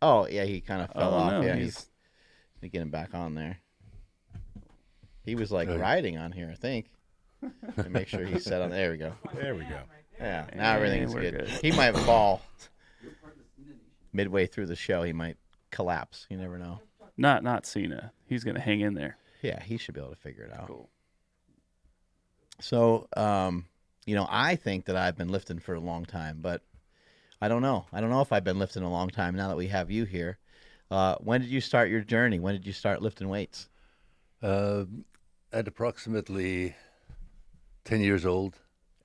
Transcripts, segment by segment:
Oh, yeah, he kind of fell off. no, Yeah, he's getting back on there. He was like Right. riding on here, I think. And make sure he's set on. There we go. There we go. Yeah, now everything's we're good. good. He might fall midway through the show. He might collapse. You never know. Not Cena. He's gonna hang in there. Yeah, he should be able to figure it out. Cool. So, I think that I've been lifting for a long time, but I don't know. I don't know if I've been lifting a long time now that we have you here. When did you start your journey? When did you start lifting weights? At approximately 10 years old.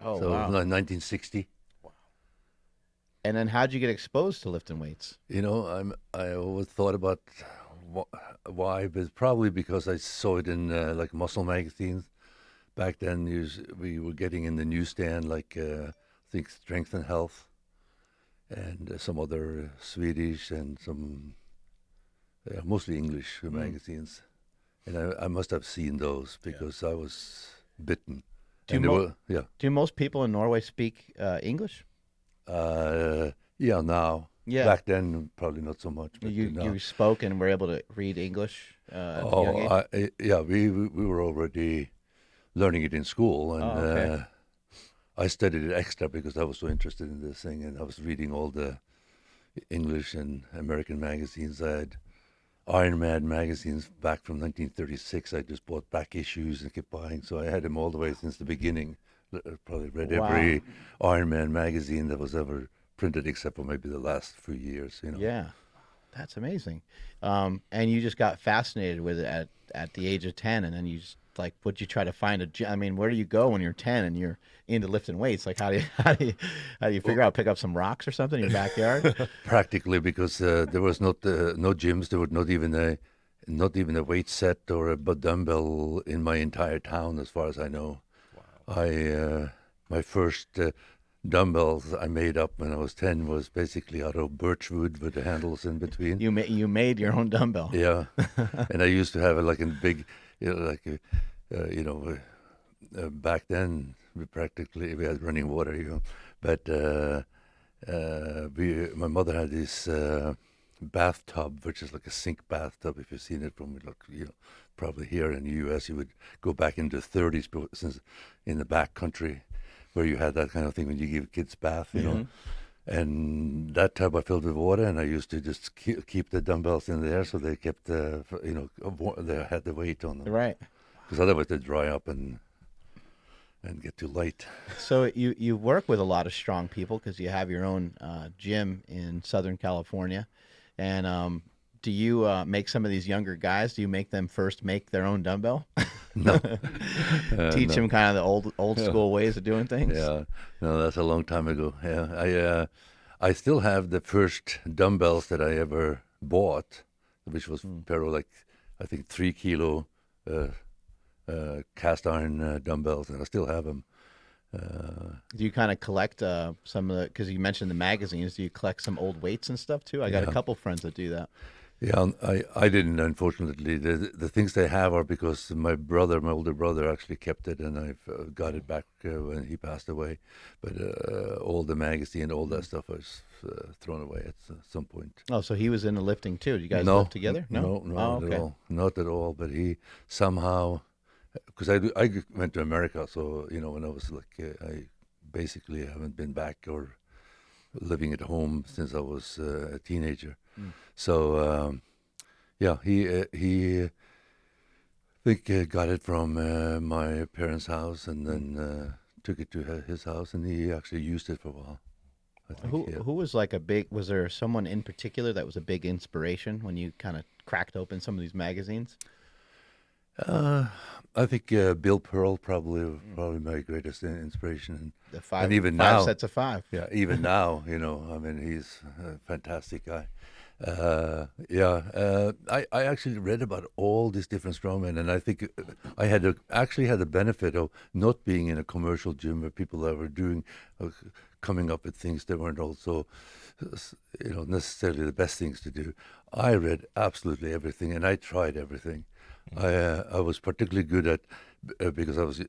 Oh, So wow. 1960. And then how'd you get exposed to lifting weights? I always thought about why, but probably because I saw it in like muscle magazines. Back then, we were getting in the newsstand like I think Strength and Health, and some other Swedish and some mostly English magazines. And I must have seen those because I was bitten. Do And they mo- were, yeah. Do most people in Norway speak English? Yeah, now. Yeah. Back then, probably not so much. But now. You spoke and were able to read English at a young age? Yeah, we were already learning it in school, and okay. I studied it extra because I was so interested in this thing, and I was reading all the English and American magazines. I had Iron Man magazines back from 1936. I just bought back issues and kept buying, so I had them all the way since the beginning. Probably read Wow. every Iron Man magazine that was ever printed, except for maybe the last few years. Yeah, that's amazing. And you just got fascinated with it at the age of 10, and then you just would you try to find a gym? I mean, where do you go when you're 10 and you're into lifting weights? Like, how do you figure out pick up some rocks or something in your backyard? Practically, because there was no gyms. There was not even a weight set or a dumbbell in my entire town, as far as I know. Wow. My first dumbbells I made up when I was 10 was basically out of birch wood with the handles in between. You made your own dumbbell. Yeah, and I used to have it like in big, back then we had running water, but my mother had this bathtub, which is like a sink bathtub. If you've seen it from probably here in the U.S., you would go back into the 30s, since in the back country where you had that kind of thing when you give kids bath, And that tub I filled with water, and I used to just keep the dumbbells in there so they kept they had the weight on them. Right. Because otherwise they dry up and get too light. So you work with a lot of strong people because you have your own gym in Southern California, and do you make some of these younger guys? Do you make them first make their own dumbbell? No. Teach them kind of the old school ways of doing things. Yeah, no, that's a long time ago. Yeah, I still have the first dumbbells that I ever bought, which was pair of I think 3 kilo cast iron dumbbells, and I still have them. Do you kind of collect some of the? Because you mentioned the magazines. Do you collect some old weights and stuff too? I got a couple friends that do that. Yeah, I didn't, unfortunately. The things they have are because my older brother, actually kept it, and I've got it back when he passed away. But all the magazine, all that stuff was thrown away at some point. Oh, so he was into lifting too. Did you guys No, lift together? No, Oh, not okay. at all. Not at all. But he somehow, because I went to America, so when I was I basically haven't been back or living at home since I was a teenager. So yeah, he think got it from my parents' house, and then took it to his house, and he actually used it for a while. I think, Who was like a big? Was there someone in particular that was a big inspiration when you kind of cracked open some of these magazines? I think Bill Pearl probably my greatest inspiration, The five, and even five now, sets of five. yeah, even now, I mean, he's a fantastic guy. I actually read about all these different strongmen, and I think I actually had the benefit of not being in a commercial gym where people that were doing, coming up with things that weren't also, necessarily the best things to do. I read absolutely everything, and I tried everything. I was particularly good at because I was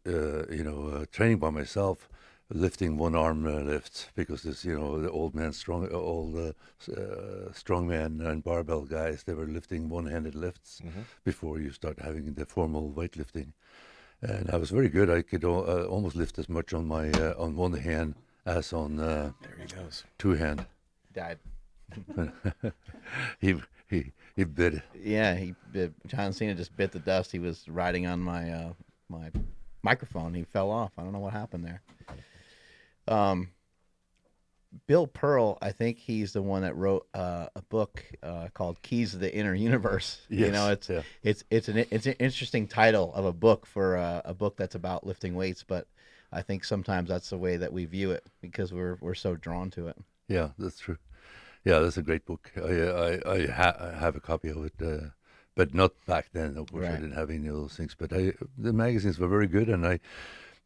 training by myself. lifting one arm lifts because this, the old man strongman and barbell guys, they were lifting one-handed lifts before you start having the formal weightlifting. And I was very good. I could almost lift as much on my on one hand as on There he goes. two hand. Died. He bit. Yeah, John Cena just bit the dust. He was riding on my my microphone. He fell off. I don't know what happened there. Bill Pearl, I think he's the one that wrote a book called Keys to the Inner Universe. Yes, It's an interesting title of a book for a book that's about lifting weights, but I think sometimes that's the way that we view it because we're so drawn to it. Yeah, that's true. Yeah, that's a great book. I have a copy of it, but not back then. Of course, I Right. didn't have any of those things. But the magazines were very good, and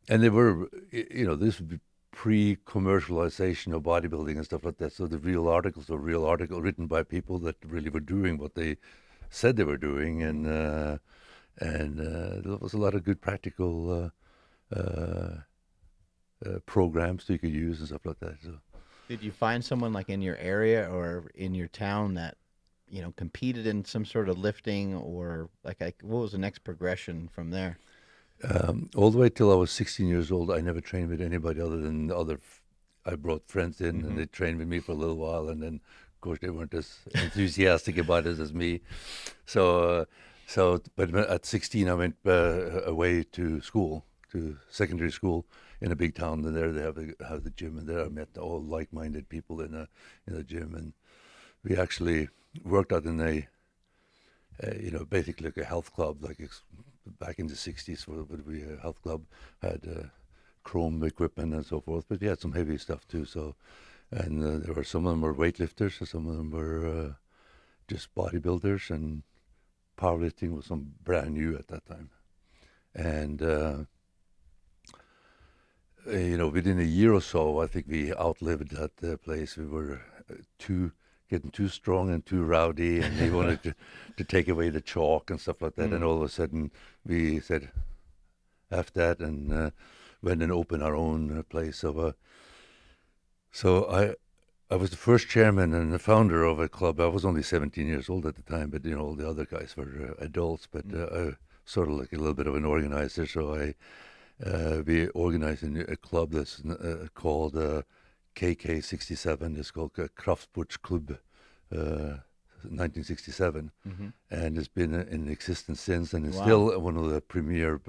they were, this would be pre-commercialization of bodybuilding and stuff like that. So the real articles were real articles written by people that really were doing what they said they were doing, and there was a lot of good practical programs that you could use and stuff like that. So. Did you find someone like in your area or in your town that competed in some sort of lifting, or like what was the next progression from there? All the way till I was 16 years old, I never trained with anybody other than I brought friends in and they trained with me for a little while, and then of course they weren't as enthusiastic about it as me. But at 16 I went away to school, to secondary school in a big town, and there they have the gym, and there I met all like-minded people in a gym, and we actually worked out in a basically like a health club, like back in the 60s, would be a health club, had chrome equipment and so forth, but we had some heavy stuff too. So, and there were some of them were weightlifters, and some of them were just bodybuilders, and powerlifting was some brand new at that time. And within a year or so, I think we outlived that place. We were getting too strong and too rowdy, and they wanted to take away the chalk and stuff like that. And all of a sudden, we said, "F that," and went and opened our own place. So I was the first chairman and the founder of a club. I was only 17 years old at the time, but all the other guys were adults. But I sort of like a little bit of an organizer. So we organized a club that's called KK67. It's called Kraftsportsklubb 1967, and it's been in existence since, and it's still one of the premier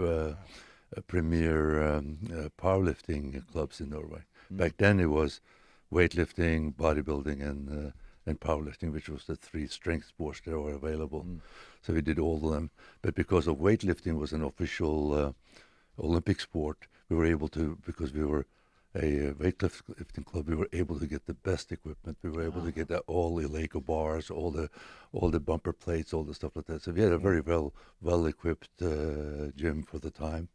powerlifting clubs in Norway. Back then it was weightlifting, bodybuilding, and powerlifting, which was the three strength sports that were available. So we did all of them. But because of weightlifting was an official Olympic sport, we were able to, because we were a weightlifting club, we were able to get the best equipment. We were able to get all the Eleiko bars, all the bumper plates, all the stuff like that. So we had a very well equipped gym for the time.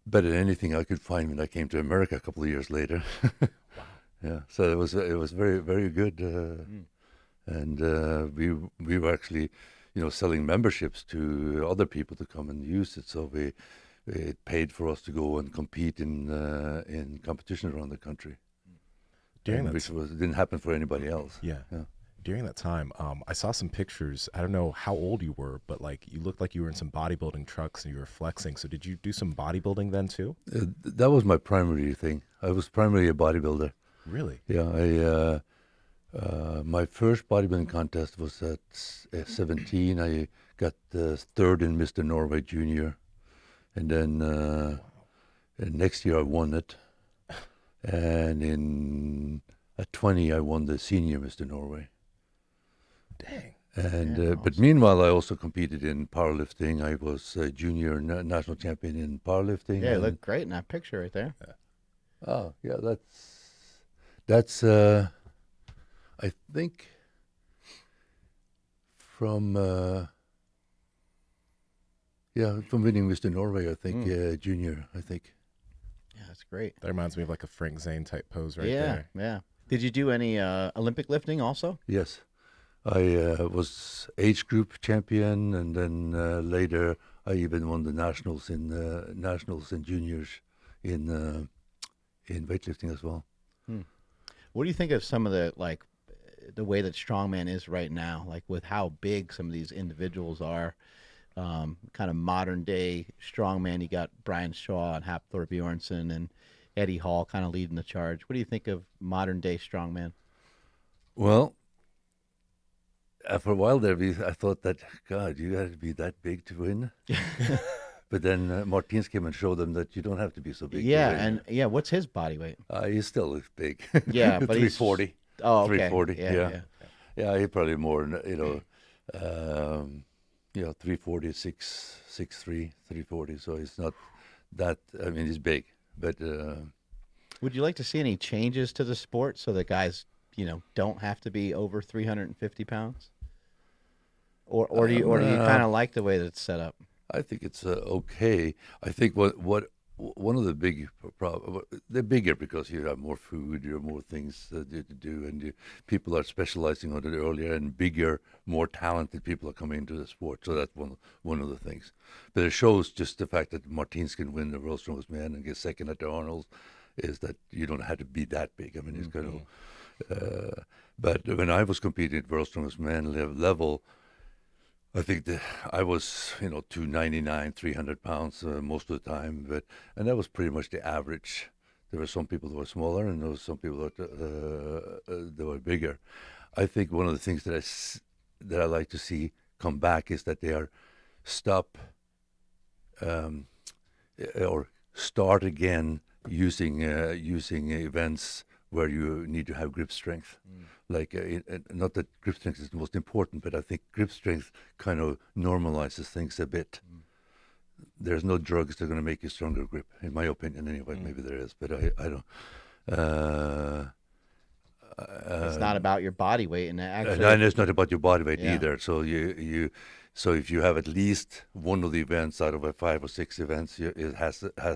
Better than anything I could find when I came to America a couple of years later. Yeah, so it was very, very good, and we were actually, selling memberships to other people to come and use it. So it paid for us to go and compete in competition around the country. Which didn't happen for anybody else. Yeah. During that time, I saw some pictures. I don't know how old you were, but like you looked like you were in some bodybuilding trucks and you were flexing. So did you do some bodybuilding then too? That was my primary thing. I was primarily a bodybuilder. Really? Yeah. My first bodybuilding contest was at 17. I got third in Mr. Norway Junior, and then next year I won it. And at 20 I won the senior Mr. Norway. Dang. And Yeah, but meanwhile, I also competed in powerlifting. I was a junior national champion in powerlifting. Yeah, you look great in that picture right there. Oh, yeah, that's I think from winning Mr. Norway. I think junior. I think. Yeah, that's great. That reminds me of like a Frank Zane type pose right Yeah, there. yeah. Did you do any Olympic lifting also? Yes, I was age group champion, and then later I even won the nationals in juniors in in weightlifting as well. What do you think of some of the the way that strongman is right now, like with how big some of these individuals are? Kind of modern day strongman. You got Brian Shaw and Hafthor Bjornsson and Eddie Hall kind of leading the charge. What do you think of modern day strongman? Well, for a while there, I thought that, God, you got to be that big to win. But then Martins came and showed them that you don't have to be so big. Yeah, to win. and what's his body weight? He still looks big. Yeah, but 340. Oh, okay. 340. Yeah. Yeah, he probably more, 340, 6'3", 340. So it's not that. I mean, he's big, but. Would you like to see any changes to the sport so that guys, don't have to be over 350 pounds? Or do you kind of like the way that it's set up? I think it's okay. I think what one of the big problems, they're bigger because you have more food, you have more things to do, and people are specializing on it earlier, and bigger, more talented people are coming into the sport. So that's one of the things. But it shows just the fact that Martins can win the world's strongest man and get second at the Arnold's is that you don't have to be that big. I mean, it's kind of. But when I was competing at world's strongest man level. I think that I was, 299, 300 pounds most of the time, and that was pretty much the average. There were some people that were smaller, and there were some people that were bigger. I think one of the things that I like to see come back is that they are stop or start again using events where you need to have grip strength. Like, not that grip strength is the most important, but I think grip strength kind of normalizes things a bit. There's no drugs that are going to make you stronger grip, in my opinion, anyway. Maybe there is, but I don't. It's not about your body weight, and actually, and it's not about your body weight either. So so if you have at least one of the events out of 5 or 6 events, it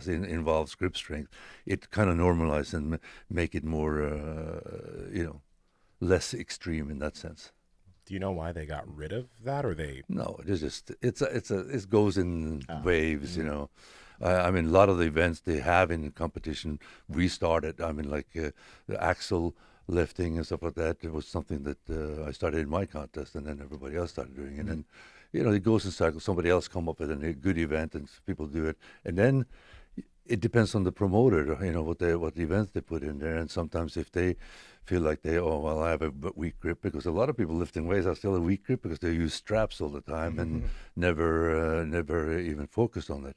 involves grip strength. It kind of normalizes and make it more, less extreme in that sense. Do you know why they got rid of that, or they? No, it goes in waves, I mean, a lot of the events they have in competition restarted. I mean, like the axle lifting and stuff like that. It was something that I started in my contest, and then everybody else started doing it. And then, it goes in cycles. Somebody else come up with a good event, and people do it. And then it depends on the promoter, what events they put in there. And sometimes if they feel like I have a weak grip, because a lot of people lifting weights are still a weak grip because they use straps all the time and never even focus on it.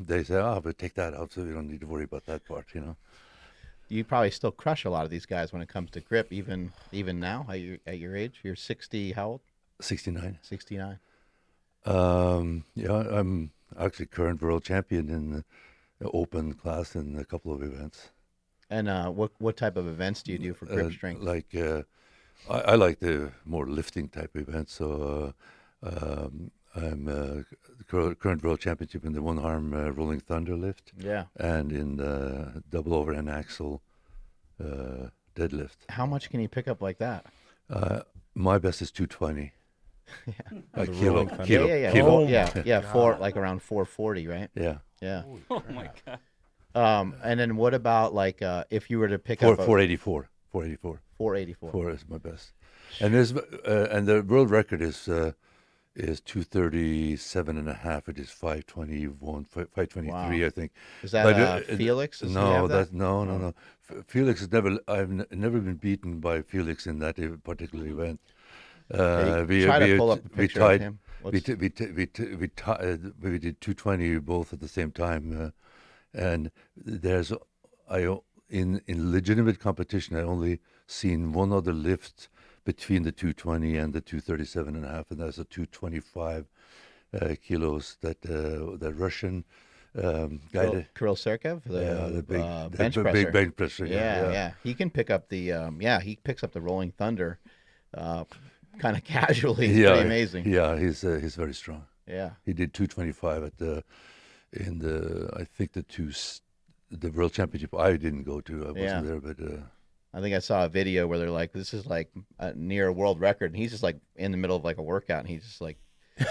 They say, but take that out so you don't need to worry about that part, You probably still crush a lot of these guys when it comes to grip, even now at your age. You're 60. How old? 69. 69. Yeah, I'm actually current world champion in the open class in a couple of events. And what type of events do you do for grip strength? Like I like the more lifting type events. So I'm current world championship in the one arm rolling thunder lift. Yeah. And in the double overhand axle deadlift. How much can you pick up like that? My best is 220. Yeah. Kilo. Yeah. Kilo. Like around 440, right? Yeah. Yeah. Oh my God. And then what about if you were to pick up 484. 484. 4 is my best. And and the world record is 237 and a half. It is 521, 523, Wow. I think. Is that Felix? Does he have that? No. Felix has I've never been beaten by Felix in that particular event. Try to pull up a picture of him. We did 220 both at the same time, and in legitimate competition, I only seen one other lift between the 220 and the 237 and a half, and that's a 225 kilos that Russian guy. Kirill Sergev, the big bench presser. big bench presser. Yeah. He can pick up he picks up the rolling thunder, kind of casually. It's pretty amazing. Yeah, he's very strong. Yeah. He did 225 I think the world championship I didn't go to. I wasn't there, but I think I saw a video where they're like, this is like near a world record, and he's just like in the middle of like a workout, and he just like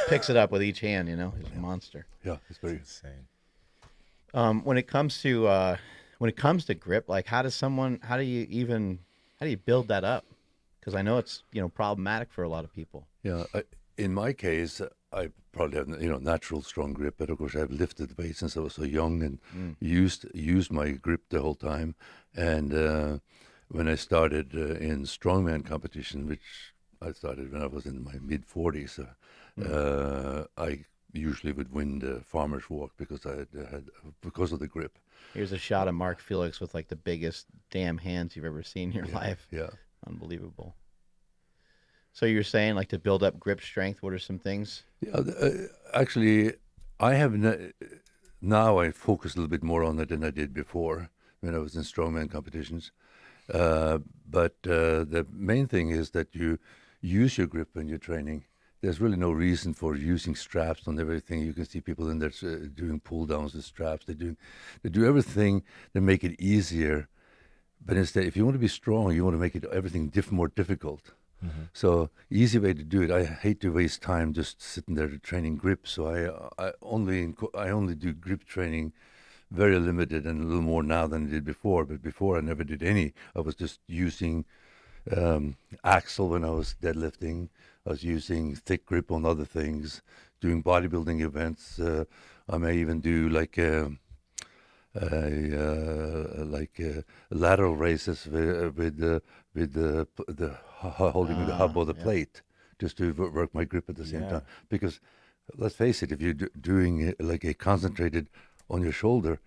picks it up with each hand. He's a monster. yeah, it's very Insane. When it comes to when it comes to grip, like how do you build that up? Because I know it's, problematic for a lot of people. Yeah, in my case, I probably have natural strong grip, but of course I've lifted weights since I was so young and used my grip the whole time. And when I started in strongman competition, which I started when I was in my mid-40s, I usually would win the farmer's walk because because of the grip. Here's a shot of Mark Felix with like the biggest damn hands you've ever seen in your life. Yeah. Unbelievable. So you're saying like to build up grip strength, what are some things? Yeah, actually, I have now I focus a little bit more on it than I did before when I was in strongman competitions. But the main thing is that you use your grip when you're training. There's really no reason for using straps on everything. You can see people in there doing pull downs with straps. They do everything to make it easier. But instead, if you want to be strong, you want to make everything more difficult. Mm-hmm. So easy way to do it. I hate to waste time just sitting there training grip. So I only do grip training, very limited, and a little more now than I did before. But before I never did any. I was just using axle when I was deadlifting. I was using thick grip on other things, doing bodybuilding events. I may even do lateral races with the holding the hub of the plate, just to work my grip at the same time. Because let's face it, if you're doing like a concentrated on your shoulder,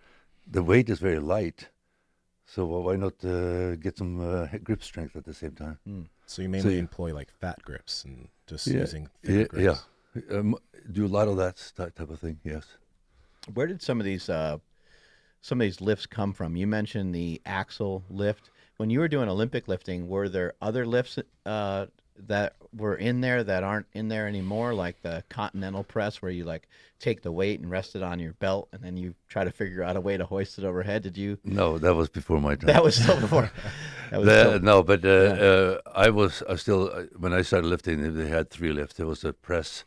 the weight is very light. So why not get some grip strength at the same time? So you mainly employ like fat grips and just using thick grips. Yeah. Do a lot of that type of thing. Yes. Where did some of these lifts come from? You mentioned the axle lift. When you were doing Olympic lifting, were there other lifts that were in there that aren't in there anymore, like the continental press, where you like take the weight and rest it on your belt, and then you try to figure out a way to hoist it overhead? Did you? No, that was before my time. That was still before. No, but I still when I started lifting, they had 3 lifts. There was a press.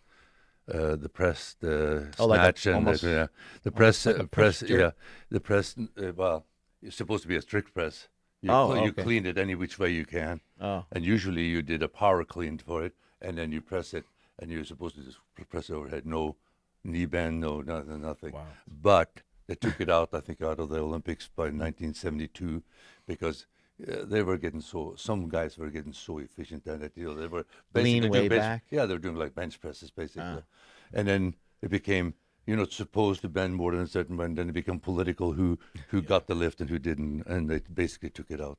The press, the snatch, and the press. The press. Well, it's supposed to be a strict press. You clean it any which way you can, and usually you did a power clean for it, and then you press it, and you're supposed to just press it overhead. No knee bend, no nothing. Wow. But they took it out, I think, out of the Olympics by 1972, because they were getting some guys were getting so efficient that they were lean way back. Yeah, they were doing like bench presses basically, and then it became you're not supposed to bend more than a certain way, and then it became political who got the lift and who didn't, and they basically took it out.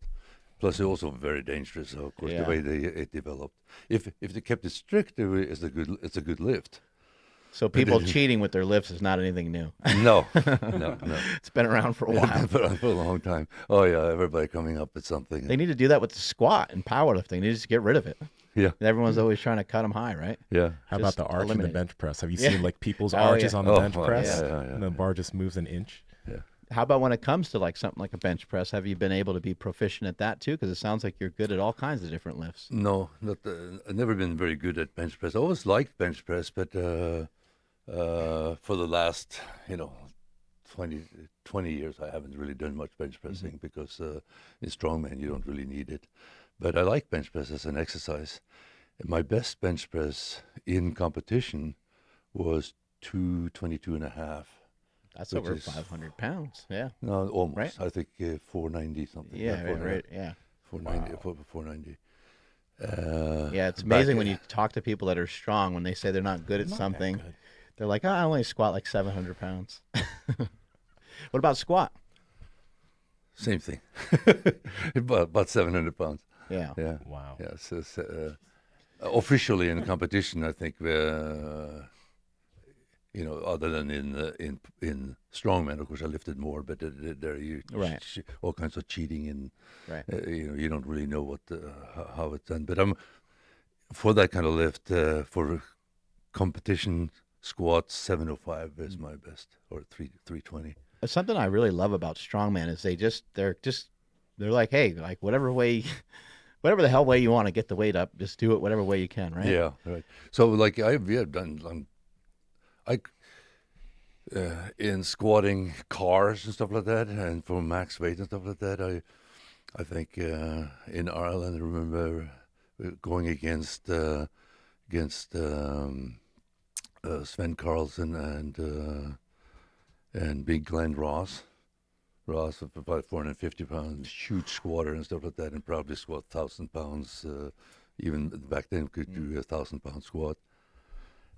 Plus, it's also very dangerous, of course, the way it developed. If they kept it strict, it's a good lift. So people cheating with their lifts is not anything new. No. It's been around for a while. For a long time. Oh, yeah, everybody coming up with something. They need to do that with the squat and powerlifting. They just get rid of it. Yeah. Everyone's always trying to cut them high, right? Yeah. How about the arch in the bench press? Have you seen like people's arches on the bench press? Yeah. And the bar just moves an inch? Yeah. How about when it comes to like something like a bench press? Have you been able to be proficient at that too? Because it sounds like you're good at all kinds of different lifts. No, I've never been very good at bench press. I always liked bench press, but for the last 20 years I haven't really done much bench pressing because in strongman you don't really need it. But I like bench press as an exercise. My best bench press in competition was 222.5. That's over 500 pounds. Yeah. No, almost. Right? I think 490 something. Yeah, right. Yeah. 490. 490. Yeah, it's amazing when you talk to people that are strong, when they say they're not good at something. They're like, I only squat like 700 pounds. What about squat? Same thing. about 700 pounds. Yeah. Yeah. Wow. Yeah. So, officially in competition, I think, other than in strongman, of course, I lifted more, but there you all kinds of cheating and you don't really know what how it's done. But for that kind of lift for competition squats, 705 is my best, or 320. Something I really love about strongman is they're like, hey, like whatever the hell way you want to get the weight up, just do it whatever way you can, right? Yeah, right. So like I've done, in squatting cars and stuff like that, and for max weight and stuff like that. I think in Ireland, I remember going against Sven Carlson and Big Glenn Ross. Ross of about 450 pounds, huge squatter and stuff like that, and probably squat 1,000 pounds. Even back then, could do 1,000 pound squat.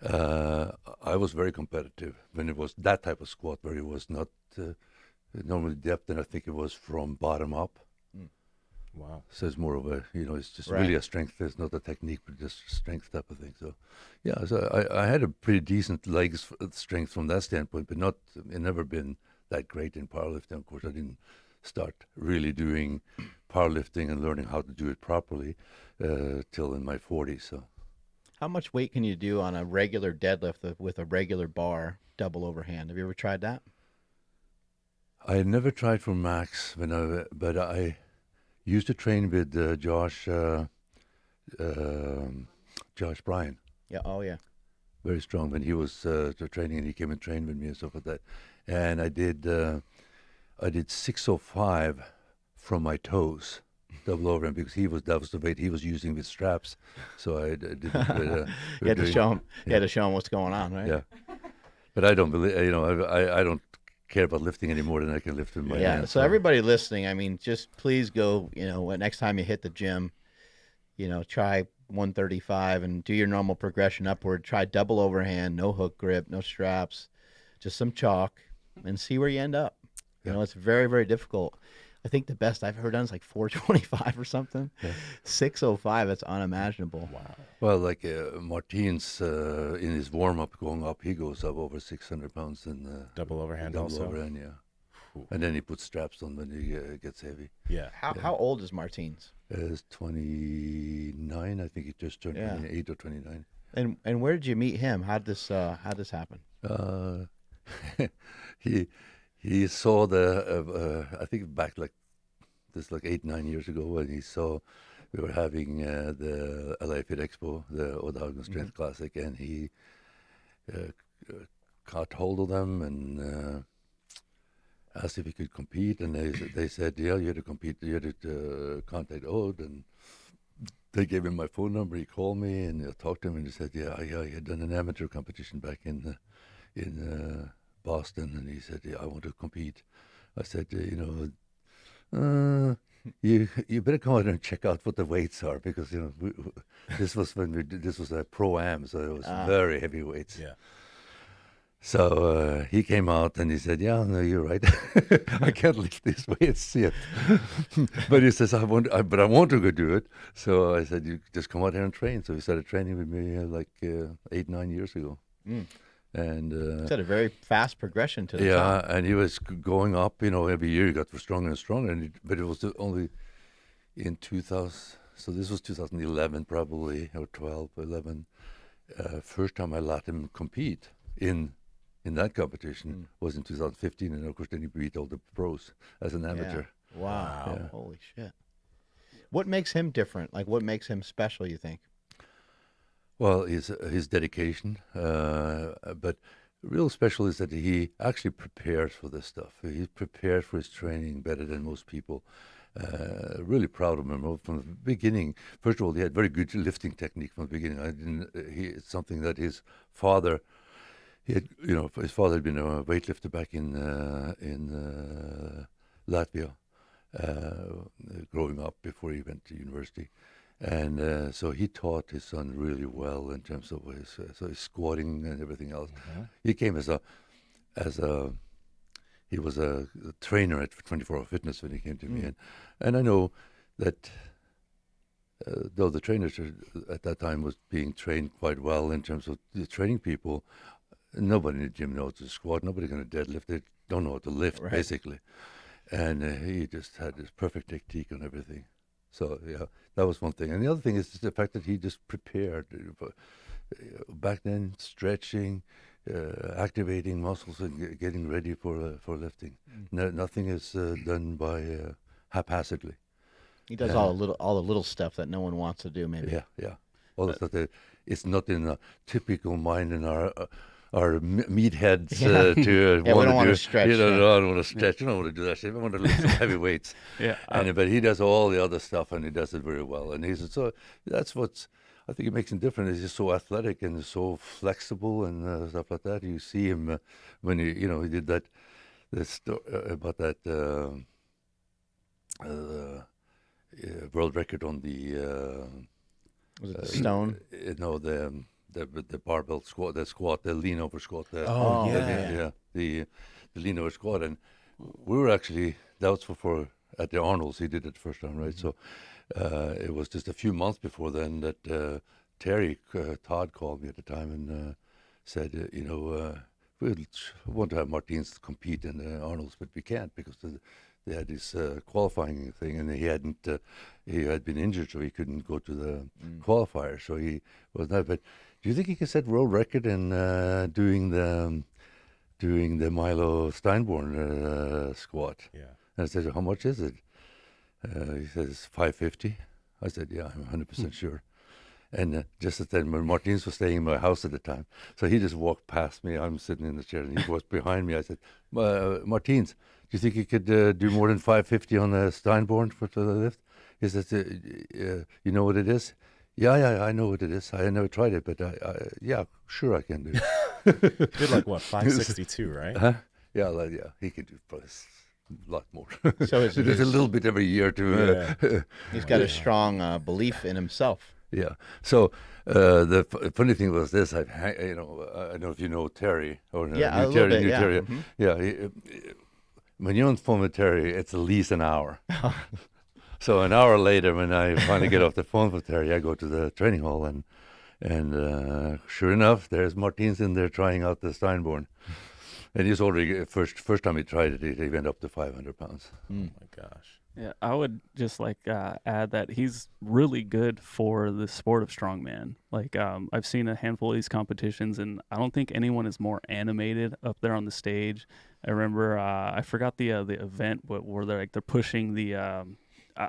I was very competitive when it was that type of squat where it was not normally depth, and I think it was from bottom up. Wow. So it's more of a, it's just Right. really a strength. It's not a technique, but just strength type of thing. So, yeah, so I had a pretty decent legs strength from that standpoint, but it never been that great in powerlifting. Of course, I didn't start really doing powerlifting and learning how to do it properly till in my 40s. So. How much weight can you do on a regular deadlift with a regular bar, double overhand? Have you ever tried that? I had never tried for max, but I used to train with Josh Bryan, Yeah. Oh, yeah. very strong. When he was training, and he came and trained with me and stuff like that. And I did 605 from my toes, double overhand, because that was the weight he was using with straps. So I did it. You had to show him. You had to show him what's going on, right? Yeah, but I don't believe. I don't care about lifting any more than I can lift with my Yeah. hands. So everybody listening, I mean, just please go. Next time you hit the gym, try 135 and do your normal progression upward. Try double overhand, no hook grip, no straps, just some chalk, and see where you end up. It's very, very difficult. I think the best I've ever done is like 425 or something. Yeah. 605, that's unimaginable. Wow. Well, like Martin's in his warm up going up, he goes up over 600 pounds in Double overhand double also. overhand, yeah. Ooh. And then he puts straps on when he gets heavy. Yeah. How old is Martins? He's 29, I think he just turned Yeah. 28 or 29. And where did you meet him? How'd this happen? He saw I think back like 8-9 years ago when he saw we were having the LA Fit Expo, the Haugen Strength Classic, and he caught hold of them and asked if he could compete, and they said, yeah, you had to compete, you had to contact Odd, and they gave him my phone number. He called me and I talked to him, and he said, yeah, he had done an amateur competition back in Boston, and he said, yeah, I want to compete. I said, you better come out and check out what the weights are, because this was this was a pro-am, so it was very heavy weights. Yeah. So he came out and he said, yeah, no, you're right. I can't lift these weights yet. But he says, but I want to go do it. So I said, you just come out here and train. So he started training with me 8-9 years ago. And It's had a very fast progression to the yeah, top. and he was going up, every year he got stronger and stronger. But it was only in 2000, so this was 2011 probably, or 12, 11. First time I let him compete in that competition was in 2015, and of course then he beat all the pros as an amateur. Yeah. Wow. Yeah. Holy shit. What makes him different? Like, what makes him special, you think? Well, his dedication, but real special is that he actually prepares for this stuff. He prepares for his training better than most people. Really proud of him from the beginning. First of all, he had very good lifting technique from the beginning. It's something that his father, his father had been a weightlifter back in Latvia, growing up before he went to university. And so he taught his son really well in terms of his squatting and everything else. He came he was a trainer at 24 Hour Fitness when he came to me, and I know that though the trainers at that time was being trained quite well in terms of the training people, nobody in the gym knows to squat. Nobody going to deadlift. They don't know how to lift, Right. basically. And he just had this perfect technique on everything. So, yeah, that was one thing. And the other thing is the fact that he just prepared. Back then, stretching, activating muscles, and getting ready for lifting. Nothing is done by haphazardly. He does all the little stuff that no one wants to do, maybe. Yeah. All the stuff that it's not in a typical mind in meatheads Yeah. to Yeah, we don't want wanna to do. stretch, You know, yeah. no, I don't want to stretch. You don't want to do that shit. I want to lift some heavy weights. Yeah, But he does all the other stuff, and he does it very well. And he's so that's what's I think it makes him different. He's just so athletic and so flexible and stuff like that. You see him when he did that about that world record on the Was it the stone? no the barbell squat, the lean over squat. Oh, yeah. The lean over squat, and we were actually that was for at the Arnold's. He did it the first time, right? So it was just a few months before then that Terry Todd called me at the time and said, we want to have Martins compete in the Arnold's, but we can't because they had this qualifying thing, and he had been injured, so he couldn't go to the qualifier. So he was not. But do you think he can set world record in doing the Milo Steinborn squat? Yeah. And I said, how much is it? He says 550. I said, yeah, I'm 100% sure. And just at then, when Martins was staying in my house at the time, so he just walked past me. I'm sitting in the chair, and he was behind me. I said, Martins, do you think you could do more than 550 on the Steinborn for the lift? He said, you know what it is? Yeah, I know what it is. I never tried it, but yeah, sure I can do it. Did like what, 562, right? Huh? Yeah, he can do probably a lot more. So there's a little bit every year to. He's got a strong belief in himself. Yeah. So the funny thing was this. I don't know if you know Terry or Yeah, a little bit, yeah. Terry. Mhm. Yeah. When you're on phone with Terry, it's at least an hour. So an hour later, when I finally get off the phone with Terry, I go to the training hall and sure enough, there's Martins in there trying out the Steinborn. And he's already first time he tried it, he went up to 500 pounds. Oh my gosh. yeah. I would just add that he's really good for the sport of strongman. I've seen a handful of these competitions, and I don't think anyone is more animated up there on the stage. I remember I forgot the event, but where they're pushing the.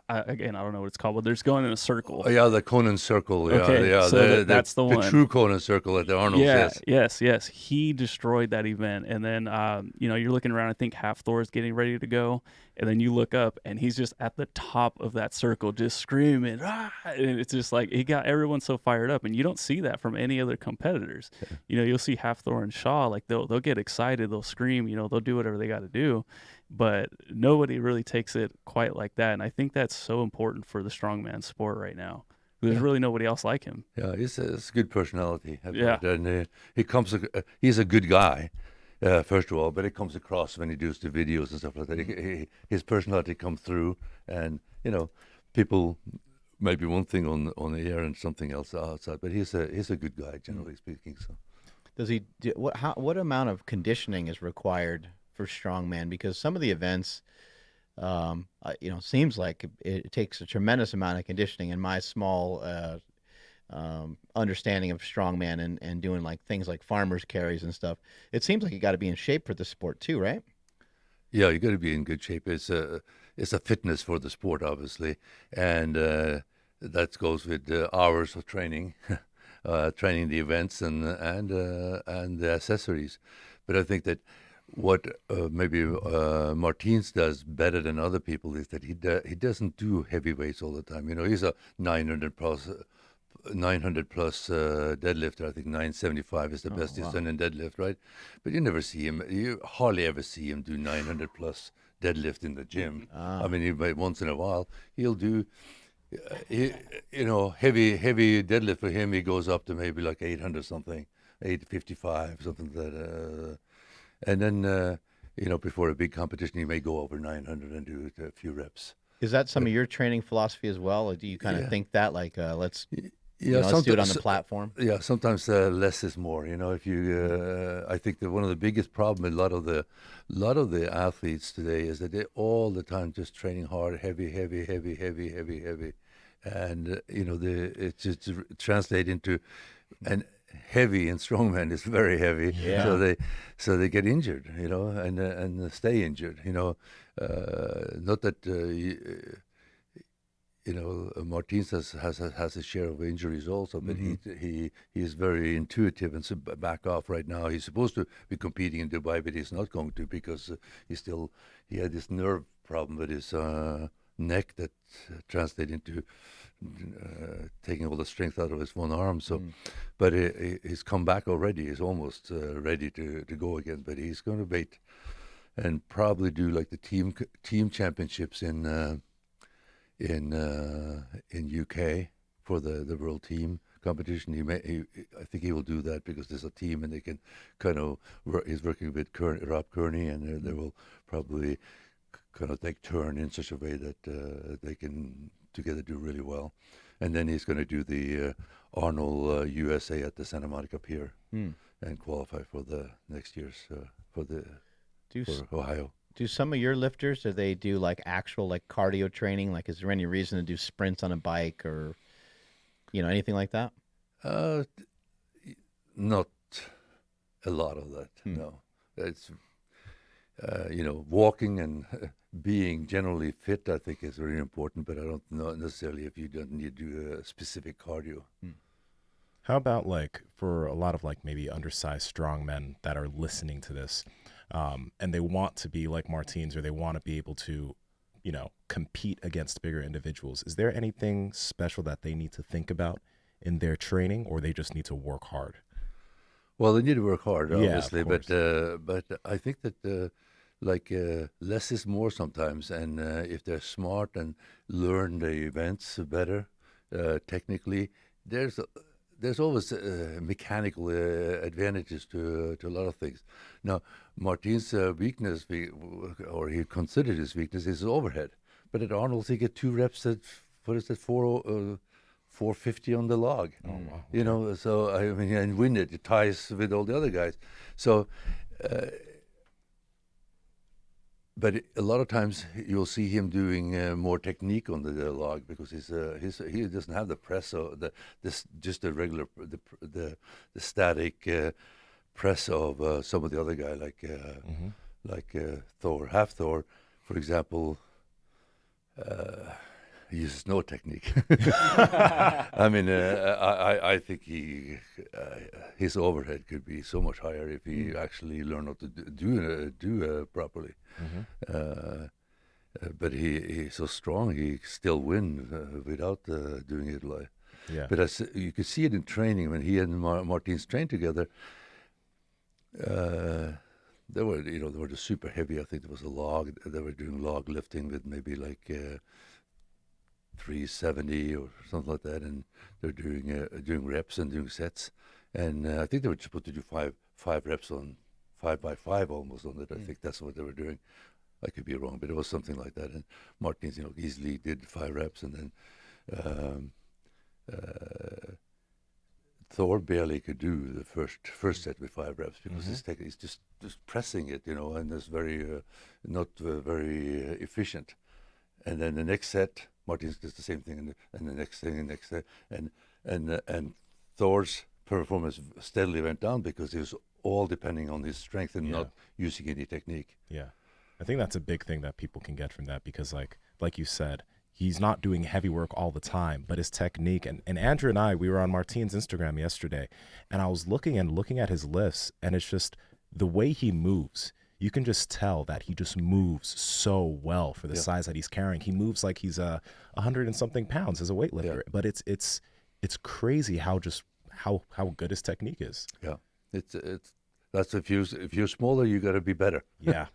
Again, I don't know what it's called, but they're just going in a circle. Oh, yeah, the Conan Circle. Yeah, Okay, yeah. so that's the one. The true Conan Circle at the Arnold's. Yes. He destroyed that event, and then you're looking around. I think Half Thor is getting ready to go, and then you look up, and he's just at the top of that circle, just screaming, ah! And it's just like he got everyone so fired up, and you don't see that from any other competitors. Yeah. You'll see Half Thor and Shaw, they'll get excited, they'll scream, they'll do whatever they got to do. But nobody really takes it quite like that, and I think that's so important for the strongman sport right now. There's really nobody else like him. Yeah, he's a good personality. Yeah. And he's a good guy, first of all, but it comes across when he does the videos and stuff like that. His personality comes through, and people maybe one thing on the air and something else outside. But he's a good guy, generally speaking. So, Does he? What amount of conditioning is required for strongman? Because some of the events, seems like it takes a tremendous amount of conditioning. In my small understanding of strongman and doing things like farmers carries and stuff, it seems like you got to be in shape for the sport too, right? yeah, you got to be in good shape. It's a fitness for the sport, obviously, and that goes with hours of training, training the events and the accessories. But I think that what maybe Martins does better than other people is that he doesn't do heavy weights all the time. He's a 900 plus deadlifter. I think 975 is the best he's done in deadlift, right? But you hardly ever see him do 900 plus deadlift in the gym. I mean, once in a while he'll do. Heavy deadlift for him, he goes up to maybe like 800 something, 855 something like that. And then, before a big competition, he may go over 900 and do a few reps. Is that some of your training philosophy as well? Or do you kind of think that let's let's do it on the platform? Yeah, sometimes less is more. If you, I think that one of the biggest problems, a lot of the athletes today is that they're all the time just training hard, heavy, and it just translate into and heavy and strongman is very heavy. Yeah. So they get injured, and stay injured. Not that Martins has a share of injuries also, but he is very intuitive and back off right now. He's supposed to be competing in Dubai, but he's not going to because he had this nerve problem with his neck that translated into taking all the strength out of his one arm. So, but he's come back already. He's almost ready to go again. But he's going to wait and probably do like the team championships in UK for the world team competition. I think he will do that because there's a team and they can kind of. He's working with Rob Kearney, and they will probably kind of take turn in such a way that they can together do really well. And then he's going to do the Arnold USA at the Santa Monica Pier and qualify for the next year's for Ohio. Do some of your lifters, do they do like actual like cardio training? Like, is there any reason to do sprints on a bike or, anything like that? Not a lot of that. No, it's walking and being generally fit, I think, is very important. But I don't know necessarily if you don't need to do a specific cardio. How about like for a lot of like maybe undersized strongmen that are listening to this, and they want to be like Martins, or they want to be able to, compete against bigger individuals? Is there anything special that they need to think about in their training, or they just need to work hard? Well, they need to work hard, obviously, but I think that less is more sometimes, and if they're smart and learn the events better technically, there's always mechanical advantages to a lot of things. Now, Martin's weakness, or he considered his weakness, is his overhead. But at Arnold's, he get 2 reps at 450 on the log. Oh, wow. So I mean, and win it. It ties with all the other guys. So, but a lot of times you'll see him doing more technique on the log because he doesn't have the press or just the regular the static press of some of the other guy like Thor, Half Thor, for example. He uses no technique. I mean, I think his overhead could be so much higher if he actually learned how to do properly. But he's so strong, he still win without doing it live. Yeah. But you could see it in training when he and Martins trained together. They were the super heavy. I think there was a log. They were doing log lifting with maybe like 370 or something like that, and they're doing reps and doing sets. And I think they were supposed to do five reps on 5x5 almost on it. I think that's what they were doing. I could be wrong, but it was something like that. And Martins, easily did 5 reps, and then Thor barely could do the first set with 5 reps because he's just pressing it, and it's very not very efficient. And then the next set, Martins does the same thing, and the next thing, and next set, and Thor's performance steadily went down because it was all depending on his strength and not using any technique. Yeah, I think that's a big thing that people can get from that because, like you said, he's not doing heavy work all the time, but his technique. And Andrew and I, we were on Martin's Instagram yesterday, and I was looking at his lifts, and it's just the way he moves. You can just tell that he just moves so well for the size that he's carrying. He moves like he's 100 and something pounds as a weightlifter, but it's crazy how good his technique is. Yeah, that's if you're smaller, you got to be better. Yeah.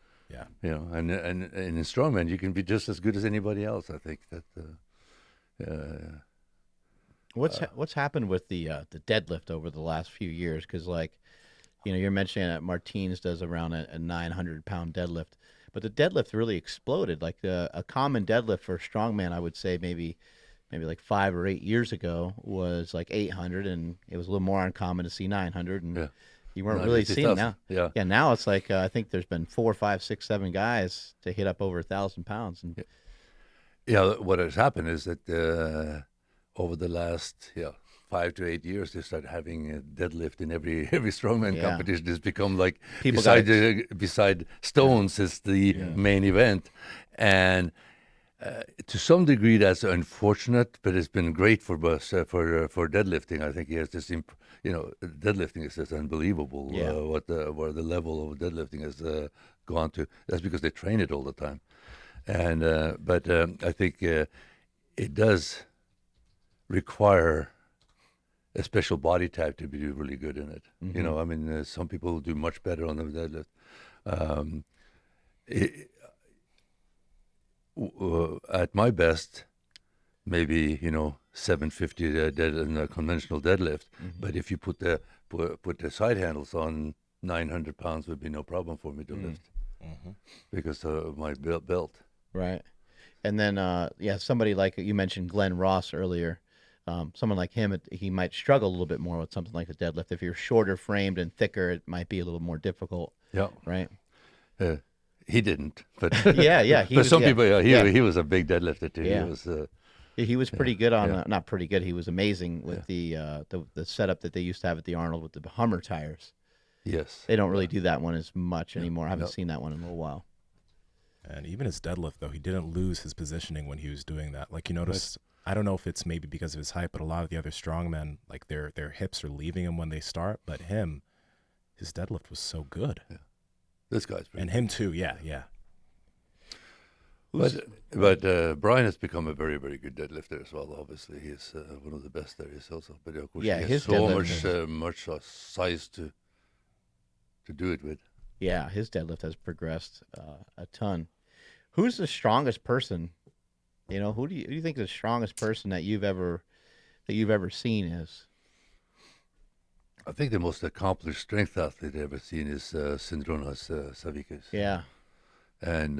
And in strongman, you can be just as good as anybody else. I think that. What's happened with the deadlift over the last few years? Because you're mentioning that Martins does around a 900-pound deadlift, but the deadlift really exploded. Like a common deadlift for a strongman, I would say maybe like 5 or 8 years ago was like 800, and it was a little more uncommon to see 900, and you weren't really seeing now. Yeah. Now it's like I think there's been 4, 5, 6, 7 guys to hit up over 1,000 pounds. And what has happened is that over the last 5 to 8 years, they started having a deadlift in every strongman competition. It's become like beside stones is the main event, and To some degree, that's unfortunate, but it's been great for us for deadlifting. I think he has this, deadlifting is just unbelievable. Yeah. Where the level of deadlifting has gone to. That's because they train it all the time, and but I think it does require a special body type to be really good in it. Mm-hmm. You know, I mean, some people do much better on the deadlift. At my best, maybe 750 in a conventional deadlift. Mm-hmm. But if you put the side handles on, 900 pounds would be no problem for me to lift because of my belt. Right. And then, somebody like you mentioned, Glenn Ross earlier. Someone like him, he might struggle a little bit more with something like a deadlift. If you're shorter framed and thicker, it might be a little more difficult. Yeah. Right. He didn't, but yeah. He was a big deadlifter too. Yeah. He was pretty good on, yeah. Not pretty good. He was amazing with the setup that they used to have at the Arnold with the Hummer tires. Yes. They don't really do that one as much anymore. I haven't seen that one in a little while. And even his deadlift, though, he didn't lose his positioning when he was doing that. Like, you notice, I don't know if it's maybe because of his height, but a lot of the other strongmen, like their hips are leaving him when they start. But his deadlift was so good. Yeah. This guy's pretty and him too, yeah. But Brian has become a very, very good deadlifter as well. Obviously, he's one of the best there is also. But of course, he has his so much size to do it with. Yeah, his deadlift has progressed a ton. Who's the strongest person? Who do you think the strongest person that you've ever seen is? I think the most accomplished strength athlete I've ever seen is Sindronas Savikas. Yeah. And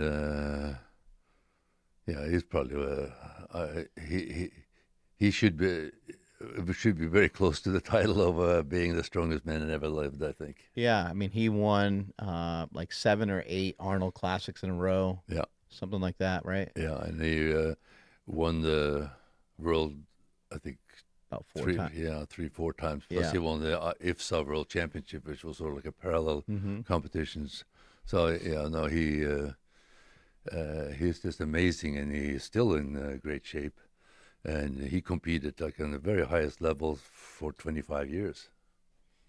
he's probably he should be very close to the title of being the strongest man that ever lived, I think. Yeah, I mean, he won like 7 or 8 Arnold Classics in a row. Yeah. Something like that, right? Yeah, and he won the world, I think, about 4 times. Yeah, 3-4 times. Plus he won the IFSA World Championship, which was sort of like a parallel competitions. So he's just amazing, and he's still in great shape. And he competed like on the very highest level for 25 years.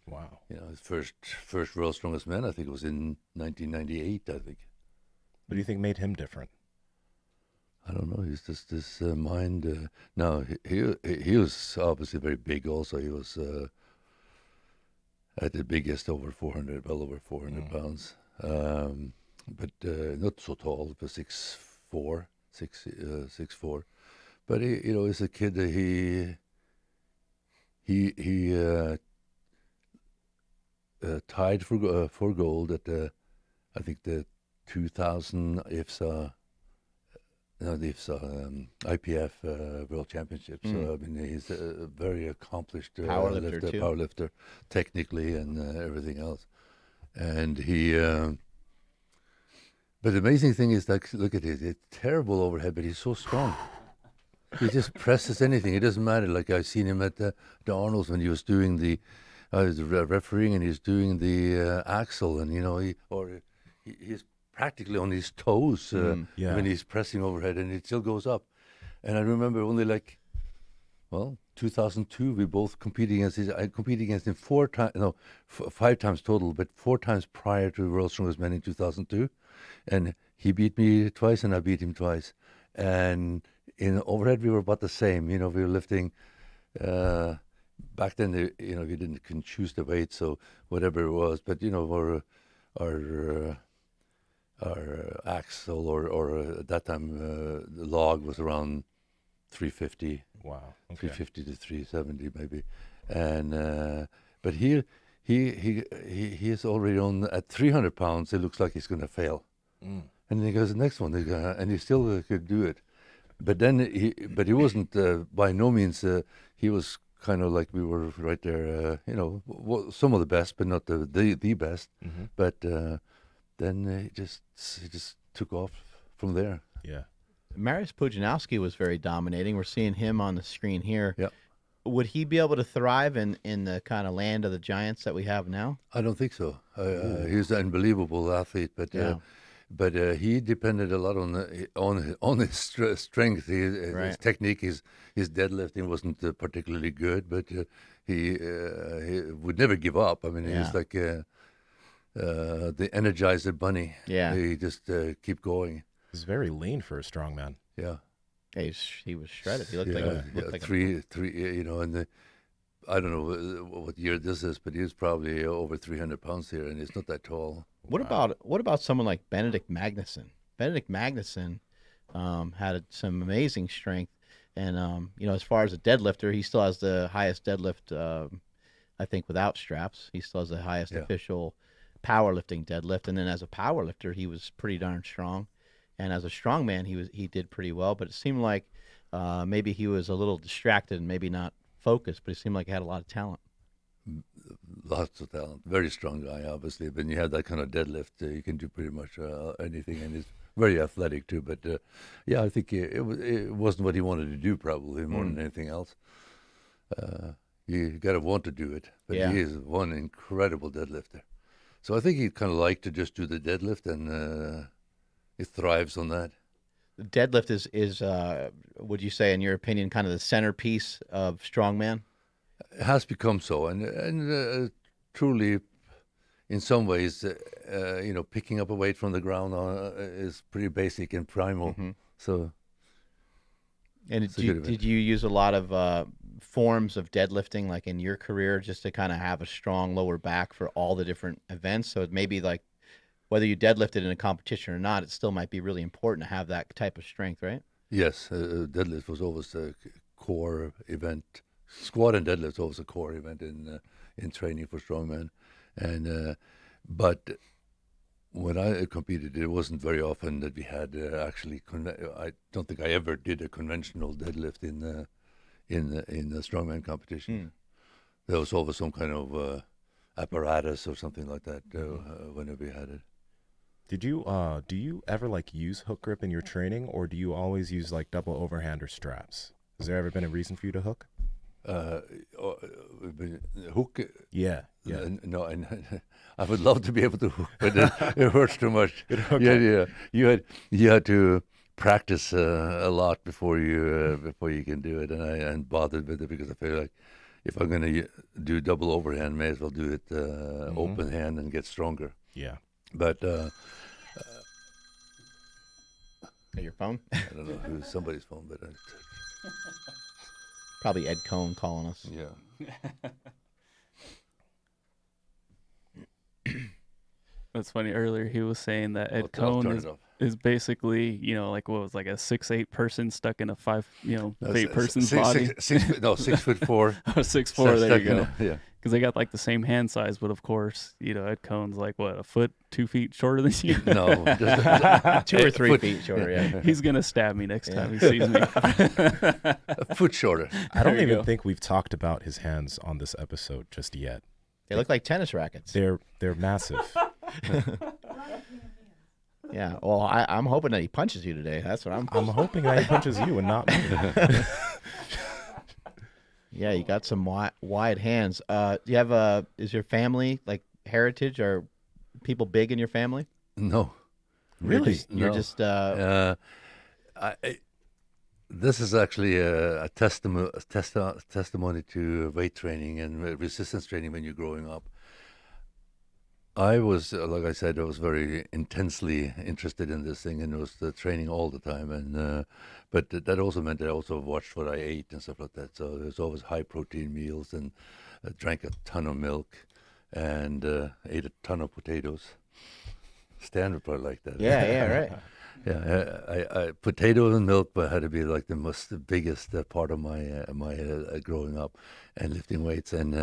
Wow. His first World's Strongest Man, I think, was in 1998. I think. What do you think made him different? I don't know. He's just this mind. No, he was obviously very big. Also, he was at the biggest well over 400 pounds. But not so tall. He was 6'4". But he, as a kid, he tied for gold at I think the 2000 IPF World Championships. So I mean, he's a very accomplished powerlifter, technically and everything else. And he. But the amazing thing is, like, look at it. It's terrible overhead, but he's so strong. He just presses anything. It doesn't matter. Like, I've seen him at the Arnold's when he was doing the refereeing, and he's doing the axle, and he's practically on his toes when he's pressing overhead, and it still goes up. And I remember only 2002, we both competed against him. I competed against him 5 times total, but 4 times prior to World's Strongest Man in 2002. And he beat me twice, and I beat him twice. And in overhead, we were about the same. We were lifting. Back then, we couldn't choose the weight, so whatever it was. But our axle or at that time the log was around 350. Wow. Okay. 350 to 370 maybe, and but he is already on at 300 pounds. It looks like he's going to fail, and then he goes the next one, and he still could do it. But then he wasn't by no means. He was kind of like we were right there. Some of the best, but not the best. Mm-hmm. But then he just took off from there. Yeah. Mariusz Pudzianowski was very dominating. We're seeing him on the screen here. Yeah. Would he be able to thrive in the kind of land of the giants that we have now? I don't think so. He's an unbelievable athlete, but but he depended a lot on his strength. His Right. technique, his deadlifting wasn't particularly good, but he would never give up. I mean, he was Yeah. like the Energizer Bunny. Yeah. He just keep going. He's very lean for a strong man. Yeah. He was shredded. He looked yeah, like a, yeah, looked like three, you know, and I don't know what year this is, but he was probably over 300 pounds here, and he's not that tall. What about someone like Benedict Magnuson? Benedict Magnuson had some amazing strength, and as far as a deadlifter, he still has the highest deadlift. I think without straps, he still has the highest Yeah. official powerlifting deadlift. And then as a powerlifter, he was pretty darn strong, and as a strongman, he did pretty well. But it seemed like maybe he was a little distracted and maybe not focused, but it seemed like he had a lot of talent. Lots of talent. Very strong guy, obviously. When you have that kind of deadlift, you can do pretty much anything, and he's very athletic too. But yeah, I think it wasn't what he wanted to do, probably more than anything else. You got to want to do it, but Yeah. he is one incredible deadlifter. So I think he kind of liked to just do the deadlift, and he thrives on that. The deadlift is would you say, in your opinion, kind of the centerpiece of strongman? It has become so, and truly, in some ways, picking up a weight from the ground is pretty basic and primal. So And It's a good event. did you use a lot of forms of deadlifting, like in your career, just to kind of have a strong lower back for all the different events? So it may be like whether you deadlifted in a competition or not, it still might be really important to have that type of strength, right? yes, deadlift was always a core event. Squat and deadlift was always a core event in training for strongman, and but when I competed, it wasn't very often that we had actually. I don't think I ever did a conventional deadlift in the strongman competition. There was always some kind of apparatus or something like that whenever we had it. Did you do you ever like use hook grip in your training, or do you always use like double overhand or straps? Has there ever been a reason for you to hook? Hook. Yeah, yeah. No, and I would love to be able to hook, but it hurts too much. Yeah. You had to practice a lot before you can do it, and I am bothered with it because I feel like if I'm going to do double overhand, may as well do it open hand and get stronger. Yeah. But Your phone? I don't know who's somebody's phone, but Probably Ed Cohn calling us. yeah. That's funny. Earlier he was saying that Ed I'll Cohn turn it off. is basically, like what was like a 6'8" person stuck in a 8 person's Six- body. 6'4". Or 6'4", there you go. Yeah. Because they got like the same hand size, but of course, Ed Cohn's like what, a foot, 2 feet shorter than you. No, just 2 or 3 feet shorter, yeah. He's gonna stab me next time he sees me. a foot shorter. I don't There you even go. think we've talked about his hands on this episode just yet. They look like tennis rackets. They're massive. Yeah. Well, I'm hoping that he punches you today. That's what I'm. I'm hoping that he punches you and not me. Yeah, you got some wide hands. Do you have is your family like heritage? Are people big in your family? No. Really? You're No. just This is actually a testimony to weight training and resistance training when you're growing up. I was, like I said, I was very intensely interested in this thing and was training all the time. And but that also meant that I also watched what I ate and stuff like that. So there's always high protein meals, and drank a ton of milk and ate a ton of potatoes. Standard part like that. yeah, right. Yeah, I potato and milk, but had to be like the biggest part of my growing up and lifting weights, and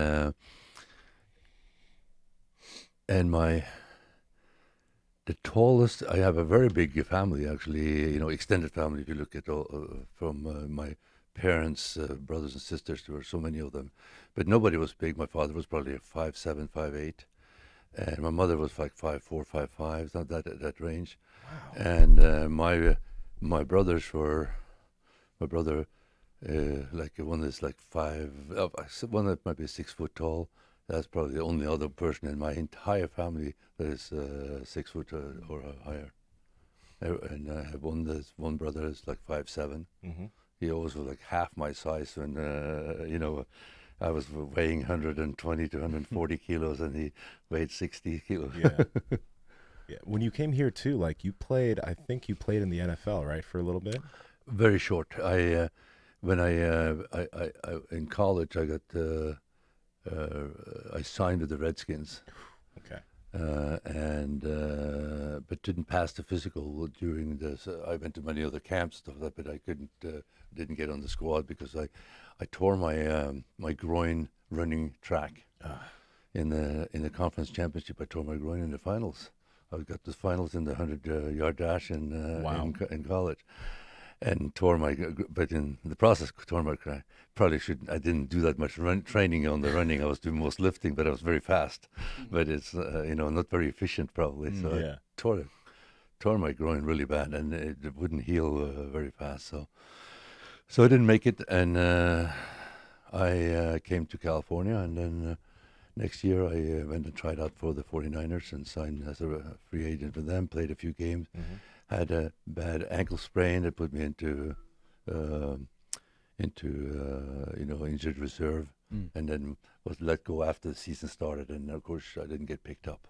the tallest. I have a very big family, actually. Extended family. If you look at all from my parents, brothers and sisters, there were so many of them, but nobody was big. My father was probably 5'7", 5'8", and my mother was like 5'4", 5'5", not that range. And my brothers were, like one is like one that might be 6 foot tall. That's probably the only other person in my entire family that is 6 foot or higher. And I have one brother is like 5'7". Mm-hmm. He always was like half my size when I was weighing 120 to 140 kilos, and he weighed 60 kilos. Yeah. Yeah. When you came here too, like I think you played in the NFL, right, for a little bit? Very short. When I in college, I signed with the Redskins. Okay. But didn't pass the physical during this. I went to many other camps and stuff like that, but I didn't get on the squad because I tore my groin running track in the conference championship. I tore my groin in the finals. I got the finals in the 100-yard dash in college, and but in the process tore my. Probably shouldn't. I didn't do that much training on the running. I was doing most lifting, but I was very fast. But it's not very efficient probably. So Yeah. I tore my groin really bad, and it wouldn't heal very fast. So I didn't make it, and I came to California, and then next year I went and tried out for the 49ers and signed as a free agent for them. Played a few games. Mm-hmm. Had a bad ankle sprain that put me into injured reserve, and then was let go after the season started, and of course I didn't get picked up.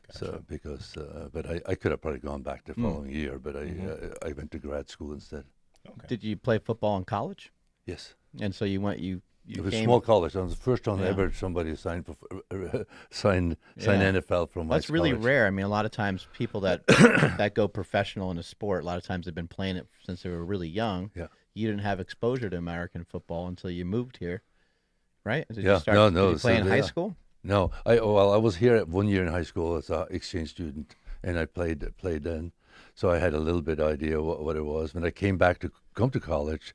Gotcha. So because but I could have probably gone back the following year, but I went to grad school instead. Okay. Did you play football in college? Yes. And so you It was came. small college. I was the first time Yeah. ever somebody signed signed Yeah. NFL from my That's really college. rare. I mean, a lot of times people that that go professional in a sport, a lot of times they've been playing it since they were really young. Yeah. You didn't have exposure to American football until you moved here, right? Did Yeah. you start, No, did you play in so high yeah. school? No, I was here at 1 year in high school as an exchange student, and I played then, so I had a little bit idea what it was. When I came back to come to college,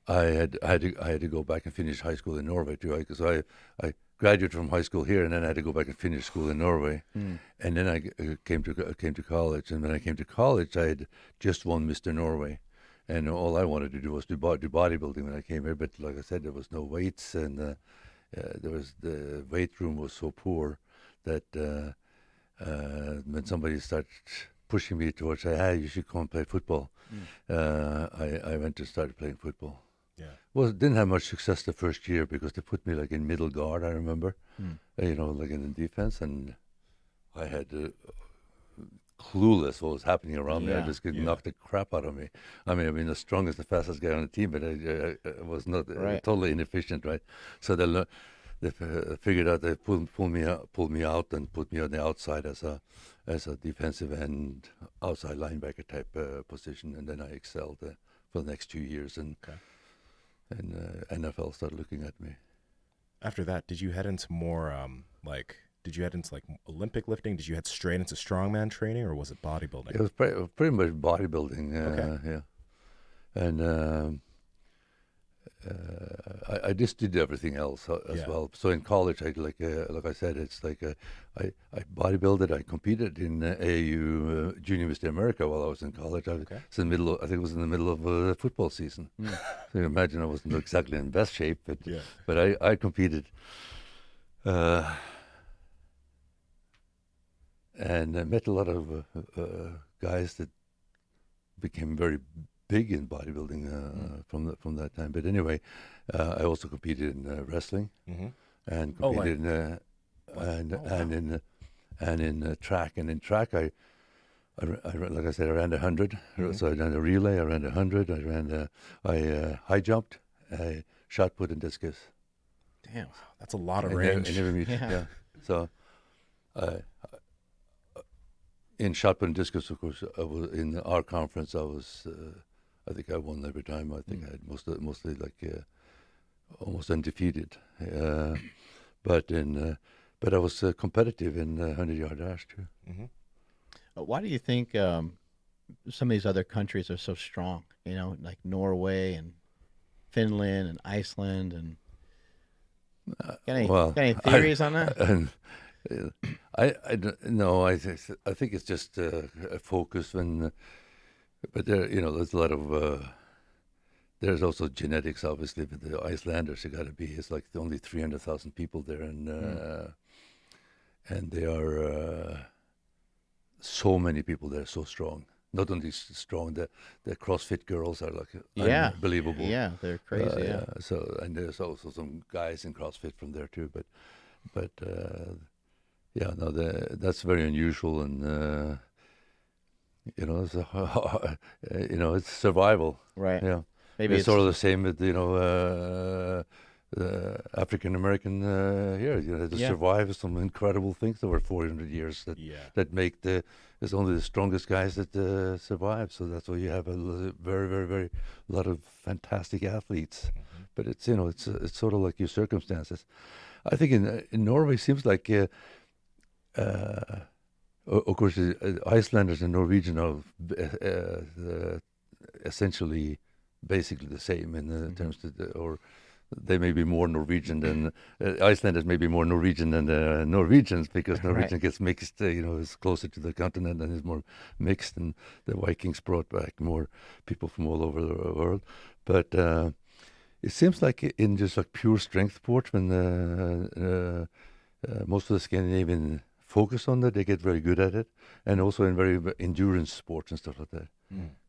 I had to go back and finish high school in Norway too, because I graduated from high school here, and then I had to go back and finish school in Norway, and then I came to college, and when I came to college, I had just won Mr. Norway. And all I wanted to do was do bodybuilding when I came here. But like I said, there was no weights, and the weight room was so poor that when somebody started pushing me towards, say, "Hey, you should come and play football," I went to start playing football. Yeah. Well, didn't have much success the first year because they put me like in middle guard. I remember, like in the defense, and I had clueless what was happening around me. I Yeah. just could knock the crap out of me. I mean, the strongest, the fastest guy on the team, but I was not Right. totally inefficient, right? So they figured out they pulled me out and put me on the outside as a defensive end, outside linebacker type position, and then I excelled for the next 2 years, and NFL started looking at me. After that, did you head into more did you head into like Olympic lifting? Did you head straight into strongman training, or was it bodybuilding? It was pretty much bodybuilding, Okay. yeah. And I just did everything else as Yeah. well. So in college, like I said, it's like I bodybuilded. I competed in AAU Junior Mr. America while I was in college. Okay. It's in the middle. I think it was in the middle of the football season. So you imagine I wasn't exactly in best shape, but Yeah. but I competed. And I met a lot of guys that became very big in bodybuilding from that time. But anyway, I also competed in wrestling Mm-hmm. and Oh, competed in track. And in track, I like I said, I ran 100. So I ran a relay. I ran 100. I high jumped, shot put, and discus. Damn. That's a lot of I range. never meet. Yeah. So, in shot put and discus, of course, I was in our conference. I think I won every time. I think I had mostly like almost undefeated. But I was competitive in 100-yard dash too. Mm-hmm. Why do you think some of these other countries are so strong? You know, like Norway and Finland and Iceland, and got any theories on that? And I don't know. I think it's just a focus. But there's a lot of. There's also genetics, obviously, but the Icelanders have got to be. It's like only 300,000 people there, and they are so many people there, so strong. not only strong, the CrossFit girls are like Yeah. unbelievable. Yeah, they're crazy. Yeah. So, and there's also some guys in CrossFit from there too. But yeah, no, that's very unusual, and it's it's survival. Right. Yeah, Maybe it's it's sort of the same with the African American here. They Yeah. survive some incredible things over 400 years that make it's only the strongest guys that survive. So that's why you have a very, very, very lot of fantastic athletes. But it's it's sort of like your circumstances. I think in Norway seems like of course Icelanders and Norwegian are essentially basically the same in terms of or they may be more Norwegian than Icelanders may be more Norwegian than Norwegians because Norwegian gets mixed, is closer to the continent and is more mixed, and the Vikings brought back more people from all over the world. But it seems like in just like pure strength sport, when most of the Scandinavian focus on that, they get very good at it, and also in very endurance sports and stuff like that.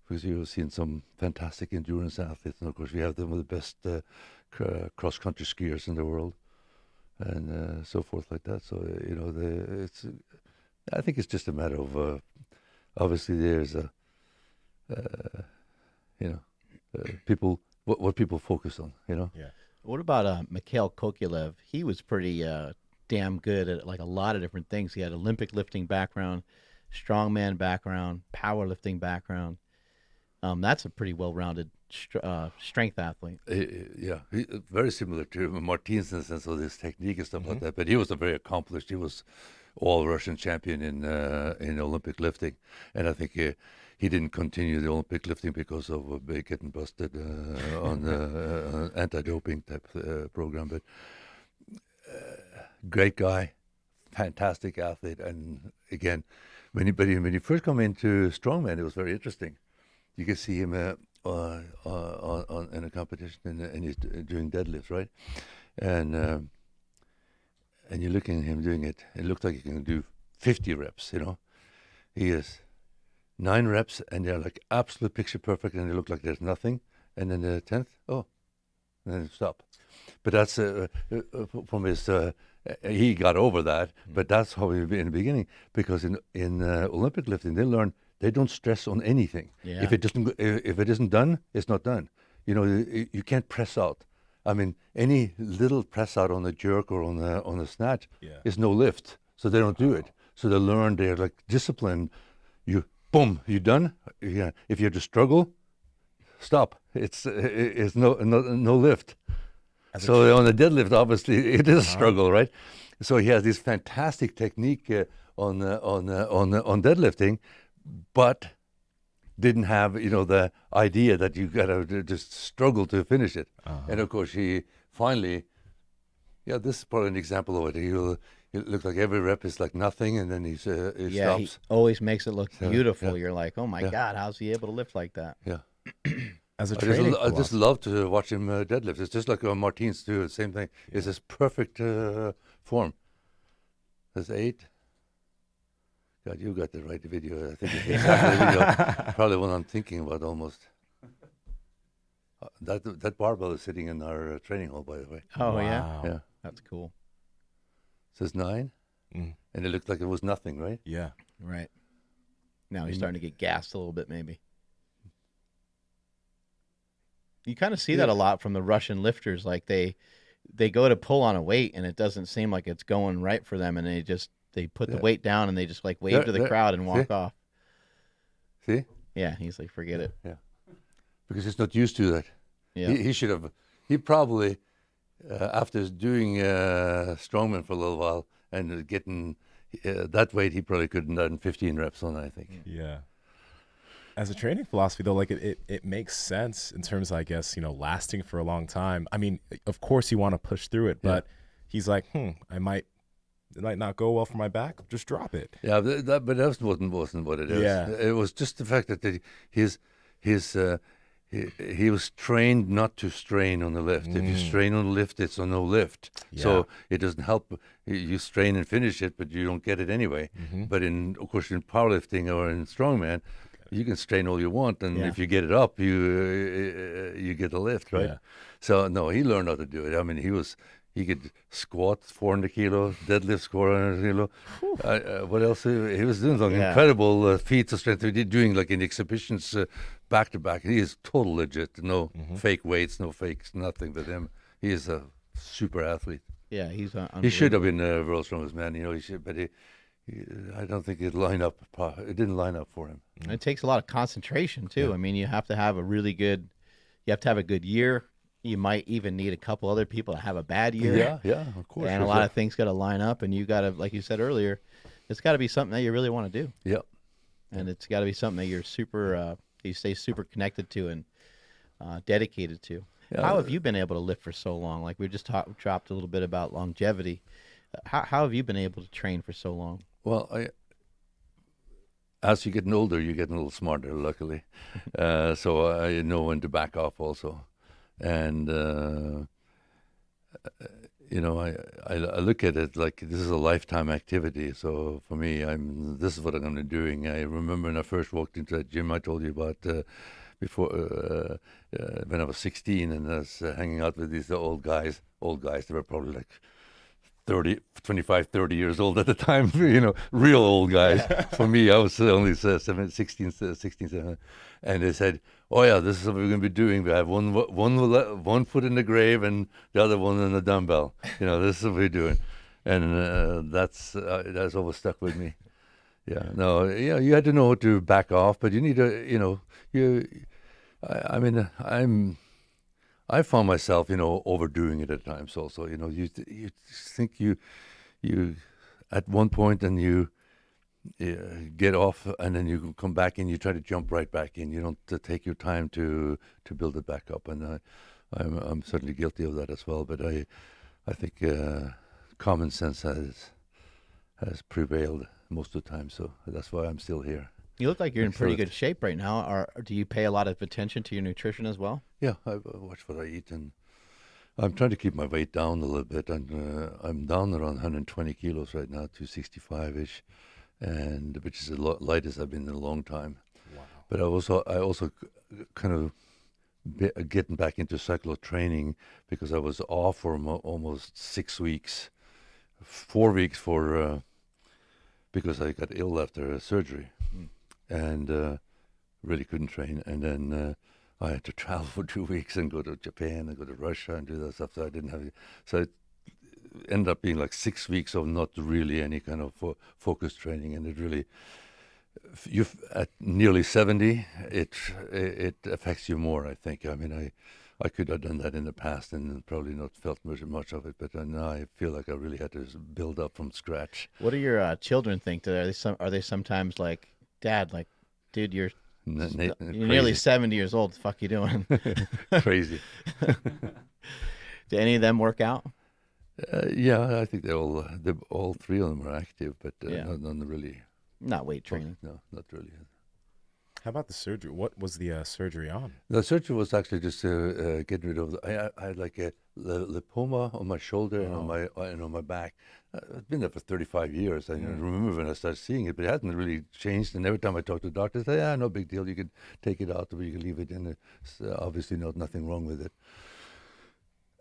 Because you've seen some fantastic endurance athletes, and of course we have some of the best cross-country skiers in the world, and so forth like that. So I think it's just a matter of obviously there's people what people focus on. Yeah. What about Mikhail Kokylev? He was pretty damn good at like a lot of different things. He had Olympic lifting background, strongman background, powerlifting background. That's a pretty well-rounded strength athlete. Very similar to Martins in the sense of his technique and stuff like that. But he was a very accomplished. He was all-Russian champion in Olympic lifting, and I think he didn't continue the Olympic lifting because of getting busted on the anti-doping type program. But great guy, fantastic athlete, and again, when you first come into strongman, it was very interesting. You can see him on in a competition, and he's doing deadlifts, right? And you're looking at him doing it. It looks like he can do 50 reps. He is 9 reps, and they're like absolute picture perfect, and they look like there's nothing. And then the 10th, and then stop. But that's from his. He got over that, but that's how he in the beginning. Because in Olympic lifting, they don't stress on anything. Yeah. If it isn't done, it's not done. You can't press out. I mean, any little press out on a jerk or on a snatch is no lift. So they don't do it. So they're like disciplined. You done. Yeah. If you have to struggle, stop. It's no lift. So on the deadlift, obviously, it is a struggle, right? So he has this fantastic technique on deadlifting, but didn't have the idea that you gotta just struggle to finish it. And of course, he finally, this is probably an example of it. It looks like every rep is like nothing, and then he stops. He always makes it look beautiful. Yeah. You're like, oh my God, how's he able to lift like that? Yeah. As a training I just love to watch him deadlift. It's just like Martins too. The same thing. It's this perfect form. There's 8. God, you got the right video. I think it's exactly the video. Probably what I'm thinking about almost. That barbell is sitting in our training hall, by the way. Oh Wow. yeah, that's cool. Says 9, and it looked like it was nothing, right? Yeah. Right. Now he's starting to get gassed a little bit, maybe. You kind of see that a lot from the Russian lifters. Like they go to pull on a weight, and it doesn't seem like it's going right for them, and they put the weight down, and they just like wave to the crowd and walk off. See? Yeah, he's like, forget it. Yeah, because he's not used to that. Yeah. He should have. He probably after doing strongman for a little while and getting that weight, he probably could have done 15 reps on it, I think. Yeah. As a training philosophy, though, like it makes sense in terms of, I guess, lasting for a long time. I mean, of course you want to push through it, but he's like, it might not go well for my back. Just drop it. Yeah, but that wasn't what it is. Yeah. It was just the fact that he was trained not to strain on the lift. If you strain on the lift, it's a no lift. Yeah. So it doesn't help. You strain and finish it, but you don't get it anyway. But of course, in powerlifting or in strongman, you can strain all you want, and Yeah. if you get it up, you get the lift, right? Yeah. So no, he learned how to do it. I mean, he could squat 400 kilo, deadlift 400 kilo. What else? He was doing some Yeah. incredible feats of strength. He did doing like in exhibitions back to back. He is total legit. No fake weights, no fakes, nothing with him. He is a super athlete. Yeah, he's He should have been world's strongest man. You know, he should, but I don't think it line up. It didn't line up for him. And it takes a lot of concentration too. Yeah. I mean, you have to have a really good. You have to have a good year. You might even need a couple other people to have a bad year. Yeah, of course. And a lot of things got to line up, and you got to, like you said earlier, it's got to be something that you really want to do, Yeah. and it's got to be something that you're super, you stay super connected to and dedicated to. Yeah. How have you been able to lift for so long? Like we just dropped a little bit about longevity. How have you been able to train for so long? Well, as you're getting older, you're getting a little smarter, luckily. So I know when to back off also. And, you know, I look at it like this is a lifetime activity. So for me, this is what I'm going to be doing. I remember when I first walked into that gym I told you about before, when I was 16 and I was hanging out with these old guys. They were probably like 25, 30 years old at the time, you know, real old guys. For me, I was only 16, 17. And they said, oh yeah, this is what we're going to be doing. We have one foot in the grave and the other one in the dumbbell. You know, this is what we're doing. And that's always stuck with me. Yeah, no, yeah, you had to know to back off, but you need to, you know, I mean, I found myself, you know, overdoing it at times also. You know, you think you at one point and you get off and then you come back and you try to jump right back in. You don't take your time to build it back up. And I'm certainly guilty of that as well. But I think common sense has prevailed most of the time. So that's why I'm still here. You look like you're in pretty Excellent. good shape right now. Or do you pay a lot of attention to your nutrition as well? Yeah, I watch what I eat, and I'm trying to keep my weight down a little bit. And I'm down around 120 kilos right now, 265-ish, and which is the lightest I've been in a long time. Wow. But I also kind of getting back into cycle training because I was off for almost 6 weeks, 4 weeks for because I got ill after surgery. And really couldn't train. And then I had to travel for 2 weeks and go to Japan and go to Russia and do that stuff. So I didn't have. So it ended up being like 6 weeks of not really any kind of focused training. And it really, at nearly 70, it affects you more. I think. I mean, I could have done that in the past and probably not felt much of it. But now I feel like I really had to build up from scratch. What do your children think? Are they sometimes like, Dad, like, dude, you're nearly 70 years old. The fuck you doing? Crazy. Do any of them work out? Yeah, I think all three of them are active, but Yeah. none really. Not weight training. No, not really. How about the surgery? What was the surgery on? The surgery was actually just to get rid of. I had like a lipoma on my shoulder and on my back. I've been there for 35 years. I remember when I started seeing it, but it hadn't really changed. And every time I talked to the doctor, they say, "Yeah, no big deal. You could take it out, or you could leave it in. It's obviously nothing wrong with it."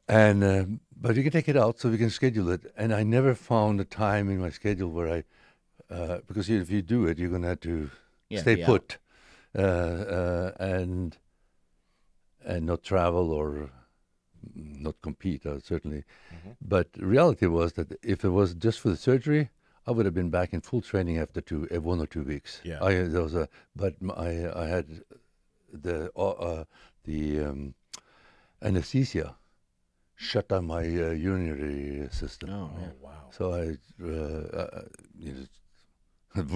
And but you can take it out, so we can schedule it. And I never found a time in my schedule where because if you do it, you're going to have to stay put. And not travel or not compete, certainly. Mm-hmm. But the reality was that if it was just for the surgery, I would have been back in full training after 1 or 2 weeks. Yeah. I had the anesthesia shut down my urinary system. Oh, Oh man. wow. So the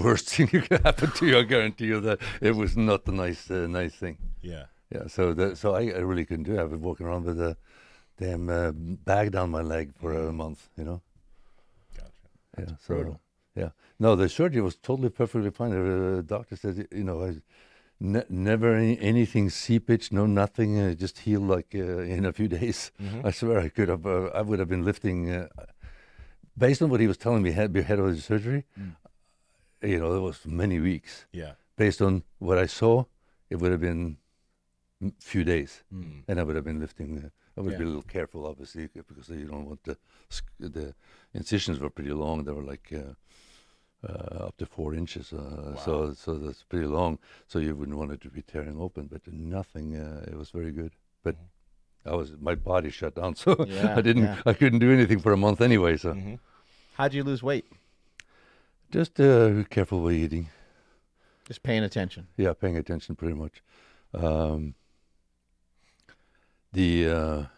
worst thing you can happen to you, I guarantee you that it was not a nice thing. Yeah. Yeah, so I really couldn't do it. I've been walking around with a damn bag down my leg for a month, you know. Gotcha. Yeah, brutal. yeah. No, the surgery was totally perfectly fine. The doctor said, you know, never anything seepage, no nothing. It just healed like in a few days. Mm-hmm. I swear I would have been lifting, based on what he was telling me ahead of the surgery. You know, it was many weeks. Yeah. based on what I saw, it would have been few days, Mm. and I would have been lifting. I would Yeah. be a little careful, obviously, because you don't want the incisions were pretty long. They were like up to 4 inches, so that's pretty long. So you wouldn't want it to be tearing open, but nothing. It was very good, but. My body shut down, so Yeah, I couldn't do anything for a month anyway. So How'd you lose weight? just careful with eating. Just paying attention. Yeah, paying attention pretty much. The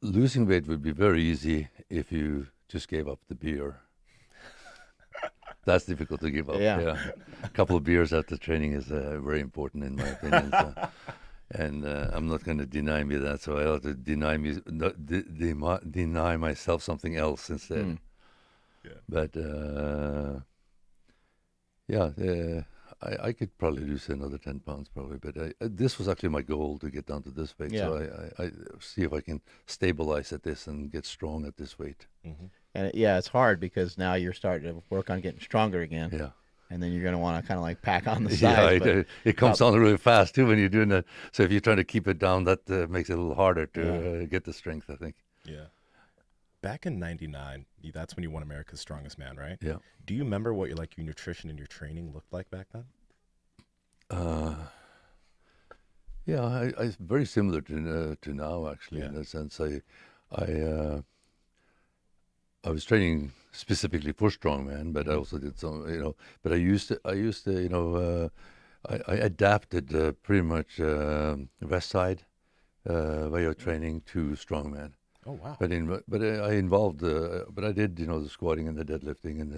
losing weight would be very easy if you just gave up the beer. That's difficult to give up. Yeah. A couple of beers after training is very important in my opinion. So. And I'm not going to deny me that, so I have to deny myself something else instead. Mm. Yeah. But I could probably lose another 10 pounds probably. But this was actually my goal, to get down to this weight. Yeah. So I see if I can stabilize at this and get strong at this weight. And it's hard because now you're starting to work on getting stronger again. Yeah. And then you're going to want to kind of like pack on the Yeah, sides. but it comes down really fast too when you're doing that. So if you're trying to keep it down, that makes it a little harder to get the strength, I think. Yeah. Back in '99, that's when you won America's Strongest Man, right? Yeah. Do you remember what your nutrition and your training looked like back then? Yeah, I very similar to now actually, Yeah. in a sense. I was training specifically for strongman, but I also did some, But I used to, I adapted pretty much West Side way of training to strongman. Oh wow. But I involved, but I did the squatting and the deadlifting and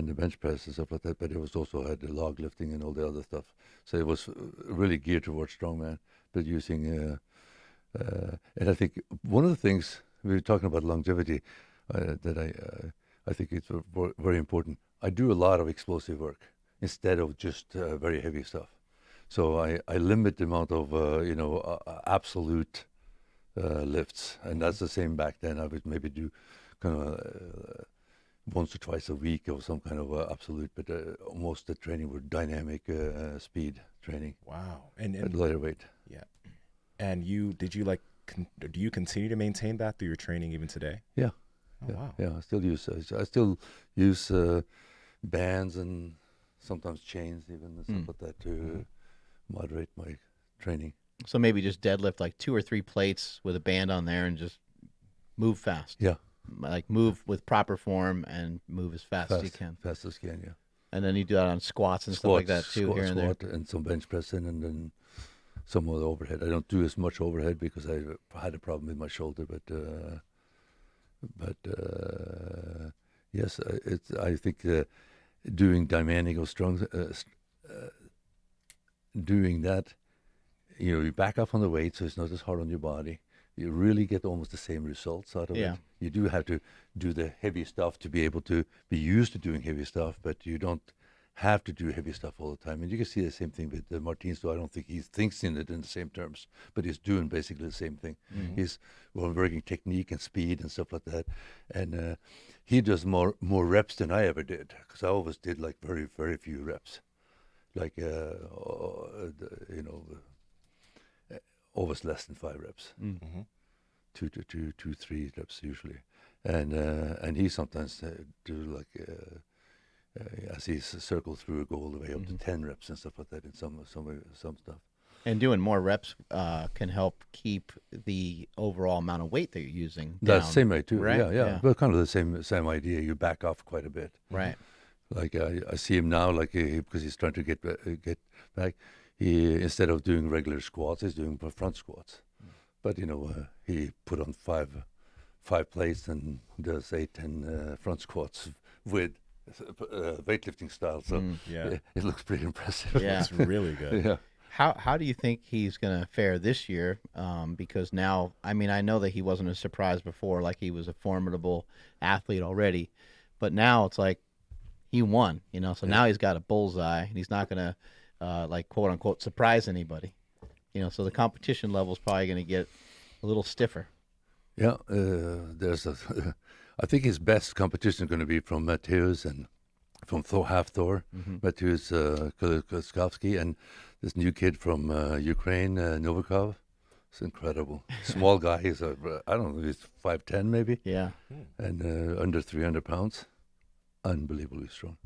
the bench press and stuff like that. But it was also had the log lifting and all the other stuff. So it was really geared towards strongman, but using. And I think one of the things we were talking about longevity that I think it's very important. I do a lot of explosive work instead of just very heavy stuff. So I limit the amount of absolute lifts, and that's the same back then. I would maybe do kind of once or twice a week or some kind of absolute, but most of the training were dynamic speed training. Wow. At And lighter weight. yeah. And do you continue to maintain that through your training even today? Yeah. Oh, Yeah, wow. yeah. I still use bands and sometimes chains even and stuff like that to moderate my training. So maybe just deadlift like 2 or 3 plates with a band on there and just move fast. Yeah, Like move with proper form and move as fast as you can. fast as can. Yeah. And then you do that on squats and stuff like that too, here and there. Squat and some bench pressing, and then some of the overhead. I don't do as much overhead because I had a problem with my shoulder, but yes, I think doing dynamic or strong, doing that, you back up on the weight, so it's not as hard on your body. You really get almost the same results out of Yeah. it. You do have to do the heavy stuff to be able to be used to doing heavy stuff, but you don't have to do heavy stuff all the time. And you can see the same thing with Martin, so I don't think he thinks in it in the same terms, but he's doing basically the same thing. He's working technique and speed and stuff like that. And he does more reps than I ever did, because I always did like very, very few reps. Like, always less than 5 reps. Mm-hmm. 2 to 3 reps usually. And he sometimes do like, as he circles through a goal all the way up to 10 reps and stuff like that in some stuff. And doing more reps can help keep the overall amount of weight that you're using down. That's the same way too. Right? Yeah. But kind of the same idea. You back off quite a bit. Right. Like I see him now, like because he's trying to get back. He, instead of doing regular squats, he's doing front squats. But he put on five plates and does 8-10 front squats with weightlifting style. So Yeah. it looks pretty impressive. Yeah. It's really good. Yeah. How do you think he's going to fare this year? Because now, I mean, I know that he wasn't a surprise before, like he was a formidable athlete already, but now it's like he won, so now he's got a bullseye and he's not going to, like, quote unquote, surprise anybody, so the competition level is probably going to get a little stiffer. Yeah. I think his best competition is going to be from Matthews and from Half Thor, Mateusz Kuskowski, and this new kid from Ukraine, Novikov. It's incredible. Small guy. He's I don't know. He's 5'10" maybe, Yeah. and under 300 pounds. Unbelievably strong.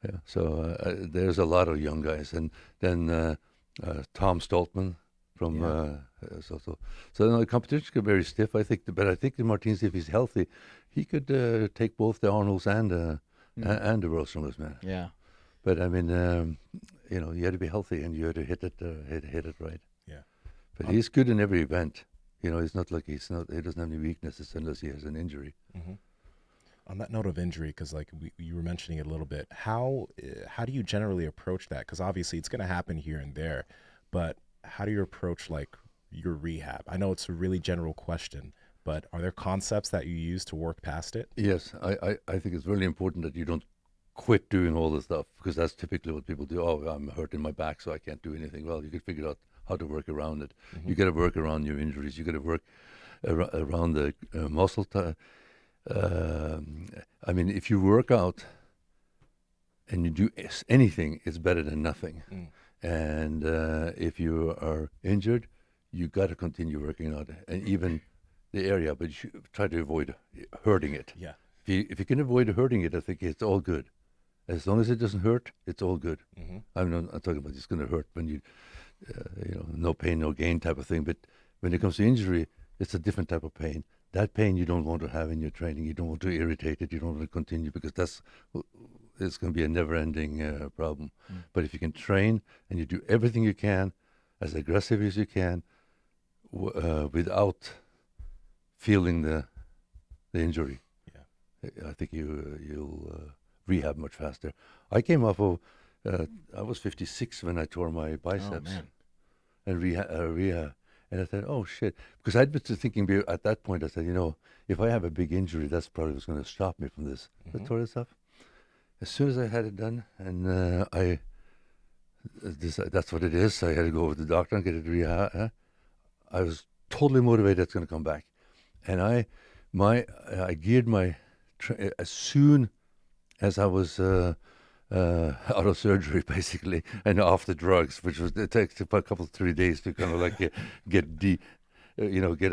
Yeah. So there's a lot of young guys, and then Tom Stoltman from so the competition could be very stiff. I think, but I think the Martins, if he's healthy, he could take both the Arnolds and the Rostromers, man. Yeah. But I mean, you had to be healthy and you had to hit it right. Yeah. But he's good in every event. It's not like he doesn't have any weaknesses unless he has an injury. Mm-hmm. On that note of injury, because like you were mentioning it a little bit, how do you generally approach that? Because obviously it's going to happen here and there, but how do you approach like your rehab? I know it's a really general question, but are there concepts that you use to work past it? Yes, I think it's really important that you don't quit doing all the stuff, because that's typically what people do. Oh, I'm hurting my back, so I can't do anything. Well, you can figure out how to work around it. You got to work around your injuries. You got to work around the muscle. I mean, if you work out and you do anything, it's better than nothing. And if you are injured, you got to continue working out, and even the area, but you try to avoid hurting it. Yeah. If you can avoid hurting it, I think it's all good. As long as it doesn't hurt, it's all good. I'm not talking about it's going to hurt when you, no pain, no gain type of thing. But when it comes to injury, it's a different type of pain. That pain you don't want to have in your training. You don't want to irritate it. You don't want to continue, because it's going to be a never-ending problem. But if you can train and you do everything you can, as aggressive as you can, without feeling the injury, I think you'll rehab much faster. I came off of I was 56 when I tore my biceps, and rehab. And I thought, oh shit, because I'd been thinking at that point. I said, if I have a big injury, that's probably what's going to stop me from this. I tore this up. As soon as I had it done, and that's what it is. I had to go with the doctor and get it rehab. I was totally motivated it's going to come back, and I geared my as soon as I was out of surgery, basically, and off the drugs, it takes a couple 3 days to kind of like get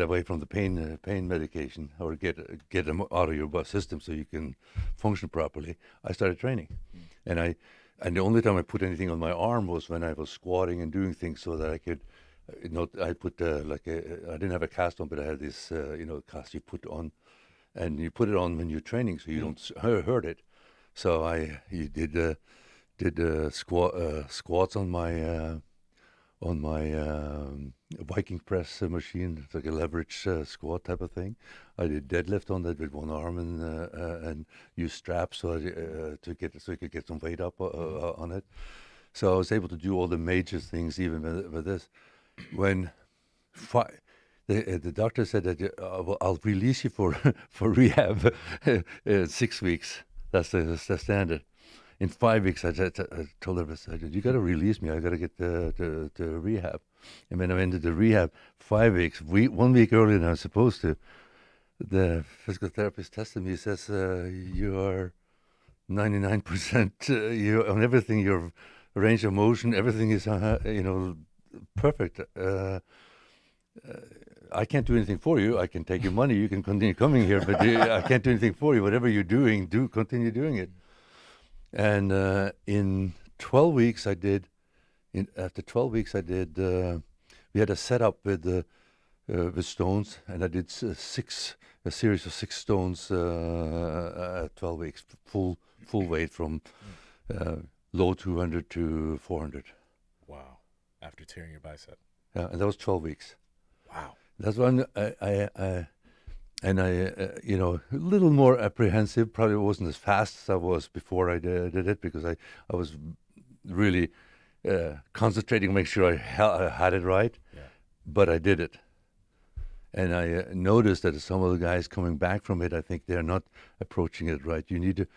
away from the pain medication, or get them out of your system so you can function properly. I started training, and the only time I put anything on my arm was when I was squatting and doing things so that I could. I put I didn't have a cast on, but I had this cast you put on, and you put it on when you're training so you don't hurt it. So I did squats on my Viking press machine. It's like a leverage squat type of thing. I did deadlift on that with one arm and use straps so you could get some weight up on it. So I was able to do all the major things even with this. When the doctor said that I'll release you for rehab 6 weeks. That's the standard. In 5 weeks, I told her, I said, you got to release me. I got to get to rehab. And when I went to the rehab, 5 weeks, 1 week earlier than I was supposed to, the physical therapist tested me. He says, you are 99%, on everything, your range of motion, everything is, perfect. I can't do anything for you. I can take your money. You can continue coming here, but I can't do anything for you. Whatever you're doing, continue doing it. And in 12 weeks, after 12 weeks, we had a setup with stones, and I did a series of 6 stones at 12 weeks, full weight from low 200 to 400. Wow. After tearing your bicep. Yeah, and that was 12 weeks. Wow. That's when a little more apprehensive. Probably wasn't as fast as I was before I did it, because I was really concentrating to make sure I had it right. Yeah. But I did it. And I noticed that some of the guys coming back from it, I think they're not approaching it right. You need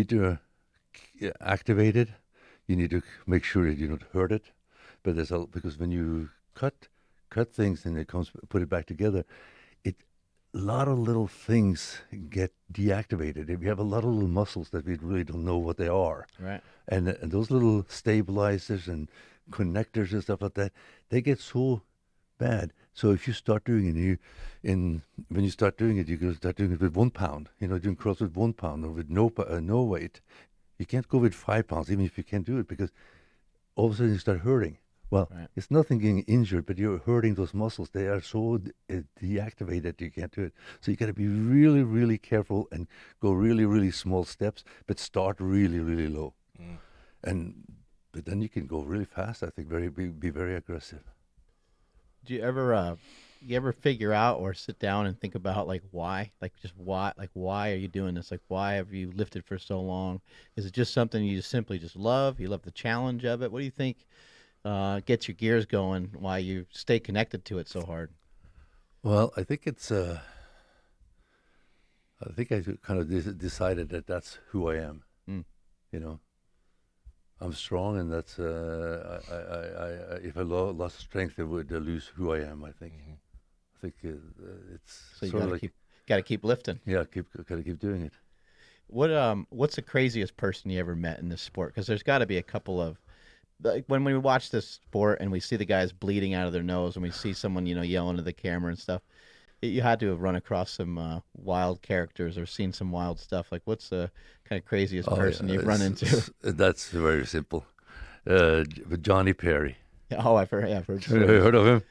to activate it. You need to make sure that you don't hurt it. But because when you cut things and put it back together, a lot of little things get deactivated. If you have a lot of little muscles that we really don't know what they are, Right. and those little stabilizers and connectors and stuff like that, they get so bad. So if you start doing it, when you start doing it, you can start doing it with 1 pound. Doing curls with 1 pound or with no weight. You can't go with 5 pounds, even if you can do it, because all of a sudden you start hurting. Well, Right. it's nothing getting injured, but you're hurting those muscles. They are so deactivated that you can't do it. So you got to be really, really careful and go really, really small steps, but start really, really low. But then you can go really fast. I think be very aggressive. Do you ever figure out or sit down and think about like why? Like why are you doing this? Like why have you lifted for so long? Is it just something you just simply just love? You love the challenge of it? What do you think gets your gears going? Why you stay connected to it so hard? Well, I think I kind of decided that that's who I am. Mm. I'm strong, and that's if I lost strength, I would lose who I am. I think. I think it's So you sort of gotta keep lifting. gotta keep doing it. What's the craziest person you ever met in this sport? Because there's got to be a couple of like when we watch this sport and we see the guys bleeding out of their nose and we see someone yelling at the camera and stuff. You had to have run across some wild characters or seen some wild stuff. Like, what's the kind of craziest person you've run into? That's very simple. With Johnny Perry. Oh, I've heard. Yeah, I've heard. Have you heard of him?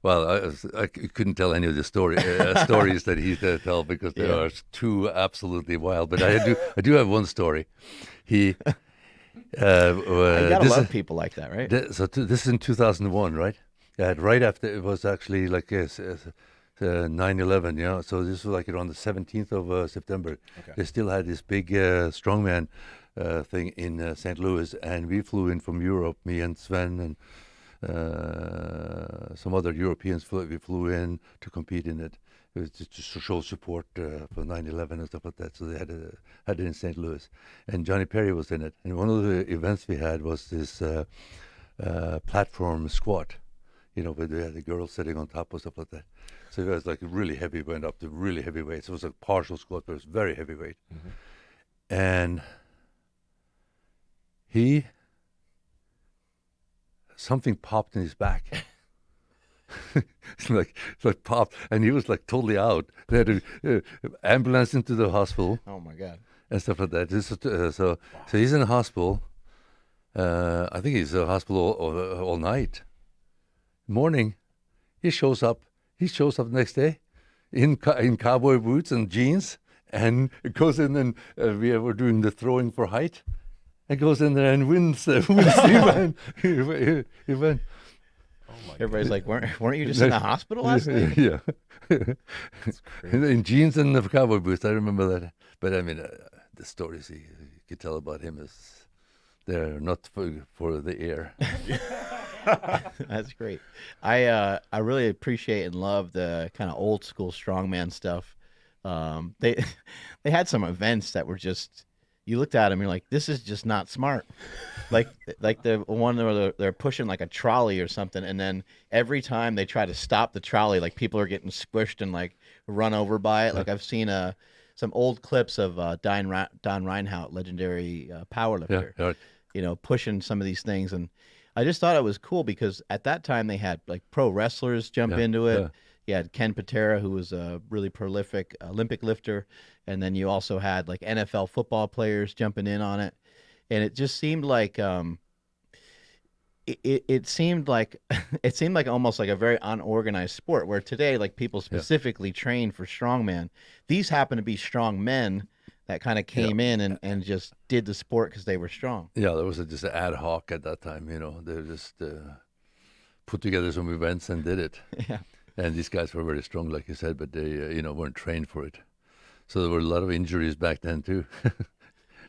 Well, I couldn't tell any of the stories that he tell because they are too absolutely wild. But I do have one story. He. You gotta love people like that, right? This is in 2001, right? Yeah, right after it was actually like 9/11, so this was like around the 17th of September. Okay. They still had this big strongman thing in St. Louis, and we flew in from Europe, me and Sven and some other Europeans. We flew in to compete in it. It was just to show support for 9/11 and stuff like that. So they had it in St. Louis, and Johnny Perry was in it. And one of the events we had was this platform squat, where they had the girl sitting on top or stuff like that. So it was like really heavy, went up to really heavy weights. It was a partial squat, but it was very heavy weight. And something popped in his back. it's like popped, and he was like totally out. They had an ambulance into the hospital. Oh my God! And stuff like that. So he's in the hospital. I think he's in the hospital all night. Morning, he shows up. He shows up next day in cowboy boots and jeans, and goes in and we were doing the throwing for height. And goes in there and wins the event. He went. Everybody's like, weren't you just in the hospital last night? Yeah. In jeans and the cowboy boots, I remember that. But I mean, the stories you could tell about him is they're not for the air. That's great. I really appreciate and love the kind of old school strongman stuff. They had some events that were just, you looked at them, you're like, this is just not smart. like the one where they're pushing like a trolley or something, and then every time they try to stop the trolley, like people are getting squished and like run over by it. Like I've seen some old clips of Don Reinhardt, legendary powerlifter, pushing some of these things, and I just thought it was cool because at that time they had like pro wrestlers jump into it. You had Ken Patera, who was a really prolific Olympic lifter, and then you also had like NFL football players jumping in on it, and it just seemed like it seemed like almost like a very unorganized sport. Where today, like people specifically train for strongman, these happen to be strong men that kind of came in and just did the sport because they were strong. Yeah, there was just ad hoc at that time. They just put together some events and did it. Yeah. And these guys were very strong, like you said, but they, weren't trained for it. So there were a lot of injuries back then too,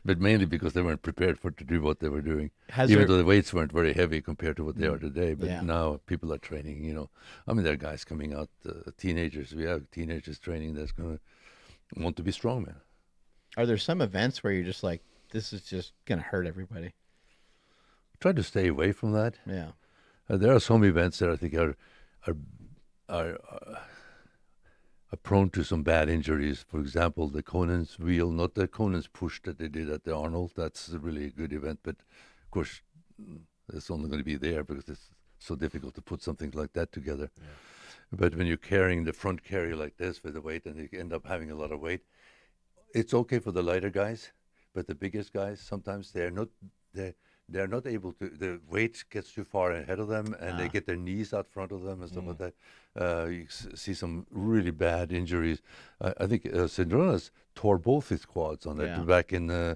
but mainly because they weren't prepared to do what they were doing. Even though the weights weren't very heavy compared to what they are today. But now people are training. I mean, there are guys coming out, teenagers. We have teenagers training that's going to want to be strongman. Are there some events where you're just like, this is just going to hurt everybody? Try to stay away from that. Yeah. There are some events that I think are prone to some bad injuries. For example, the Conan's wheel, not the Conan's push that they did at the Arnold. That's a really good event, but of course, it's only going to be there because it's so difficult to put something like that together. Yeah. But when you're carrying the front carry like this with the weight, and you end up having a lot of weight, it's okay for the lighter guys, but the biggest guys sometimes they're not able to. The weight gets too far ahead of them, and they get their knees out front of them and stuff like that. You see some really bad injuries. I think Sindronas tore both his quads on that back in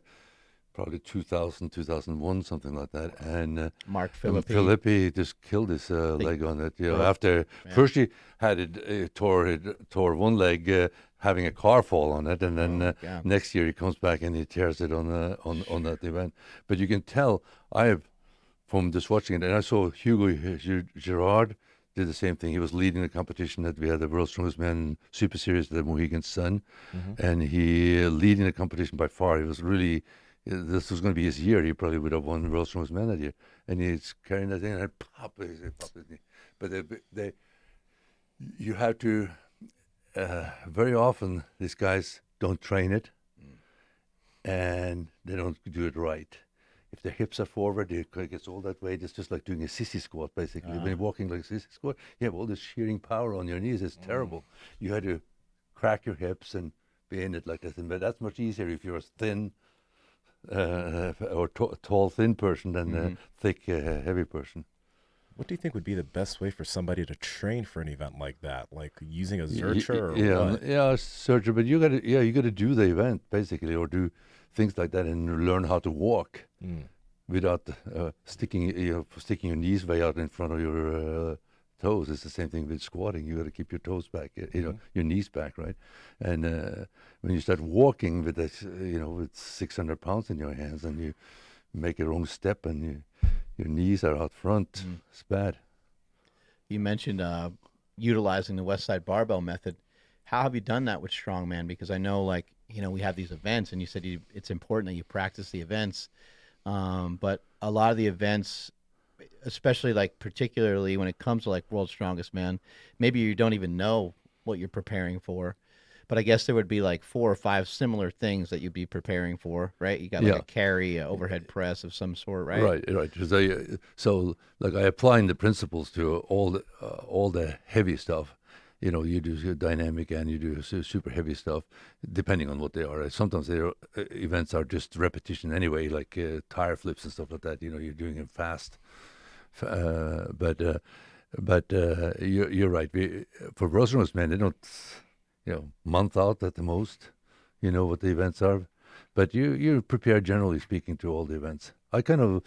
probably 2000, 2001, something like that. And Mark Filippi just killed his leg on it. You know, after first he had it tore one leg having a car fall on it, and then next year he comes back and he tears it on that event. But you can tell from just watching it, and I saw Hugo Girard did the same thing. He was leading the competition that we had the World's Strongest Man Super Series, the Mohegan Sun, and he leading the competition by far. He was really. This was going to be his year. He probably would have won World's Strongest Man that year. And he's carrying that thing and pop his knee. But you have to, very often, these guys don't train it and they don't do it right. If their hips are forward, it gets all that weight. It's just like doing a sissy squat, basically. When you're walking like a sissy squat, you have all this shearing power on your knees. It's terrible. You had to crack your hips and be in it like this. But that's much easier if you're a thin, or tall, thin person than a thick, heavy person. What do you think would be the best way for somebody to train for an event like that? Like using a Zercher or what? Yeah, Zercher. But you got to do the event basically, or do things like that, and learn how to walk without sticking your knees way out in front of your toes. It's the same thing with squatting. You got to keep your toes back, your knees back, right? And when you start walking with this, with 600 pounds in your hands, and you make a wrong step, and your knees are out front, it's bad. You mentioned utilizing the West Side Barbell method. How have you done that with Strongman? Because I know, we have these events, and you said it's important that you practice the events, but a lot of the events, especially particularly when it comes to World's Strongest Man, maybe you don't even know what you're preparing for, but I guess there would be 4 or 5 similar things that you'd be preparing for, right? You got a carry, a overhead press of some sort, right? Right. So I applying the principles to all the heavy stuff. You do dynamic and you do super heavy stuff, depending on what they are. Sometimes their events are just repetition anyway, like tire flips and stuff like that. You're doing them fast. But you're right. For World's Strongest Man, they don't, month out at the most. You know what the events are, but you prepare, generally speaking, to all the events. I kind of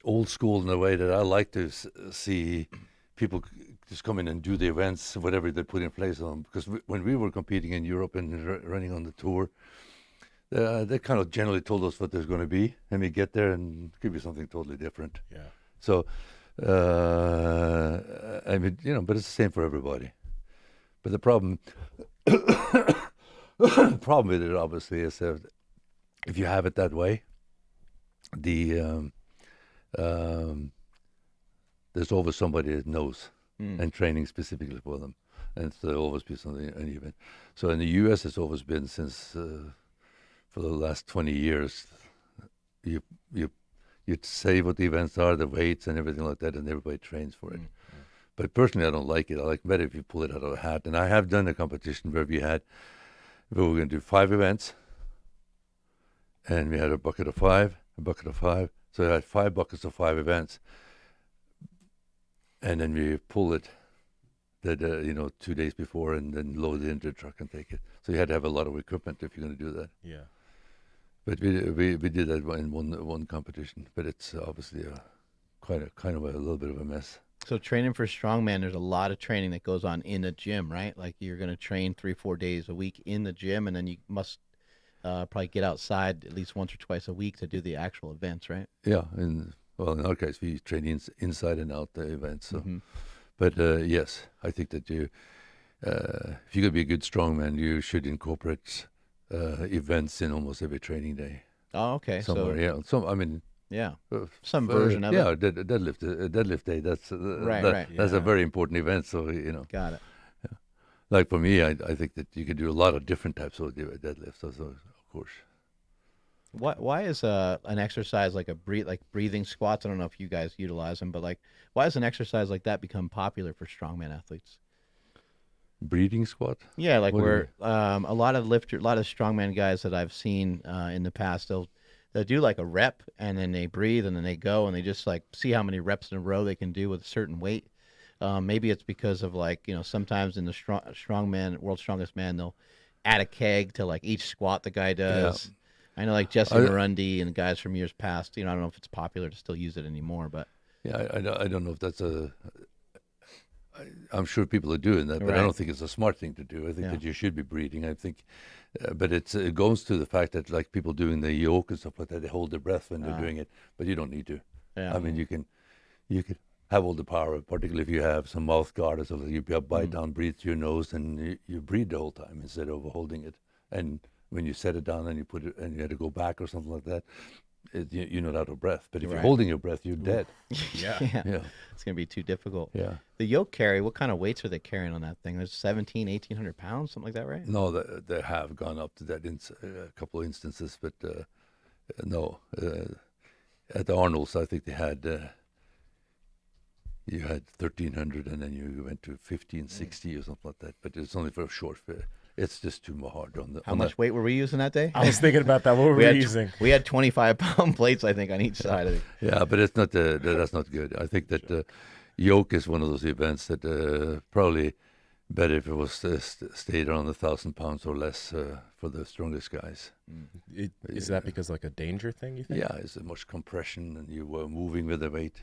old school in a way that I like to see people just come in and do the events, whatever they put in place on them. Because when we were competing in Europe and running on the tour, they kind of generally told us what there's going to be, and we get there and give you something totally different. Yeah. So, but it's the same for everybody. But the problem with it, obviously, is that if you have it that way, there's always somebody that knows and training specifically for them, and there'll always be something uneven. So in the U.S., it's always been since for the last 20 years, you say what the events are, the weights and everything like that, and everybody trains for it. But personally, I don't like it. I like better if you pull it out of a hat. And I have done a competition where we were going to do 5 events, and we had a bucket of 5. So I had 5 buckets of 5 events. And then we pull it, 2 days before, and then load it into the truck and take it. So you had to have a lot of equipment if you're going to do that. Yeah. But we did that in one competition. But it's obviously kind of a little bit of a mess. So training for Strongman, there's a lot of training that goes on in the gym, right? Like you're going to train 3-4 days a week in the gym, and then you must probably get outside at least once or twice a week to do the actual events, right? Yeah, in our case, we train inside and out the events. So. But yes, I think that if you're going to be a good strongman, you should incorporate events in almost every training day. Oh, okay. Somewhere, some version of it. Yeah, deadlift day. That's right. That's a very important event. So Got it. Yeah. like for me, I think that you can do a lot of different types of deadlifts. Also, of course. Why is an exercise like breathing squats? I don't know if you guys utilize them, but like, why has an exercise like that become popular for strongman athletes? Breathing squat. Yeah, like What do you where a lot of strongman guys that I've seen in the past, they'll do like a rep and then they breathe and then they go and they just like see how many reps in a row they can do with a certain weight. Maybe it's because of like sometimes in the strongman world's strongest man they'll add a keg to like each squat the guy does. I know like Jesse I- Morundi and guys from years past. I don't know if it's popular to still use it ananymore, but Yeah, I don't know if that's I'm sure people are doing that, but I Right. don't think it's a smart thing to do. I think Yeah. that you should be breathing. I think, but it goes to the fact that like people doing the yoke and stuff like that, they hold their breath when they're doing it, but you don't need to. yeah. I mean, you can have all the power, particularly if you have some mouth guard or something. You bite down, breathe through your nose, and you breathe the whole time instead of holding it. And when you set it down and you put it, and you had to go back or something like that, you're not out of breath. But if you're Right. holding your breath, you're dead. Yeah. Yeah, It's gonna be too difficult. yeah. The yoke carry, what kind of weights are they carrying on that thing? There's 1,700-1,800 pounds, something like that, right? No, they have gone up to that in a couple of instances, but no. At the Arnold's, I think they had you had 1,300, and then you went to 1,560 or something like that. But it's only for a short. It's just too hard on the. How much weight were we using that day? I was thinking about that. What were we had using? we had 25-pound plates, I think, on each side of it. Yeah, but it's not. That's not good. I think that yoke is one of those events that probably better if it was stayed around 1,000 pounds or less for the strongest guys. Is that because like a danger thing? You think? Yeah, it's much compression and you were moving with the weight.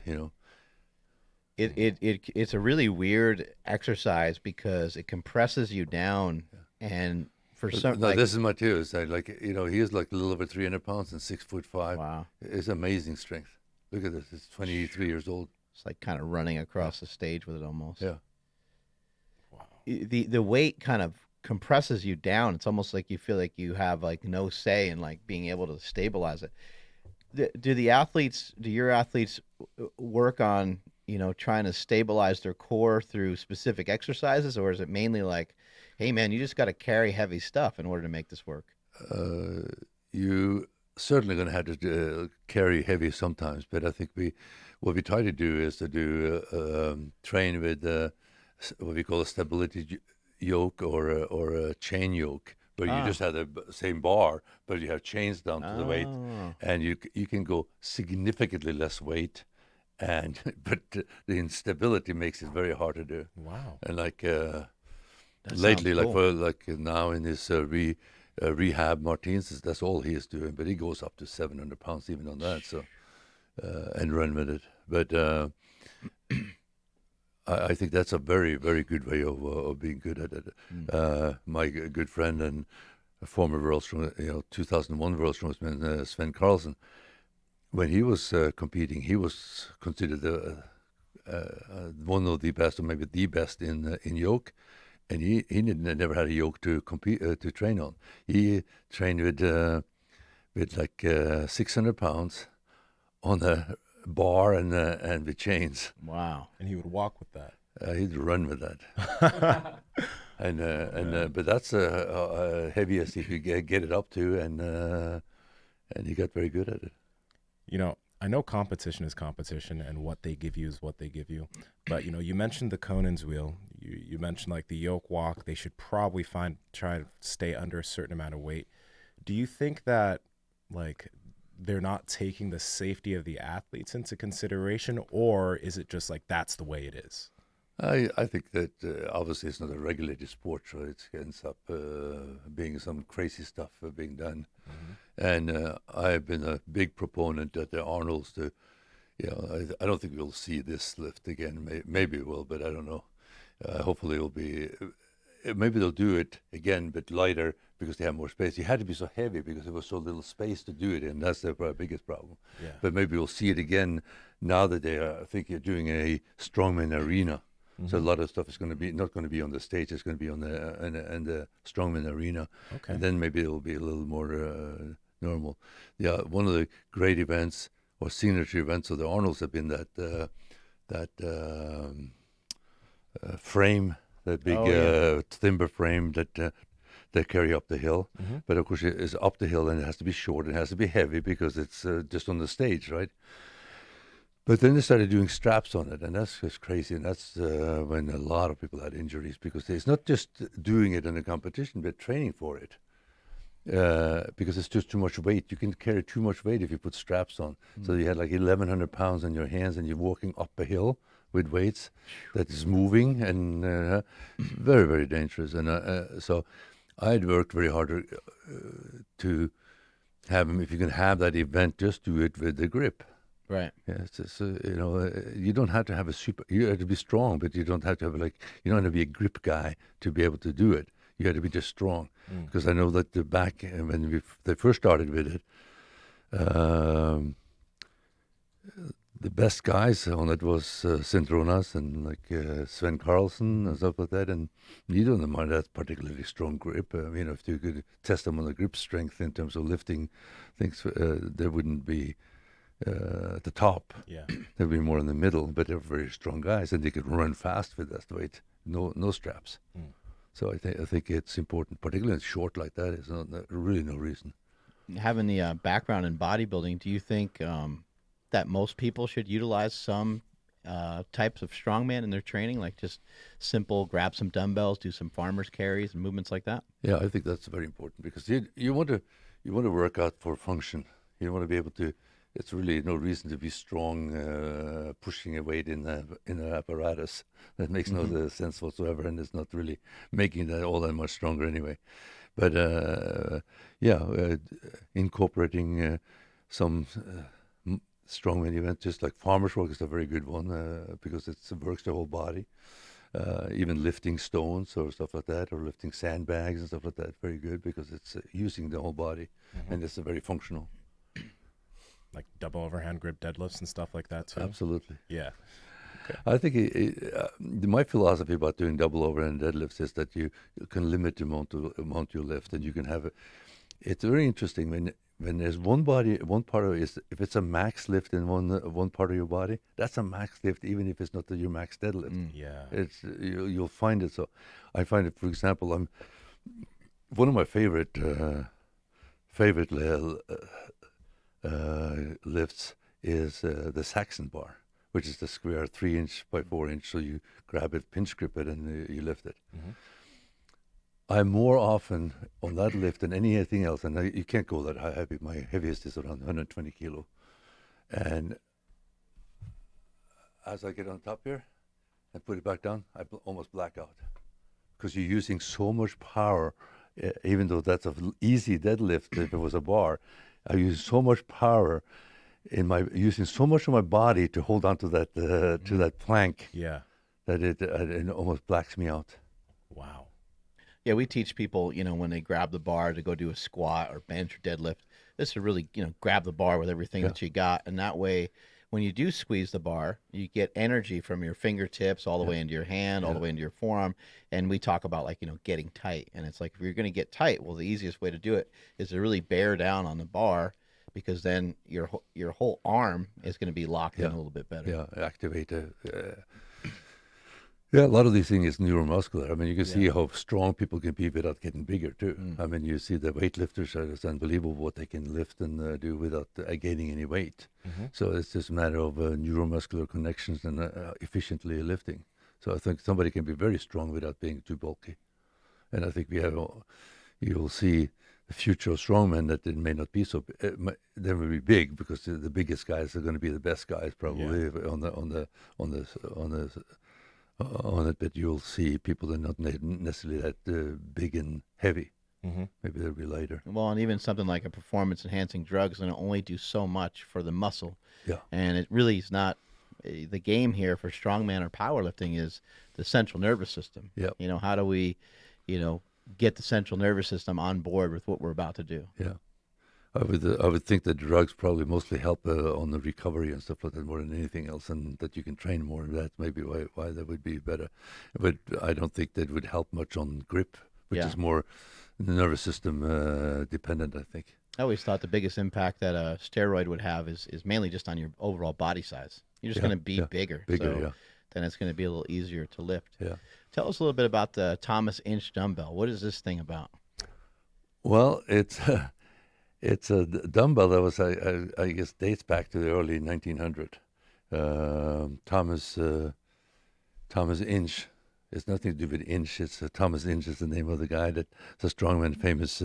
It's a really weird exercise because it compresses you down, and for some, No, like, this is my too. It's like he is like a little over 300 pounds and 6'5". wow, It's amazing strength. Look at this. It's 23 years old. it's like kind of running across the stage with it almost. Yeah. The weight kind of compresses you down. It's almost like you feel like you have like no say in like being able to stabilize it. Do your athletes work on trying to stabilize their core through specific exercises, or is it mainly like, hey man, you just got to carry heavy stuff in order to make this work? You certainly going to have to carry heavy sometimes, but I think what we try to do is to do train with what we call a stability yoke or a chain yoke, where you just have the same bar, but you have chains down to the weight, and you can go significantly less weight, and but the instability makes it very hard to do. Wow. And like That lately, sounds cool. like now in this rehab, Martins, that's all he is doing, but he goes up to 700 pounds even on that. So and run with it, but. I think that's a very, very good way of being good at it. My good friend and former world strong, 2001 world strongman Sven Carlsen, when he was competing, he was considered one of the best, or maybe the best in yoke, and he never had a yoke to compete to train on. He trained with like 600 pounds on a bar and with chains. Wow. And he would walk with that. He'd run with that. But that's heaviest he could get it up to, and he got very good at it. I know competition is competition, and what they give you is what they give you. But you mentioned the Conan's wheel. You mentioned like the yoke walk. They should probably try to stay under a certain amount of weight. Do you think that like they're not taking the safety of the athletes into consideration, or is it just like that's the way it is? I think that obviously it's not a regulated sport, so it ends up being some crazy stuff being done. Mm-hmm. And I've been a big proponent at the Arnold's to, I don't think we'll see this lift again. Maybe we will, but I don't know. Hopefully it'll be, maybe they'll do it again, but lighter because they have more space. It had to be so heavy because there was so little space to do it in. That's their biggest problem. Yeah. But maybe we'll see it again now that they are, I think you're doing a strongman arena. Mm-hmm. So a lot of stuff is not going to be on the stage. It's going to be on the strongman arena. Okay. And then maybe it'll be a little more normal. Yeah, one of the great events or signature events of the Arnold's have been that frame that big Oh, yeah. timber frame that they carry up the hill. Mhm. But of course, it's up the hill and it has to be short. It has to be heavy because it's just on the stage, right? But then they started doing straps on it, and that's just crazy. And that's when a lot of people had injuries because it's not just doing it in a competition, but training for it. Because it's just too much weight. You can carry too much weight if you put straps on. So you had like 1,100 pounds on your hands, and you're walking up a hill with weights that is moving, and very, very dangerous. And so I'd worked very hard to have him. If you can have that event, just do it with the grip. Right. Yeah, you don't have to have a super. You have to be strong, but you don't have to have you don't have to be a grip guy to be able to do it. You have to be just strong, because I know that when they first started with it, the best guys on it was Syntronas and Sven Carlson and stuff like that, and neither of them are that particularly strong grip. If you could test them on the grip strength in terms of lifting things, they wouldn't be at the top. Yeah. They'd be more in the middle, but they're very strong guys, and they could run fast with that weight. No straps. So I think it's important, particularly in short like that. Is really no reason. Having the background in bodybuilding, do you think that most people should utilize some types of strongman in their training, like just simple grab some dumbbells, do some farmer's carries and movements like that? Yeah, I think that's very important because you want to work out for function. You want to be able to. It's really no reason to be strong pushing a weight in an apparatus. That makes no sense whatsoever, and it's not really making that all that much stronger anyway. But incorporating some strongman event, just like farmer's walk is a very good one because it works the whole body. Even lifting stones or stuff like that, or lifting sandbags and stuff like that, very good because it's using the whole body, and it's very functional. Like double overhand grip deadlifts and stuff like that too. Absolutely. Yeah. Okay. I think my philosophy about doing double overhand deadlifts is that you can limit the amount you lift, and you can have it's very interesting when there's one part of it is, if it's a max lift in one part of your body, that's a max lift, even if it's not your max deadlift. Yeah. It's you'll find it. So I find it, for example, one of my favorite lifts is the Saxon bar, which is the square 3-inch by 4-inch. So you grab it, pinch grip it, and you lift it. I'm more often on that lift than anything else, and you can't go that high heavy. My heaviest is around 120 kilo, and as I get on top here and put it back down, I almost black out because you're using so much power. Even though that's an easy deadlift, if it was a bar, I use so much power using so much of my body to hold on to that plank. Yeah. That it almost blacks me out. Wow. Yeah, we teach people, when they grab the bar to go do a squat or bench or deadlift, this is really, grab the bar with everything that you got. And that way, when you do squeeze the bar, you get energy from your fingertips all the way into your hand, all the way into your forearm. And we talk about getting tight. And it's like, if you're going to get tight, well, the easiest way to do it is to really bear down on the bar, because then your whole arm is going to be locked in a little bit better. Yeah, activate a lot of these things is neuromuscular. I mean, you can see how strong people can be without getting bigger too. I mean, you see the weightlifters, it's unbelievable what they can lift and do without gaining any weight. So it's just a matter of neuromuscular connections and efficiently lifting. So I think somebody can be very strong without being too bulky. And I think you'll see the future of strongmen that it may not be so. They will be big because the biggest guys are going to be the best guys probably on it, but you'll see people that are not necessarily that big and heavy. Maybe they'll be lighter. Well, and even something like a performance-enhancing drug is going to only do so much for the muscle. Yeah. And it really is not the game here for strongman or powerlifting is the central nervous system. Yeah. How do we, get the central nervous system on board with what we're about to do? Yeah. I would think that drugs probably mostly help on the recovery and stuff like that more than anything else, and that you can train more. That's maybe why that would be better. But I don't think that would help much on grip, which is more nervous system dependent, I think. I always thought the biggest impact that a steroid would have is mainly just on your overall body size. You're just going to be bigger. Bigger, so yeah. then it's going to be a little easier to lift. Yeah. Tell us a little bit about the Thomas Inch dumbbell. What is this thing about? Well, it's a dumbbell that was I guess dates back to the early 1900. Thomas Inch. It's nothing to do with Inch. It's Thomas Inch is the name of the guy that's a strongman, famous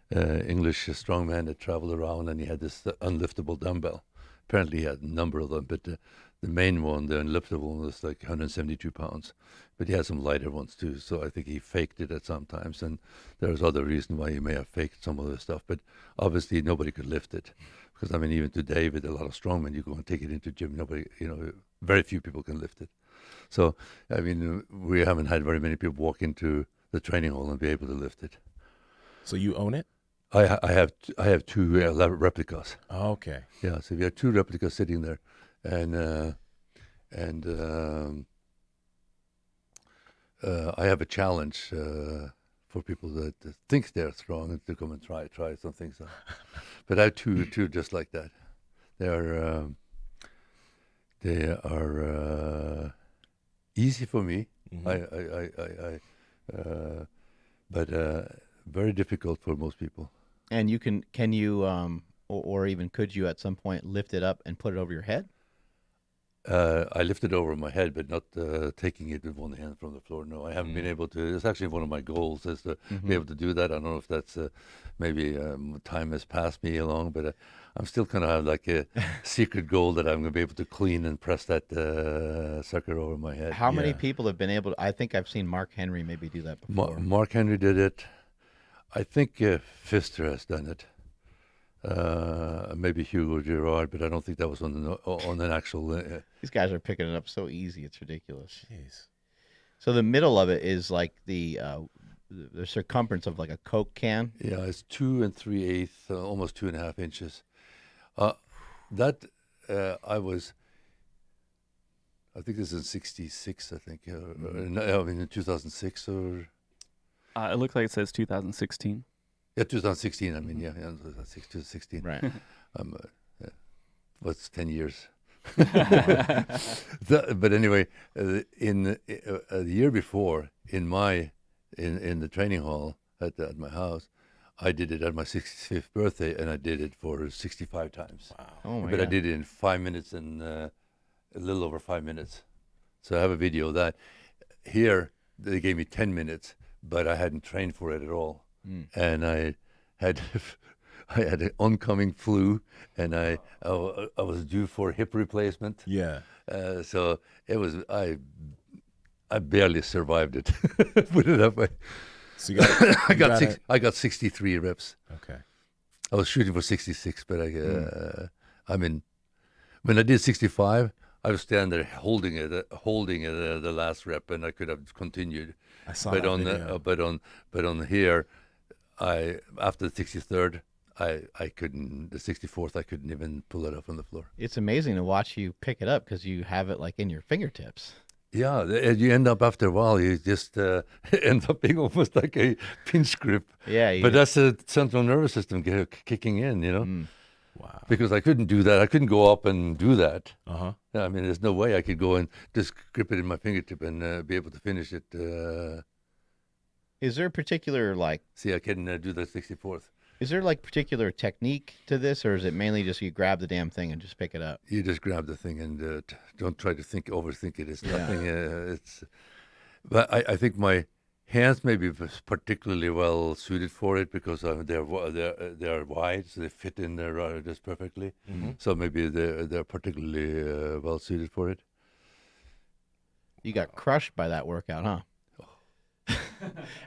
English strongman that traveled around, and he had this unliftable dumbbell. Apparently, he had a number of them, but the main one, the unliftable one, was like 172 pounds. But he had some lighter ones too, so I think he faked it at some times, and there's other reason why he may have faked some of the stuff. But obviously, nobody could lift it, because I mean, even today with a lot of strongmen, you go and take it into gym, nobody, very few people can lift it. So, I mean, we haven't had very many people walk into the training hall and be able to lift it. So you own it? I have two replicas. Oh, okay. Yeah, so we have two replicas sitting there, and I have a challenge for people that think they're strong to come and try some things out. But I have two just like that. They are easy for me. Mm-hmm. But very difficult for most people. And can you or even could you at some point lift it up and put it over your head? I lift it over my head, but not taking it with one hand from the floor. No, I haven't been able to. It's actually one of my goals is to be able to do that. I don't know if that's maybe time has passed me along, but I'm still kind of have like a secret goal that I'm going to be able to clean and press that sucker over my head. How many people have been able to? I think I've seen Mark Henry maybe do that before. Mark Henry did it. I think Pfister has done it. Maybe Hugo Girard, but I don't think that was on an actual. These guys are picking it up so easy; it's ridiculous. Jeez. So the middle of it is like the circumference of like a Coke can. Yeah, it's 2 3/8, almost 2.5 inches. I think this is in '66. I think, in 2006 or. It looks like it says 2016. Yeah, 2016. I mean, yeah, 2016. Right. What's 10 years? But anyway, in the year before, in the training hall at my house, I did it at my 65th birthday, and I did it for 65 times. Wow. Oh my But I God. did it in 5 minutes and a little over 5 minutes. So I have a video of that. Here, they gave me 10 minutes, but I hadn't trained for it at all. And I had an oncoming flu, and I was due for hip replacement. Yeah. So it was I barely survived it. Put it that way. So you got I got 63 reps. Okay. I was shooting for 66, but I mean, when I did 65, I was standing there holding it the last rep, and I could have continued. I saw But that on video. but on here, after the 63rd, I couldn't. The 64th, I couldn't even pull it up on the floor. It's amazing to watch you pick it up because you have it like in your fingertips. Yeah, you end up after a while, you just end up being almost like a pinch grip. Yeah. But that's the central nervous system kicking in, Wow. because I couldn't do that. I couldn't go up and do that. Uh-huh. I mean, there's no way I could go and just grip it in my fingertip and be able to finish it. Is there a particular See, I can do the 64th. Is there particular technique to this, or is it mainly just you grab the damn thing and just pick it up? You just grab the thing and don't try to overthink it. It's nothing. But I think my hands may be particularly well suited for it because they're wide, so they fit in there just perfectly. Mm-hmm. So maybe they're particularly well suited for it. You got crushed by that workout, huh?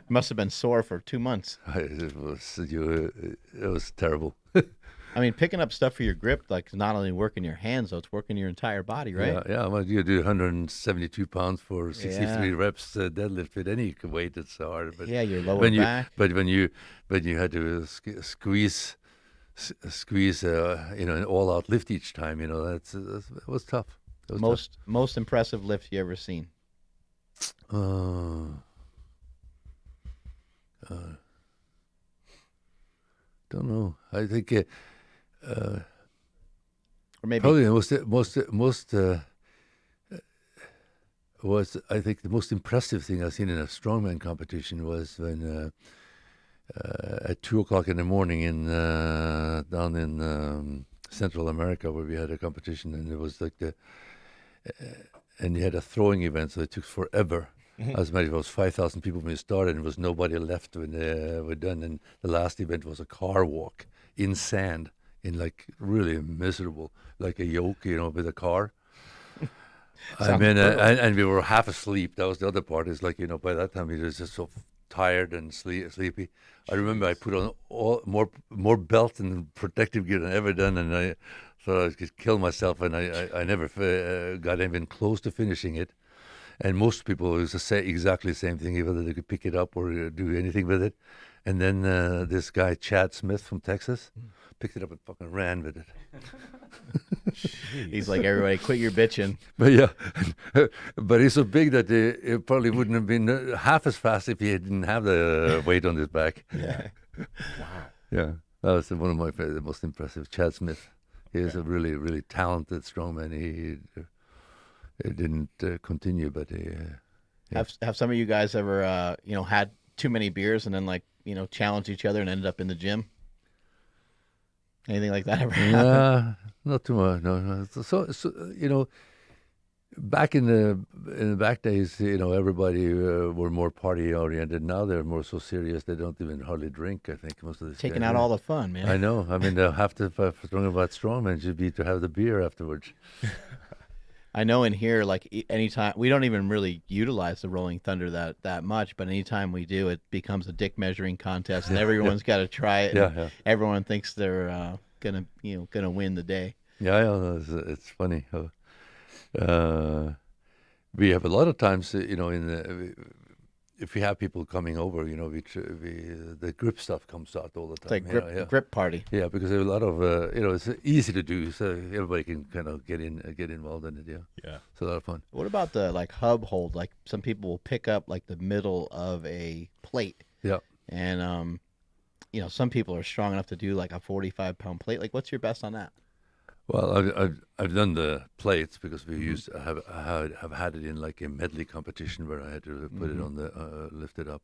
Must have been sore for 2 months. It was terrible. I mean, picking up stuff for your grip, is not only working your hands, though, it's working your entire body, right? Yeah. Well, you do 172 pounds for 63 Yeah. reps deadlift with any weight. It's hard. But Yeah, your lower back. But when you had to squeeze, an all-out lift each time, it was tough. It was Most impressive lift you ever seen? tough. Don't know. I think Or maybe probably the most was, I think, the most impressive thing I've seen in a strongman competition was when at 2:00 in the morning in down in Central America, where we had a competition, and it was like and you had a throwing event, so it took forever. As many, it was 5,000 people when we started, and there was nobody left when we're done. And the last event was a car walk in sand, in like really miserable, like a yoke, with a car. I mean, and we were half asleep. That was the other part. Is like, by that time we were just so tired and sleepy. I remember I put on more belt and protective gear than I ever done, and I thought I could kill myself, and I never got even close to finishing it. And most people used to say exactly the same thing, whether they could pick it up or do anything with it. And then this guy, Chad Smith from Texas, picked it up and fucking ran with it. He's like, everybody, quit your bitching. But yeah, but he's so big that it probably wouldn't have been half as fast if he didn't have the weight on his back. Yeah. Wow. Yeah, that was one of my the most impressive. Chad Smith. He is a really, really talented strongman. He didn't continue, but Have some of you guys ever had too many beers and then challenged each other and ended up in the gym? Anything like that ever happen? Yeah, not too much. No. So back in the back days, everybody were more party oriented. Now they're more so serious. They don't even hardly drink. I think most of the Taking out all the fun, man. I know. I mean, they'll have to talking about strongman should be to have the beer afterwards. I know in here, anytime we don't even really utilize the Rolling Thunder that much, but anytime we do, it becomes a dick measuring contest, and everyone's got to try it. Yeah. Everyone thinks they're gonna win the day. Yeah. It's funny. We have a lot of times, if we have people coming over, the grip stuff comes out all the time. It's like grip party. Yeah, because there's a lot of, it's easy to do, so everybody can kind of get involved in it. Yeah. Yeah. It's a lot of fun. What about the hub hold? Like some people will pick up the middle of a plate. Yeah. And some people are strong enough to do a 45-pound plate. What's your best on that? Well, I've done the plates because we have had it in a medley competition where I had to put it on the lift it up.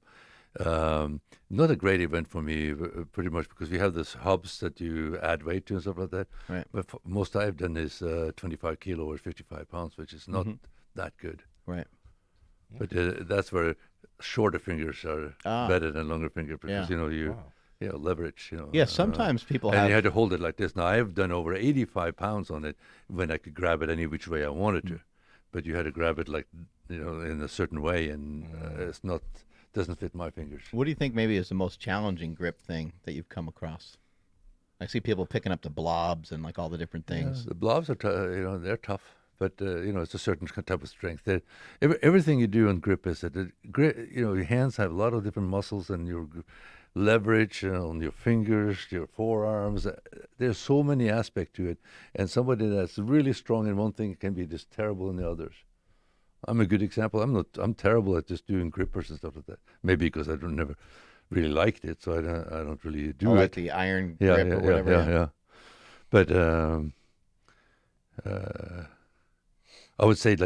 Not a great event for me, pretty much because we have these hubs that you add weight to and stuff like that. Right. But most I've done is 25 kilo or 55 pounds, which is not that good. Right. But that's where shorter fingers are better than longer fingers because leverage. Yeah, sometimes people and have. you had to hold it like this. Now I've done over 85 pounds on it when I could grab it any which way I wanted to, but you had to grab it in a certain way, and it's not doesn't fit my fingers. What do you think maybe is the most challenging grip thing that you've come across? I see people picking up the blobs and all the different things. Yeah, the blobs are they're tough. But it's a certain type of strength. Everything you do on grip is that your hands have a lot of different muscles, and your leverage on your fingers, your forearms. There's so many aspects to it, and somebody that's really strong in one thing can be just terrible in the others. I'm a good example. I'm terrible at just doing grippers and stuff like that. Maybe because I never really liked it, so I don't really do it. Like the iron grip or whatever. Yeah. But I would say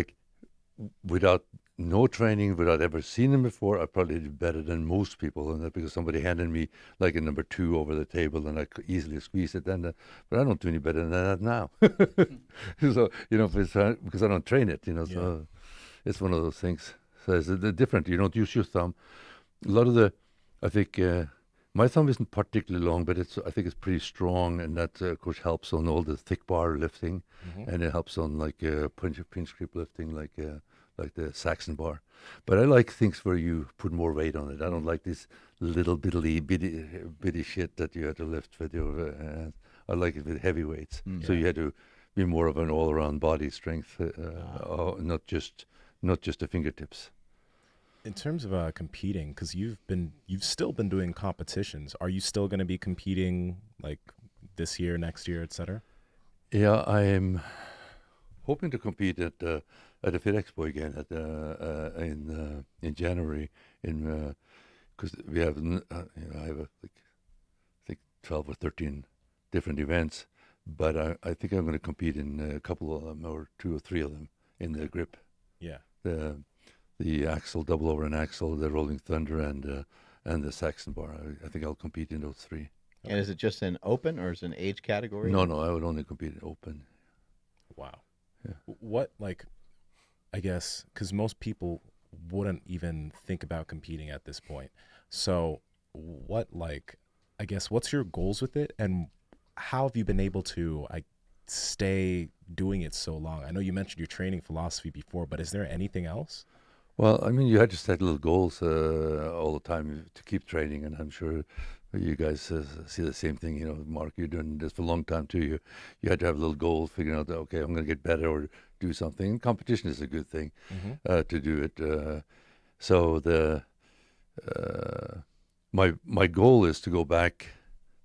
without no training, without ever seeing them before, I probably did better than most people, and that because somebody handed me a number 2 over the table, and I could easily squeeze it then. But I don't do any better than that now. So because I don't train it, so it's one of those things. So it's different. You don't use your thumb. A lot of I think. My thumb isn't particularly long, but I think it's pretty strong, and that of course helps on all the thick bar lifting, and it helps on pinch grip lifting, like the Saxon bar. But I like things where you put more weight on it. I don't like this little bitty shit that you have to lift with your hands. I like it with heavy weights. So you had to be more of an all-around body strength, not just the fingertips. In terms of competing, because you've still been doing competitions, are you still going to be competing this year, next year, etc.? Yeah, I am hoping to compete at the Fit Expo again in January. Because we have I have I think 12 or 13 different events, but I think I'm going to compete in a couple of them or 2 or 3 of them in the grip. Yeah. the axle, double over an axle, the Rolling Thunder, and the Saxon bar. I think I'll compete in those three. And is it just an open or is it an age category? No, I would only compete in open. Wow. Yeah. What, like, I guess, because most people wouldn't even think about competing at this point. So what, like, I guess, what's your goals with it? And how have you been able to stay doing it so long? I know you mentioned your training philosophy before, but is there anything else? Well, I mean, you had to set little goals all the time to keep training, and I'm sure you guys see the same thing. You know, Mark, you're doing this for a long time too. You had to have little goals, figuring out, okay, I'm going to get better or do something. And competition is a good thing to do it. So my goal is to go back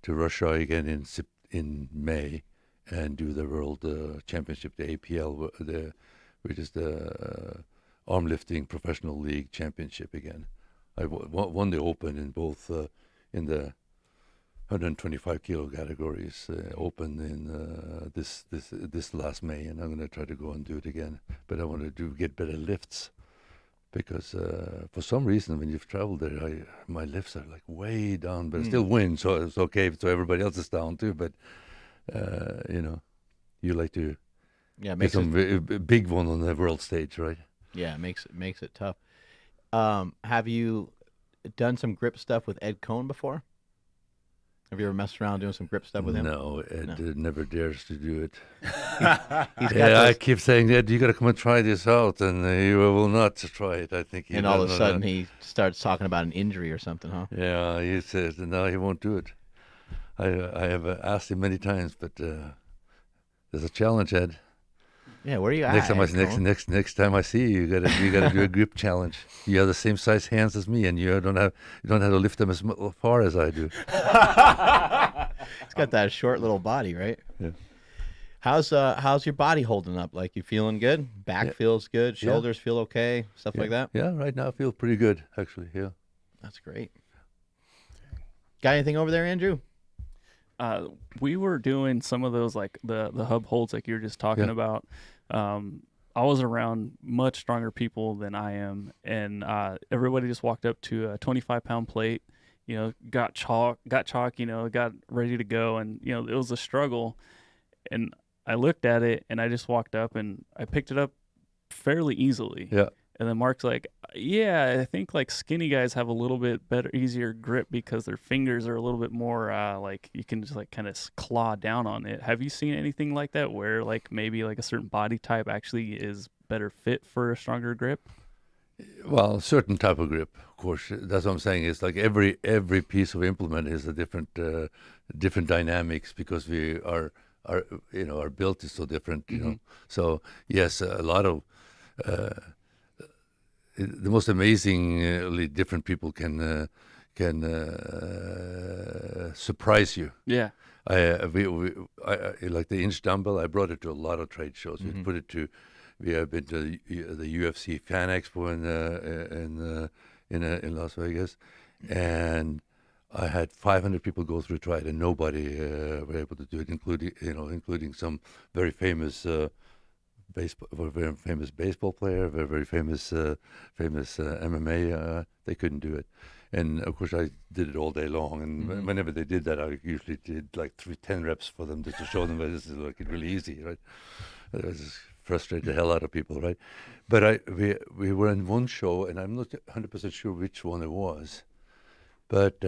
to Russia again in May and do the World Championship, the APL, which is the arm lifting professional league championship again. I won the open in both in the 125 kilo categories, open in this last May, and I'm going to try to go and do it again. But I want to get better lifts because for some reason when you've traveled there, my lifts are like way down, but I still win, so it's okay. So everybody else is down too, but you know, you like to get some big one on the world stage, right? Yeah, it makes it tough. Have you done some grip stuff with Ed Cohn before? Have you ever messed around doing some grip stuff with him? No, Ed never dares to do it. I keep saying, Ed, you got to come and try this out, and he will not try it. I think. And all of a sudden he starts talking about an injury or something, huh? Yeah, he says, no, he won't do it. I have asked him many times, but there's a challenge, Ed. Yeah, where are you at? Next time I see you, you gotta do a grip challenge. You have the same size hands as me, and you don't have to lift them as far as I do. He's got that short little body, right? Yeah. How's your body holding up? Like, you feeling good? Back feels good. Shoulders feel okay. Stuff like that. Yeah, right now I feel pretty good actually. Yeah, that's great. Got anything over there, Andrew? We were doing some of those, like the hub holds, like you were just talking about. I was around much stronger people than I am, and everybody just walked up to a 25-pound plate, you know, got chalk, you know, got ready to go, and you know, it was a struggle. And I looked at it, and I just walked up and I picked it up fairly easily. Yeah. And then Mark's like, yeah, I think like skinny guys have a little bit better, easier grip because their fingers are a little bit more like you can just like kind of claw down on it. Have you seen anything like that where like maybe like a certain body type actually is better fit for a stronger grip? Well, certain type of grip, of course. That's what I'm saying. It's like every piece of implement is a different dynamics because we are our build is so different. You know, so yes, a lot of. The most amazingly different people can surprise you. Yeah. I like the Inch Dumbell. I brought it to a lot of trade shows. We have been to the UFC Fan Expo in Las Vegas, and I had 500 people go through try it, and nobody were able to do it, including some very famous. Very famous baseball player, very famous MMA. They couldn't do it, and of course I did it all day long. And whenever they did that, I usually did like 10 reps for them just to show them that this is like really easy, right? It was frustrate the hell out of people, right? But we were in one show, and I'm not 100% sure which one it was, but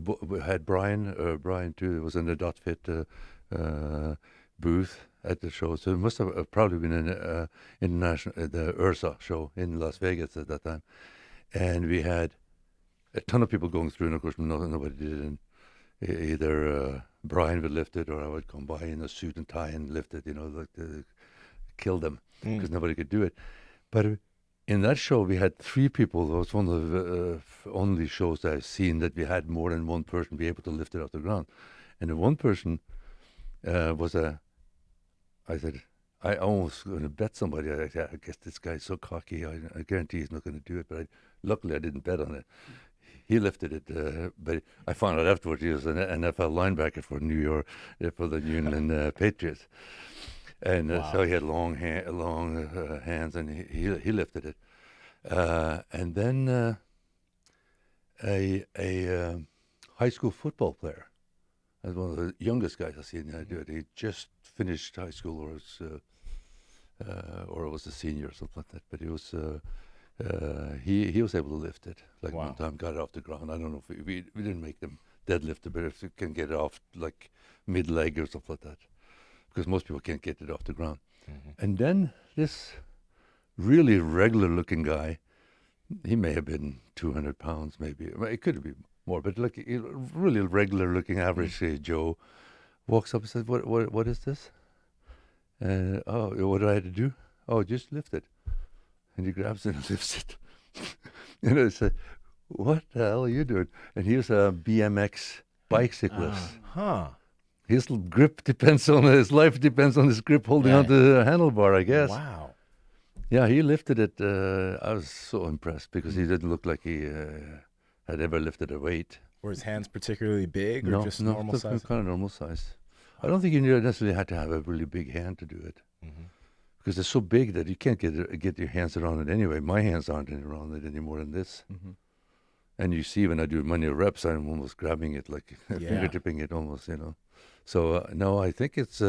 we had Brian too. It was in the Dot Fit booth at the show, so it must have probably been an international the URSA show in Las Vegas at that time, and we had a ton of people going through, and of course nobody did it. And either Brian would lift it, or I would come by in a suit and tie and lift it, like to kill them because nobody could do it. But in that show, we had 3 people. It was one of the only shows that I've seen that we had more than one person be able to lift it off the ground, and the one person was I said, I almost going to bet somebody. I guess this guy's so cocky. I guarantee he's not going to do it. But luckily, I didn't bet on it. He lifted it, but I found out afterwards he was an NFL linebacker for the New England Patriots. And Wow. so he had long hands, and he lifted it. And then a high school football player, as one of the youngest guys I've seen do it. He just finished high school, or it was a senior or something like that. But he was able to lift it. Like Wow. one time, got it off the ground. I don't know if we didn't make them deadlift it, but if you can get it off like mid leg or something like that, because most people can't get it off the ground. And then this really regular looking guy, he may have been 200 pounds, maybe. Well, it could be more, but like a really regular looking average Joe walks up and says, what is this? Oh, what do I have to do? Oh, just lift it. And he grabs it and lifts it. And I said, what the hell are you doing? And he was a BMX bicyclist. Huh. His grip depends on his life depends on his grip holding Yeah. onto the handlebar, I guess. Wow. Yeah, he lifted it. I was so impressed because he didn't look like he had ever lifted a weight. Were his hands particularly big or No, just no, normal just size? kind of normal size. I don't think you necessarily had to have a really big hand to do it, because they're so big that you can't get your hands around it anyway. My hands aren't around it any more than this. And you see when I do many reps, I'm almost grabbing it, like Yeah. fingertipping it almost, So no, I think it's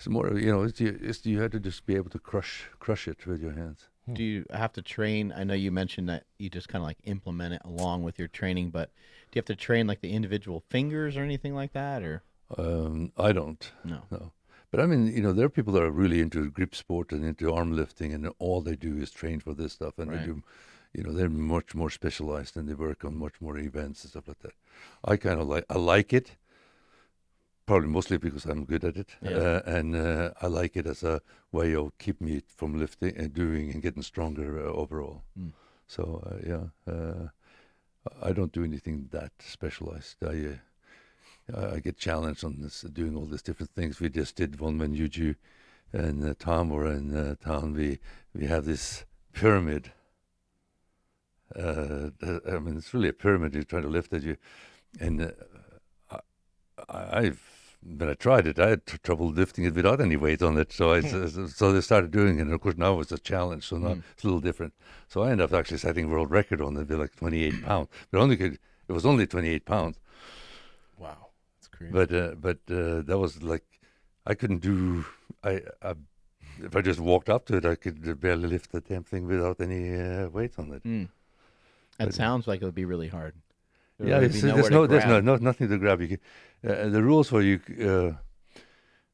more, you had to just be able to crush it with your hands. Do you have to train? I know you mentioned that you just kind of like implement it along with your training, but do you have to train like the individual fingers or anything like that, or I don't. no? No. But I mean, there are people that are really into grip sport and into arm lifting, and all they do is train for this stuff, and Right. they do, they're much more specialized, and they work on much more events and stuff like that. I kind of I like it, probably mostly because I'm good at it, Yeah. and I like it as a way of keep me from lifting and doing and getting stronger overall. So I don't do anything that specialized. I get challenged on this, doing all these different things. We just did one when Yuju and Tom were in town. We have this pyramid. I mean, it's really a pyramid. You're trying to lift it, and when I tried it, I had trouble lifting it without any weight on it. So so they started doing it, and of course now it's a challenge. So now it's a little different. So I ended up actually setting world record on it, like 28 pounds. But it was only 28 pounds. Wow. That's crazy. But that was like, I couldn't do. If I just walked up to it, I could barely lift the damn thing without any weight on it. That sounds like it would be really hard. There Yeah, would be nowhere there's to grab. nothing to grab. The rules for you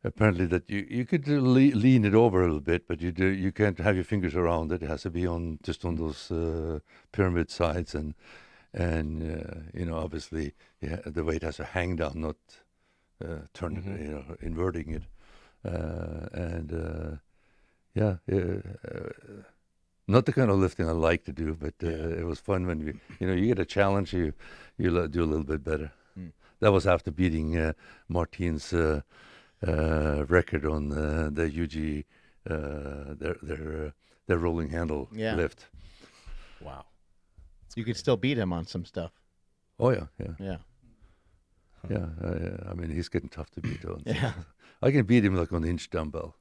apparently that you could lean it over a little bit, but you can't have your fingers around it. It has to be just on those pyramid sides, and obviously the weight has to hang down, not turn it, inverting it, not the kind of lifting I like to do, but it was fun when you get a challenge, you do a little bit better. That was after beating Martin's record on the UG their rolling handle lift. Wow. You could still beat him on some stuff. Oh yeah. Yeah. I mean, he's getting tough to beat on. Yeah. I can beat him like on the inch dumbbell.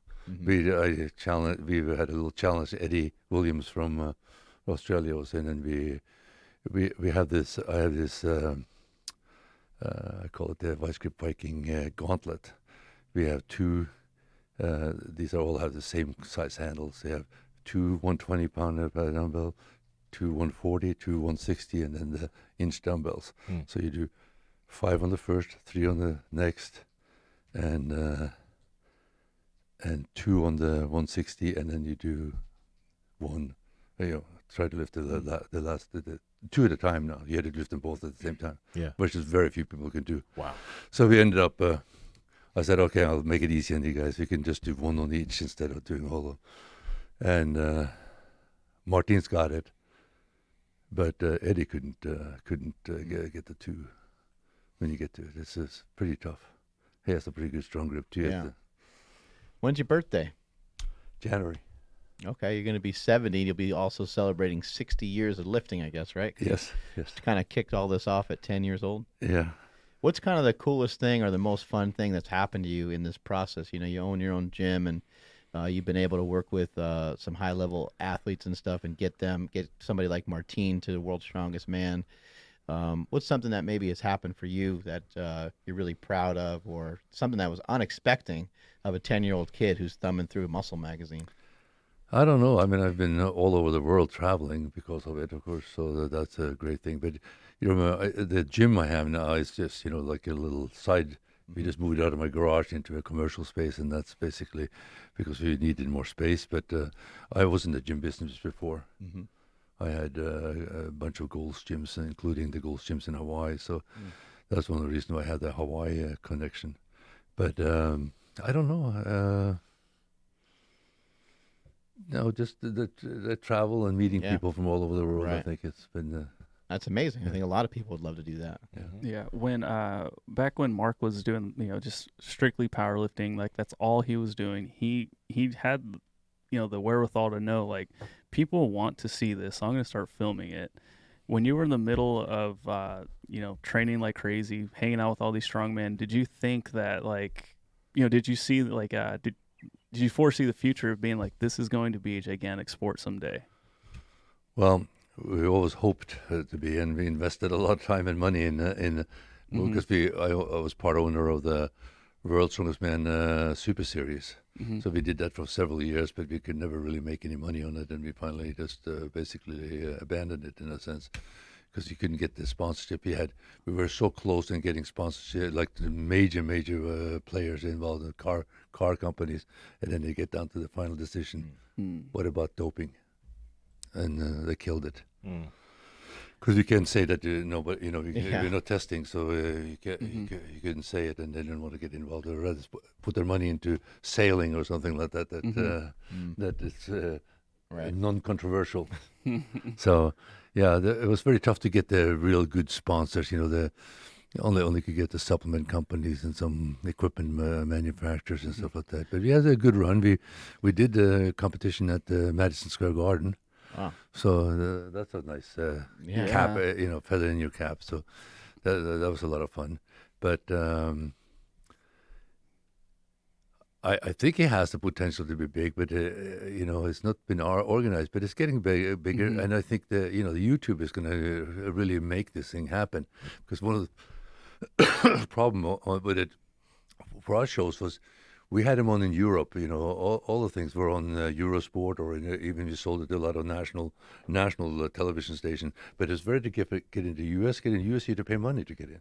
We had a little challenge. Eddie Williams from Australia was in, and we have this. I have this. I call it the Visegrip Viking gauntlet. We have two. These all have the same size handles. They have two 120-pounder dumbbell, two 140, two 160, and then the inch dumbbells. So you do 5 on the first, 3 on the next, and 2 on the 160, and then you do 1. Try to lift the last 2 at a time. Now you had to lift them both at the same time. Yeah. Which is very few people can do. Wow. So we ended up. I said, okay, I'll make it easy on you guys. We can just do 1 on each instead of doing all of them. And Martin's got it, but Eddie couldn't get the 2 when you get to it. It's just pretty tough. He has a pretty good strong grip too. Yeah. When's your birthday? January. Okay, you're going to be 70. You'll be also celebrating 60 years of lifting, I guess, right? Yes. Kind of kicked all this off at 10 years old. Yeah. What's kind of the coolest thing or the most fun thing that's happened to you in this process? You know, you own your own gym, and you've been able to work with some high level athletes and stuff, and get somebody like Martine to the world's strongest man. What's something that maybe has happened for you that you're really proud of, or something that was unexpected of a 10-year-old kid who's thumbing through a muscle magazine? I don't know. I mean, I've been all over the world traveling because of it, of course. So that's a great thing. But you know, the gym I have now is just like a little side. We just moved out of my garage into a commercial space, and that's basically because we needed more space. But I was in the gym business before. Mm-hmm. I had a bunch of Gold's gyms, including the Gold's gyms in Hawaii. So that's one of the reasons why I had the Hawaii connection. But I don't know. No, just the travel and meeting people from all over the world. Right. I think it's been. That's amazing. I think a lot of people would love to do that. Yeah, when back when Mark was doing, just strictly powerlifting, like that's all he was doing. He had, the wherewithal to know, like, people want to see this, so I'm going to start filming it. When you were in the middle of, training like crazy, hanging out with all these strongmen, did you think that, like, did you see, like, did you foresee the future of being like, this is going to be a gigantic sport someday? Well, we always hoped to be, and we invested a lot of time and money in because I was part owner of the World's Strongest Man Super Series. Mm-hmm. So we did that for several years, but we could never really make any money on it, and we finally just basically abandoned it in a sense because you couldn't get the sponsorship. We were so close in getting sponsorship, like the major players involved in car companies, and then they get down to the final decision. Mm. What about doping? And they killed it. Because you can't say that, but we're not testing, so you couldn't say it, and they didn't want to get involved. They'd rather put their money into sailing or something like that. That is non-controversial. So, yeah, it was very tough to get the real good sponsors. The only could get the supplement companies and some equipment manufacturers and stuff like that. But we had a good run. We did the competition at the Madison Square Garden. Wow. So that's a nice cap, feather in your cap. So that was a lot of fun. But I think it has the potential to be big, but it's not been organized. But it's getting bigger, and I think the YouTube is going to really make this thing happen. Because one of the problem with it for our shows was, we had them on in Europe, all the things were on Eurosport, or even we sold it to a lot of national television stations. But it's very to get into the US. Get in the US, you have to pay money to get in.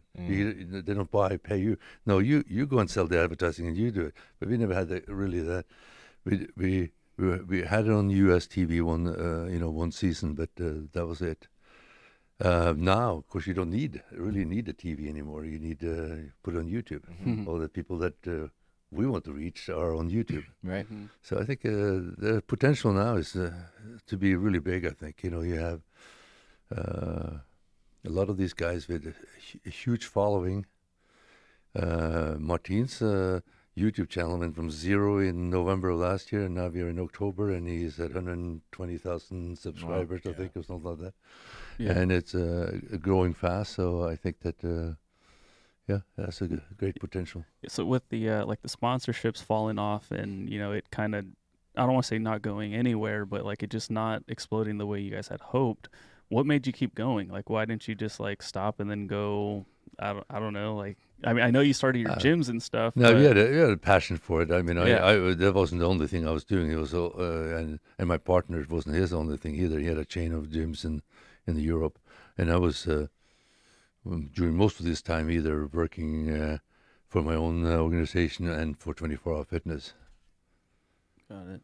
They don't pay you. No, you go and sell the advertising and you do it. But we never had that. We had it on US TV one season, but that was it. Now, of course, you don't really need a TV anymore. You need to put it on YouTube. All the people that we want to reach are on YouTube. Right. So I think the potential now is to be really big. I think you have a lot of these guys with a huge following. Martin's YouTube channel went from 0 in November of last year, and now we're in October, and he's at 120,000 subscribers, I think, or something like that. Yeah. And it's growing fast. So I think that. Yeah, that's a great potential. So with the the sponsorships falling off, and it kind of, I don't want to say not going anywhere, but like it just not exploding the way you guys had hoped. What made you keep going? Like, why didn't you just like stop and then go? I don't know. Like, I mean, I know you started your gyms and stuff. No, we had a passion for it. I mean, I that wasn't the only thing I was doing. It was and my partner, it wasn't his only thing either. He had a chain of gyms in Europe, and I was. During most of this time, either working for my own organization and for 24-Hour Fitness. Got it.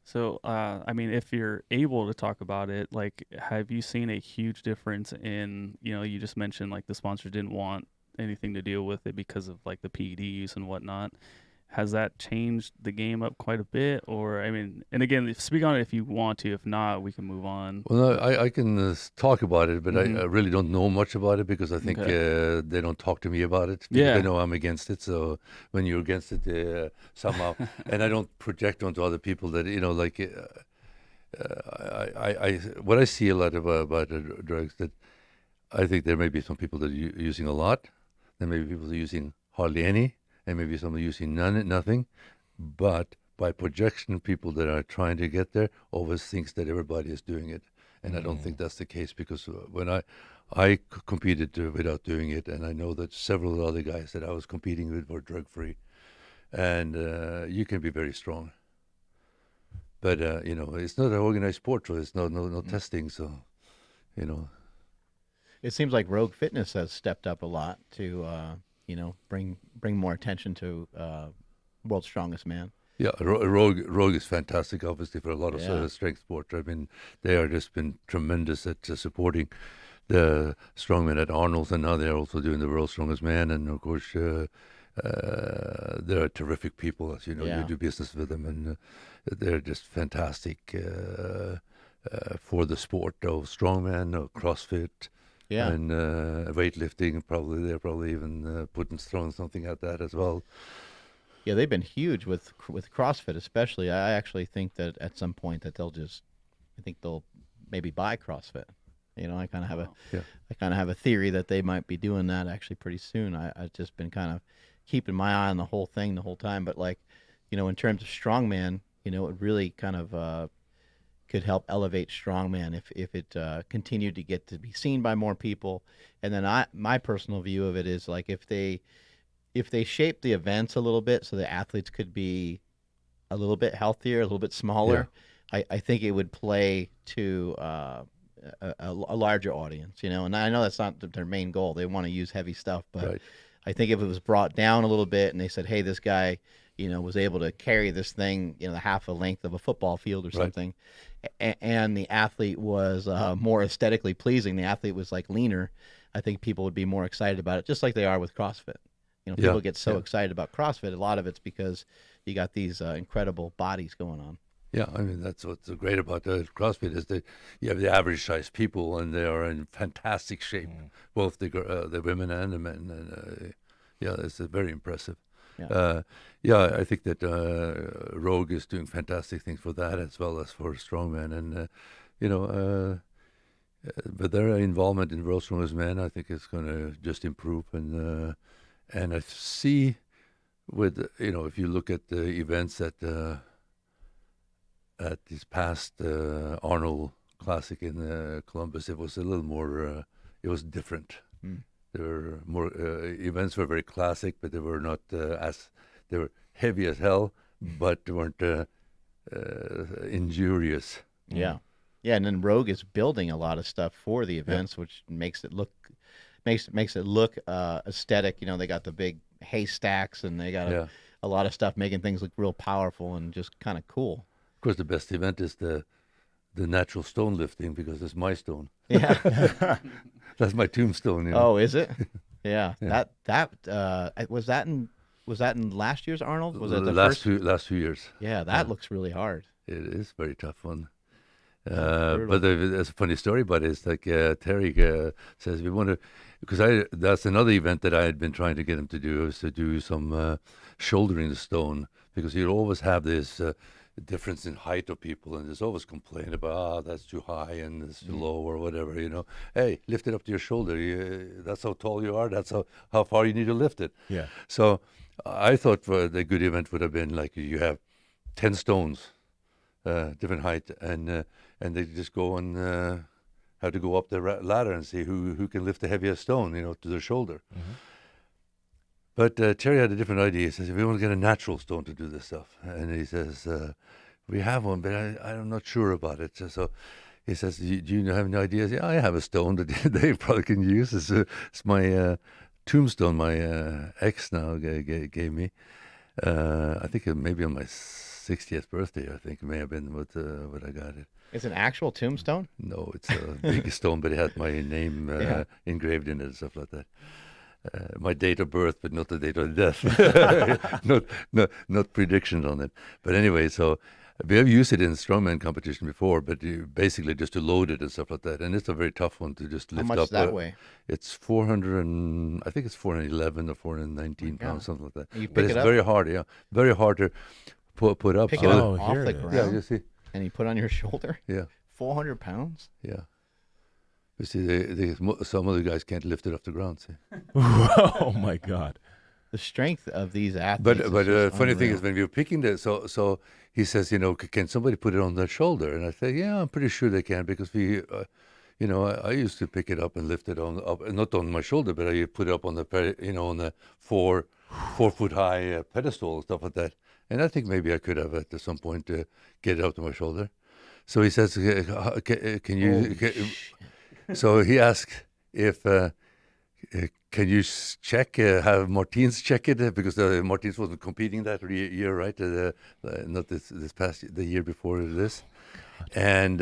So, I mean, if you're able to talk about it, like, have you seen a huge difference in, you just mentioned, like, the sponsors didn't want anything to deal with it because of, like, the PED use and whatnot. Has that changed the game up quite a bit? Or, I mean, and again, speak on it if you want to. If not, we can move on. Well, no, I can talk about it, but I really don't know much about it because I think they don't talk to me about it. Because they know I'm against it. So when you're against it, somehow, and I don't project onto other people that, what I see a lot about drugs, that I think there may be some people that are using a lot. then maybe people are using hardly any, and maybe some are using nothing. But by projection, people that are trying to get there always thinks that everybody is doing it, and I don't think that's the case, because when I competed without doing it, and I know that several other guys that I was competing with were drug free, and you can be very strong. But it's not an organized sport, so it's no testing. So, It seems like Rogue Fitness has stepped up a lot to bring more attention to World's Strongest Man. yeah, Rogue is fantastic, obviously, for a lot of Yeah. strength sport. I mean, they are just been tremendous at supporting the strongmen at Arnold's, and now they're also doing the World's Strongest Man, and of course. They're terrific people, as you know. Yeah. You do business with them, and they're just fantastic for the sport of strongman, of CrossFit, Yeah. and weightlifting. They're probably even throwing something at that as well. Yeah, they've been huge with CrossFit, especially. I actually think that at some point that they'll maybe buy CrossFit. I kind of have a theory that they might be doing that actually pretty soon. I've just been kind of keeping my eye on the whole thing the whole time. But in terms of strongman, it really kind of could help elevate strongman if it continued to get to be seen by more people. And then my personal view of it is like if they shape the events a little bit so the athletes could be a little bit healthier, a little bit smaller, I think it would play to a larger audience, and I know that's not their main goal. They want to use heavy stuff, but Right. I think if it was brought down a little bit and they said, hey, this guy, was able to carry this thing, the half the length of a football field or Right. something, and the athlete was more aesthetically pleasing, the athlete was like leaner, I think people would be more excited about it, just like they are with CrossFit. People get so excited about CrossFit. A lot of it's because you got these incredible bodies going on. Yeah, I mean, that's what's so great about CrossFit is that you have the average size people, and they are in fantastic shape, both the women and the men. And it's very impressive. Yeah. I think that Rogue is doing fantastic things for that as well as for strongman, and but their involvement in World's Strongest Man, I think, is going to just improve, and I see with if you look at the events at this past Arnold Classic in Columbus, it was a little more. It was different. There were more events were very classic, but they were not they were heavy as hell, but they weren't injurious. Yeah, and then Rogue is building a lot of stuff for the events, which makes it look aesthetic. They got the big haystacks, and they got a lot of stuff making things look real powerful and just kind of cool. Of course, the best event is the natural stone lifting, because it's my stone. Yeah. That's my tombstone. Oh, is it? Yeah. That was that in last year's Arnold? Was it the last first? last 2 years? Yeah, that looks really hard. It is a very tough one. Brutal. But there's a funny story about it. It's like Terry says we want to, because that's another event that I had been trying to get him to do, is to do some shouldering the stone, because you always have this difference in height of people, and there's always complaint about that's too high and it's too low or whatever. Hey, lift it up to your shoulder. That's how tall you are. That's how far you need to lift it. Yeah. So I thought the good event would have been like you have 10 stones, different height, and they just go and have to go up the ladder and see who can lift the heaviest stone, to their shoulder. Mm-hmm. But Terry had a different idea. He says, we want to get a natural stone to do this stuff. And he says, we have one, but I'm not sure about it. So he says, do you have any ideas? Yeah, I have a stone that they probably can use. It's my tombstone my ex now gave me. I think maybe on my 60th birthday, I think it may have been what I got it. It's an actual tombstone? No, it's a big stone, but it had my name engraved in it and stuff like that. My date of birth, but not the date of death. not predictions on it. But anyway, so we have used it in strongman competition before, but basically just to load it and stuff like that. And it's a very tough one to just lift How much up. does that weigh? It's 400 I think it's 411 or 419 Yeah. pounds, something like that. You But pick it's it up? very hard, very hard to put up. Pick So it Oh, up off here the it is. ground, yeah, you see, and you put on your shoulder? yeah, 400 pounds? yeah. You see, some of the guys can't lift it off the ground. See? Oh my God. The strength of these athletes. But is just funny thing unreal. is when we were picking so he says, can somebody put it on their shoulder? And I say, yeah, I'm pretty sure they can because I used to pick it up and lift it up, not on my shoulder, but I put it up on on the 4 foot high pedestal and stuff like that. And I think maybe I could have at some point get it up to my shoulder. So he says, can you? So he asked if. Can you check, have Martins check it? Because Martins wasn't competing that year, right? Not this past, the year before this. And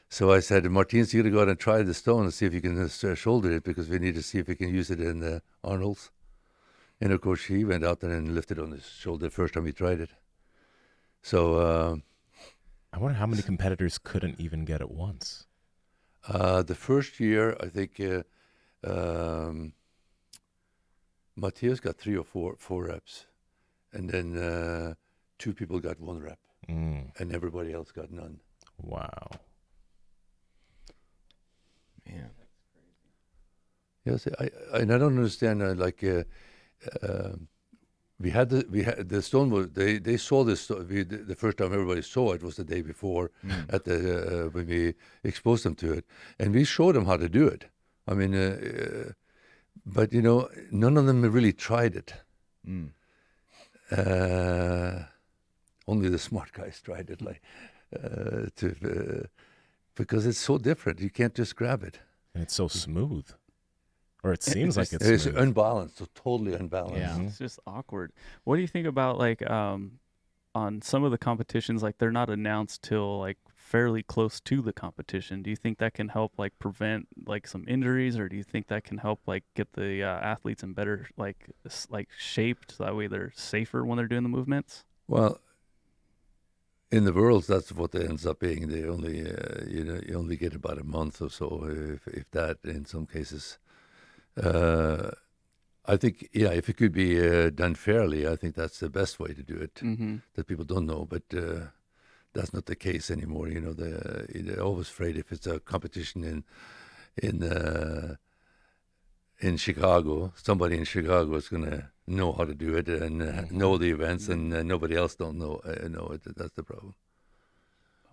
so I said, Martins, you got to go out and try the stone and see if you can shoulder it because we need to see if we can use it in Arnold's. And of course, he went out there and lifted on his shoulder the first time he tried it. So I wonder how many competitors couldn't even get it once. the first year, I think Matthias got 3 or 4 reps, and then 2 people got 1 rep, and everybody else got none. Wow. Man. Yes, I don't understand. We had the stone. They saw this. The first time everybody saw it was the day before at the when we exposed them to it, and we showed them how to do it. I mean, but none of them really tried it. Only the smart guys tried it, because it's so different. You can't just grab it. And it's so smooth. Or it seems like it's It's smooth. unbalanced, so totally unbalanced. Yeah. It's just awkward. What do you think about on some of the competitions, like they're not announced till like fairly close to the competition? Do you think that can help like prevent like some injuries, or do you think that can help like get the athletes in better like shaped so that way they're safer when they're doing the movements? Well, in the Worlds, that's what it ends up being. They only, you only get about a month or so, if that, in some cases. I think, if it could be done fairly, I think that's the best way to do it. That people don't know, but that's not the case anymore. They're always afraid if it's a competition in Chicago, somebody in Chicago is going to know how to do it and know the events, and nobody else don't know it. That's the problem.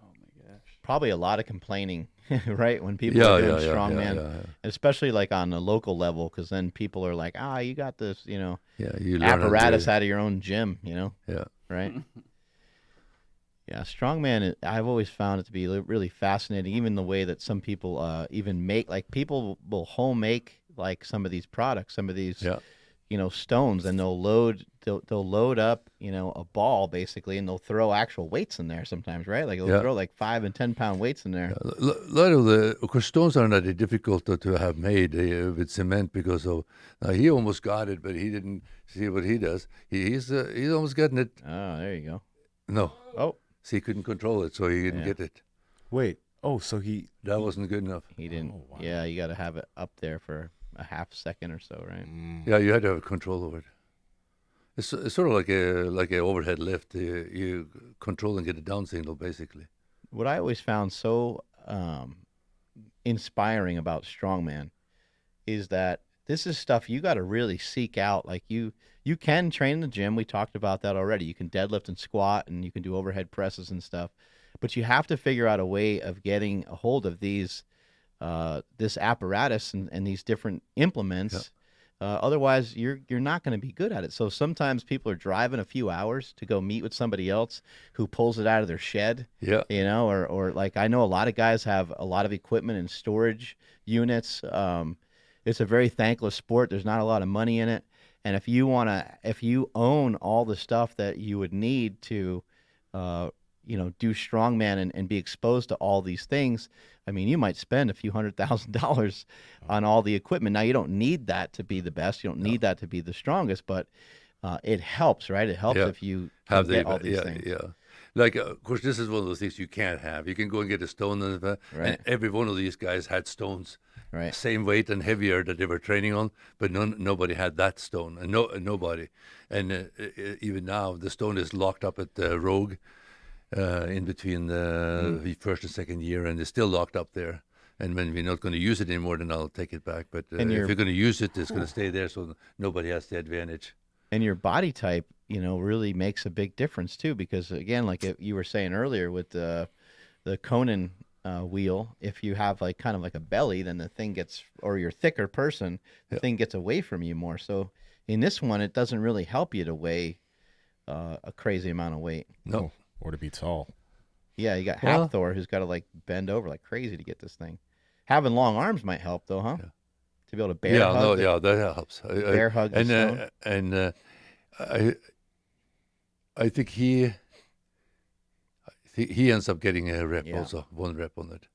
Oh my gosh. Probably a lot of complaining, right? When people are doing strongman, yeah. especially like on the local level, because then people are like, you got this, Yeah, you learn how to do apparatus it. out of your own gym, Yeah. right? Yeah, strongman, I've always found it to be really fascinating, even the way that some people even make, like people will home make like some of these products, some of these, stones, and they'll load up, a ball basically, and they'll throw actual weights in there sometimes, right? Like they'll throw like 5 and 10 pound weights in there. A lot of course, stones are not difficult to have made with cement because of. He almost got it, but he didn't see what he does. He's almost getting it. Oh, there you go. No. Oh, So he couldn't control it, so he didn't get it. Wait. Oh, so That wasn't good enough. he didn't. Oh, wow. Yeah, you got to have it up there for a half second or so, right? Yeah, you had to have control over it. It's sort of like a overhead lift. You control and get a down signal, basically. What I always found so inspiring about strongman is that this is stuff you got to really seek out. Like you can train in the gym. We talked about that already. You can deadlift and squat, and you can do overhead presses and stuff. But you have to figure out a way of getting a hold of these, this apparatus and these different implements. Otherwise, you're not going to be good at it. So sometimes people are driving a few hours to go meet with somebody else who pulls it out of their shed. Yeah. Or like I know a lot of guys have a lot of equipment and storage units. It's a very thankless sport. There's not a lot of money in it. And if you own all the stuff that you would need to, do strongman and be exposed to all these things, I mean, you might spend a few $100,000 on all the equipment. Now, you don't need that to be the best. You don't need that to be the strongest, but it helps, right? It helps if you have get all these things. Yeah. Like, of course, this is one of those things you can't have. You can go and get a stone, and every one of these guys had stones, Right. same weight and heavier that they were training on, but nobody had that stone, and nobody. And even now, the stone is locked up at Rogue in between the first and second year, and it's still locked up there. And when we're not going to use it anymore, then I'll take it back. But And if you're- you're going to use it, it's going to stay there, so nobody has the advantage. And your body type, really makes a big difference too. Because again, like you were saying earlier with the Conan wheel, if you have like kind of like a belly, then the thing gets, or you're a thicker person, the thing gets away from you more. So in this one, it doesn't really help you to weigh a crazy amount of weight. No. Or to be tall. Yeah, you got Well- Hafthor who's got to like bend over like crazy to get this thing. Having long arms might help though, huh? Yeah. To be able to bear hug. That helps. Bear hug the stone. And I think he ends up getting a rep Yeah. also, 1 rep on it.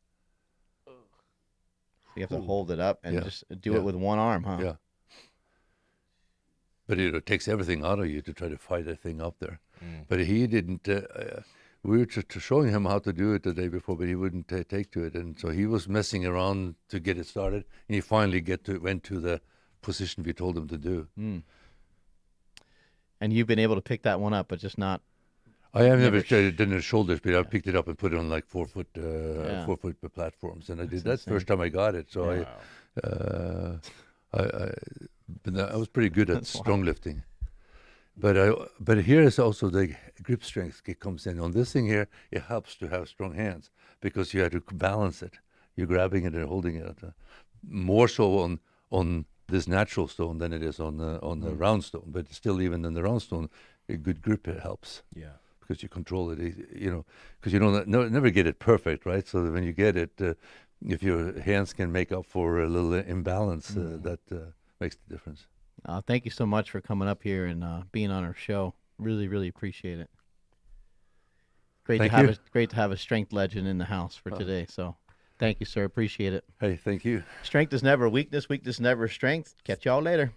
You have to hold it up and Yeah. just do Yeah. it with one arm, huh? Yeah. But it takes everything out of you to try to fight that thing up there. But he didn't. We were showing him how to do it the day before, but he wouldn't take to it, and so he was messing around to get it started. And he finally went to the position we told him to do. And you've been able to pick that one up, but just not. I have Never never done the shoulders, but I picked it up and put it on like 4 foot, Yeah. 4 foot platforms, and I did That's that first time I got it. So Wow. I was pretty good at That's strong lifting. But here is also the grip strength comes in. On this thing here, it helps to have strong hands because you have to balance it. You're grabbing it and holding it. More so on this natural stone than it is on the round stone. But still, even in the round stone, a good grip helps. Yeah. Because you control it, because you don't never get it perfect, right? So that when you get it, if your hands can make up for a little imbalance, that makes the difference. Thank you so much for coming up here and being on our show. Really, really appreciate it. Great Thank to have you. great to have a strength legend in the house for today. So, thank you, sir. Appreciate it. Hey, thank you. Strength is never weakness. Weakness never strength. Catch y'all later.